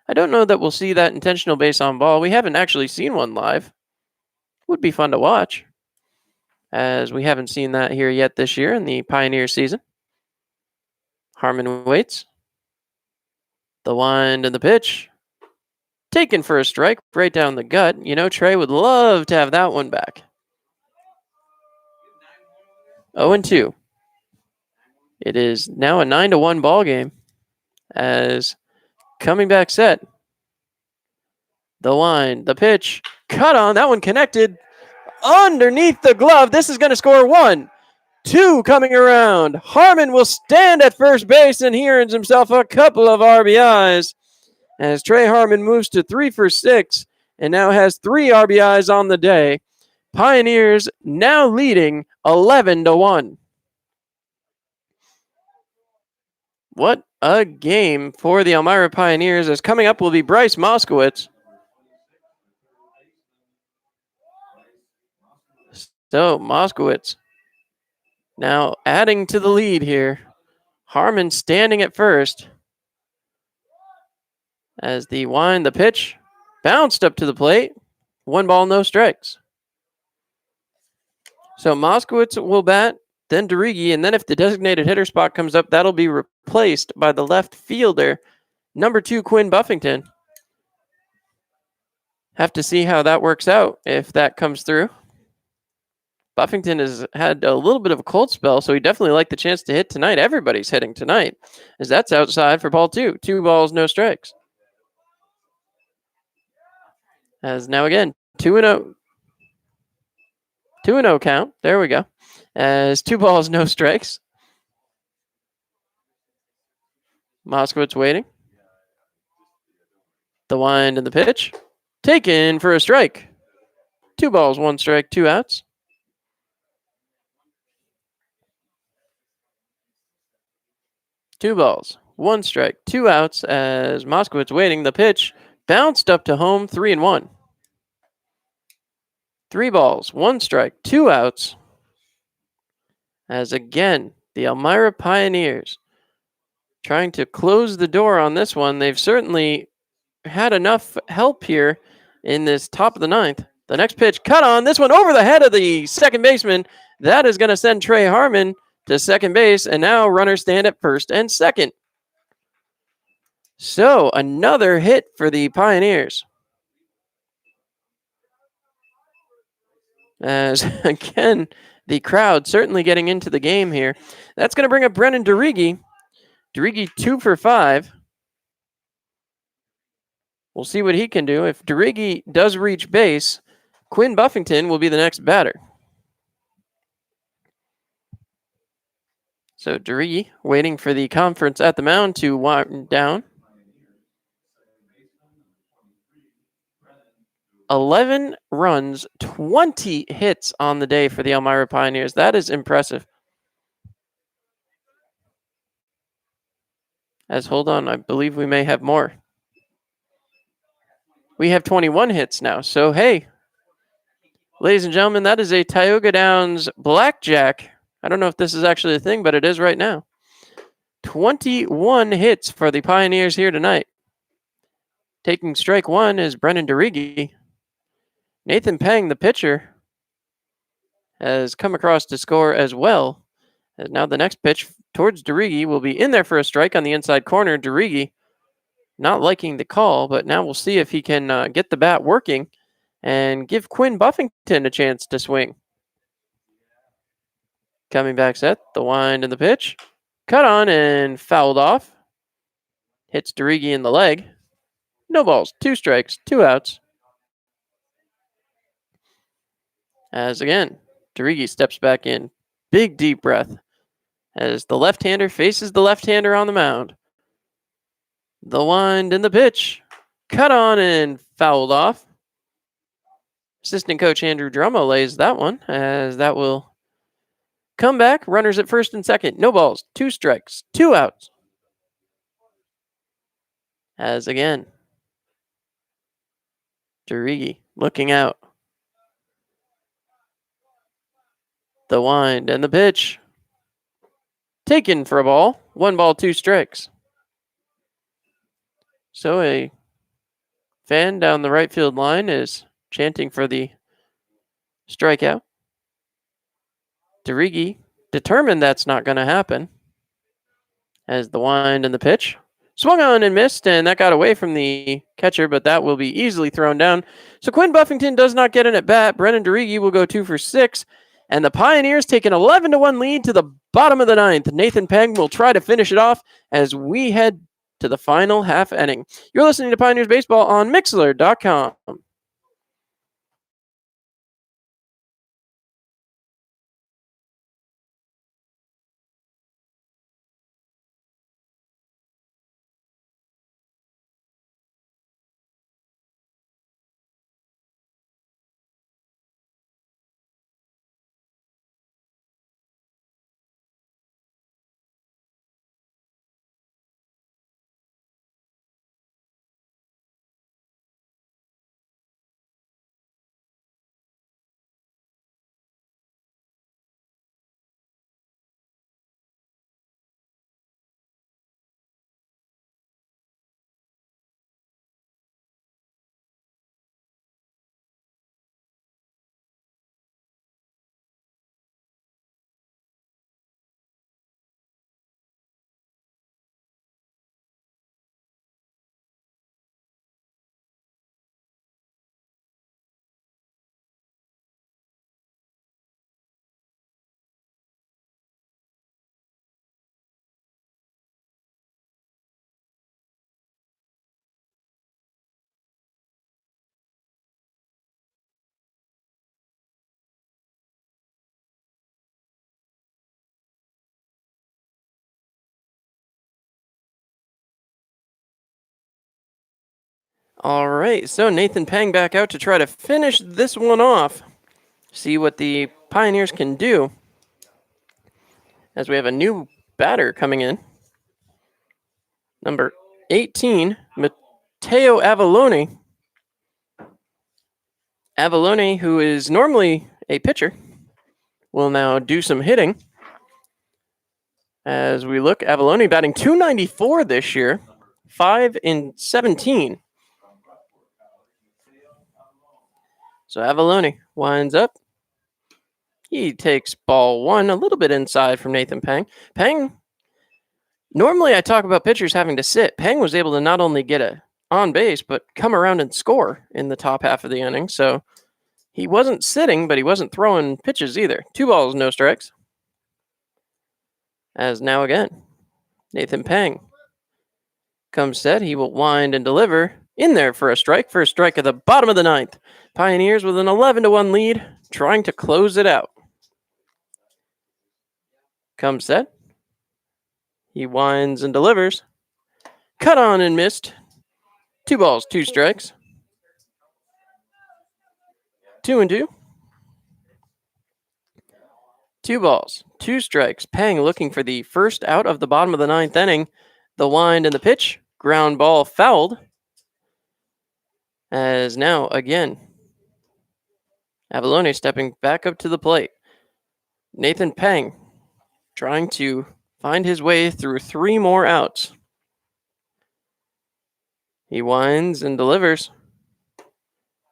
I don't know that we'll see that intentional base on ball. We haven't actually seen one live. Would be fun to watch, as we haven't seen that here yet this year in the Pioneer season. Harmon waits. The wind and the pitch. Taken for a strike right down the gut. You know, Trey would love to have that one back. 0-2. It is now a 9-1 ball game. As coming back set. The wind, the pitch, cut on. That one connected underneath the glove. This is going to score 1. 2 coming around. Harmon will stand at first base, and he earns himself a couple of RBIs as Trey Harmon moves to 3 for 6 and now has 3 RBIs on the day. Pioneers now leading 11-1. What a game for the Elmira Pioneers, as coming up will be Bryce Moskowitz. So Moskowitz now adding to the lead here. Harmon standing at first. As the wind, the pitch, bounced up to the plate. 1 ball, no strikes. So Moskowitz will bat, then Derigi, and then if the designated hitter spot comes up, that'll be replaced by the left fielder, number 2, Quinn Buffington. Have to see how that works out if that comes through. Buffington has had a little bit of a cold spell, so he definitely liked the chance to hit tonight. Everybody's hitting tonight, as that's outside for ball 2. 2 balls, no strikes. As now again, 2-0. 2-0 count. There we go. As 2 balls, no strikes. Moskowitz waiting. The wind and the pitch. Taken for a strike. 2 balls, 1 strike, 2 outs. Two balls, 1 strike, 2 outs as Moskowitz waiting. The pitch bounced up to home, 3-1. 3 balls, 1 strike, 2 outs. As again, the Elmira Pioneers trying to close the door on this one. They've certainly had enough help here in this top of the 9th. The next pitch cut on. This one over the head of the second baseman. That is going to send Trey Harmon to second base, and now runners stand at first and second. So another hit for the Pioneers. As again, the crowd certainly getting into the game here. That's going to bring up Brennan Derigi. Derigi 2 for 5. We'll see what he can do. If Derigi does reach base, Quinn Buffington will be the next batter. So Derigi waiting for the conference at the mound to wind down. 11 runs, 20 hits on the day for the Elmira Pioneers. That is impressive. As hold on, I believe we may have more. We have 21 hits now. So hey, ladies and gentlemen, that is a Tioga Downs blackjack. I don't know if this is actually a thing, but it is right now. 21 hits for the Pioneers here tonight. Taking strike 1 is Brennan Derigi. Nathan Pang, the pitcher, has come across to score as well. And now the next pitch towards Derigi will be in there for a strike on the inside corner. Derigi not liking the call, but now we'll see if he can get the bat working and give Quinn Buffington a chance to swing. Coming back set, the wind and the pitch. Cut on and fouled off. Hits Derigi in the leg. No balls, 2 strikes, 2 outs. As again, Derigi steps back in. Big deep breath as the left-hander faces the left-hander on the mound. The wind and the pitch. Cut on and fouled off. Assistant coach Andrew Drummo lays that one, as that will come back. Runners at first and second. No balls, 2 strikes, 2 outs. As again, Derigi looking out. The wind and the pitch. Taken for a ball. 1 ball, 2 strikes. So a fan down the right field line is chanting for the strikeout. Derigi determined that's not going to happen. As the wind and the pitch. Swung on and missed, and that got away from the catcher, but that will be easily thrown down. So Quinn Buffington does not get an at bat. Brennan Derigi will go 2 for 6. And the Pioneers take an 11-1 lead to the bottom of the 9th. Nathan Peng will try to finish it off as we head to the final half inning. You're listening to Pioneers Baseball on Mixlr.com. All right, so Nathan Peng back out to try to finish this one off. See what the Pioneers can do. As we have a new batter coming in. Number 18, Matteo Avallone. Avallone, who is normally a pitcher, will now do some hitting. As we look, Avallone batting .294 this year, 5 in 17. So Avallone winds up. He takes ball 1 a little bit inside from Nathan Peng. Peng, normally I talk about pitchers having to sit. Peng was able to not only get a on base, but come around and score in the top half of the inning. So he wasn't sitting, but he wasn't throwing pitches either. 2 balls, no strikes. As now again, Nathan Peng comes set. He will wind and deliver in there for a strike. First strike at the bottom of the 9th. Pioneers with an 11-1 lead, trying to close it out. Comes set. He winds and delivers. Cut on and missed. 2 balls, 2 strikes. 2-2. 2 balls, 2 strikes. Peng looking for the first out of the bottom of the 9th inning. The wind and the pitch. Ground ball fouled. As now, again, Avallone stepping back up to the plate. Nathan Peng trying to find his way through 3 more outs. He winds and delivers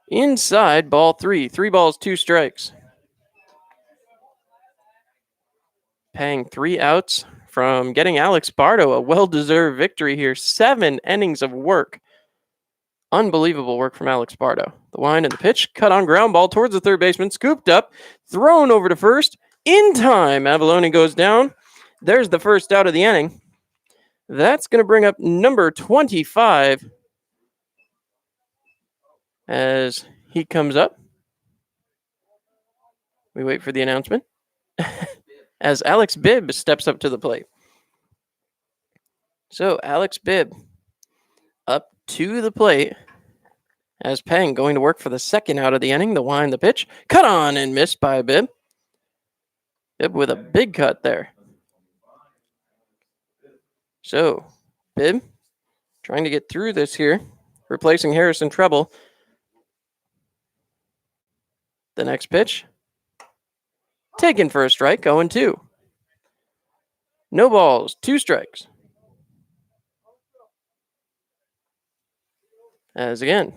Inside, ball 3. 3 balls, 2 strikes. Pang 3 outs from getting Alex Bardo a well-deserved victory here. 7 innings of work. Unbelievable work from Alex Bardo. The wind and the pitch, cut on ground ball towards the third baseman, scooped up, thrown over to first. In time, Avalone goes down. There's the first out of the inning. That's going to bring up number 25 as he comes up. We wait for the announcement as Alex Bibb steps up to the plate. So Alex Bibb up to the plate as Peng going to work for the second out of the inning. The wind, the pitch, cut on and missed by Bibb. Bibb with a big cut there. So Bibb trying to get through this here, replacing Harrison Treble. The next pitch, taken for a strike, 0-2. No balls, 2 strikes. As again,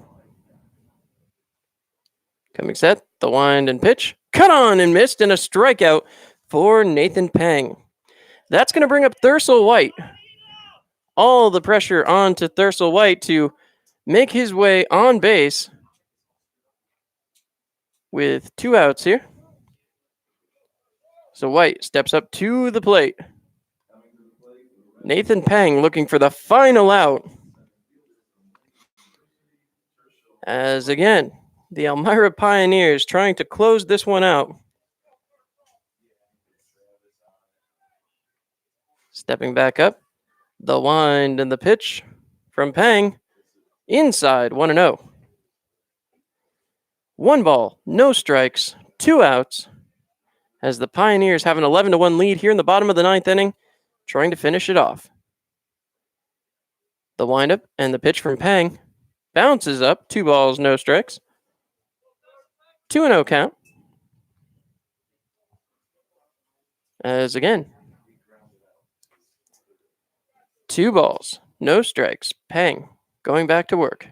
coming set, the wind and pitch, cut on and missed, and a strikeout for Nathan Peng. That's going to bring up Thursel White. All the pressure onto Thursel White to make his way on base with 2 outs here. So White steps up to the plate. Nathan Peng looking for the final out. As again, the Elmira Pioneers trying to close this one out. Stepping back up, the wind and the pitch from Peng. Inside, 1-0. 1 ball, no strikes, 2 outs. As the Pioneers have an 11-1 lead here in the bottom of the 9th inning, trying to finish it off. The windup and the pitch from Peng bounces up, 2 balls, no strikes. 2-0 count. As again, 2 balls, no strikes. Peng going back to work.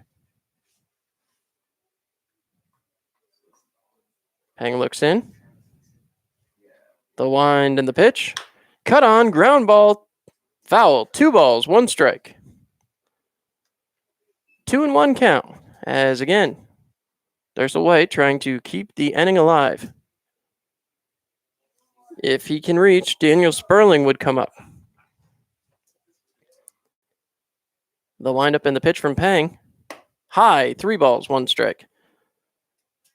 Peng looks in. The wind and the pitch. Cut on, ground ball, foul. 2 balls, 1 strike. 2-1 count. As again, Thursel White trying to keep the inning alive. If he can reach, Daniel Sperling would come up. The windup and the pitch from Peng. High, 3 balls, 1 strike.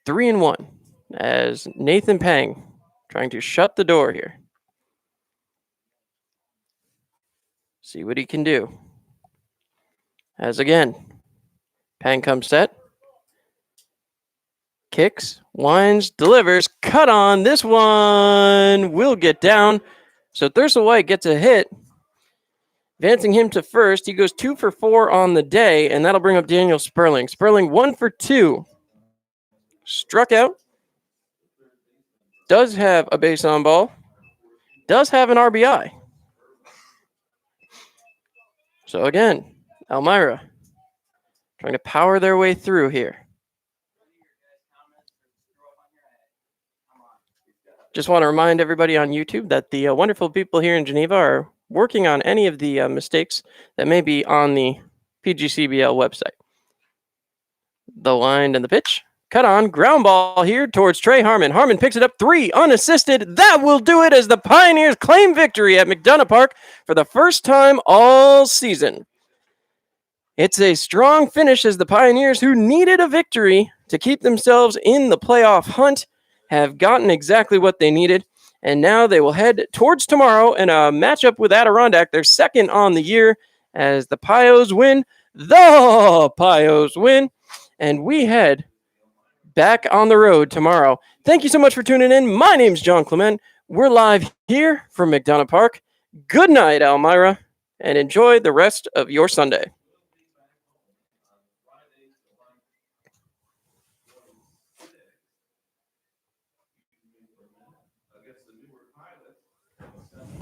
3-1 as Nathan Peng trying to shut the door here. See what he can do. As again, Peng comes set. Kicks, winds, delivers, cut on. This one will get down. So Thursel White gets a hit, advancing him to first. He goes 2 for 4 on the day, and that'll bring up Daniel Sperling. Sperling 1 for 2. Struck out. Does have a base on ball. Does have an RBI. So again, Elmira trying to power their way through here. Just want to remind everybody on YouTube that the wonderful people here in Geneva are working on any of the mistakes that may be on the PGCBL website. The wind and the pitch. Cut on, ground ball here towards Trey Harmon. Harmon picks it up 3, unassisted. That will do it as the Pioneers claim victory at McDonough Park for the first time all season. It's a strong finish as the Pioneers, who needed a victory to keep themselves in the playoff hunt, have gotten exactly what they needed. And now they will head towards tomorrow in a matchup with Adirondack, their second on the year, as the Pios win. The Pios win. And we head back on the road tomorrow. Thank you so much for tuning in. My name's John Clement. We're live here from McDonough Park. Good night, Elmira, and enjoy the rest of your Sunday.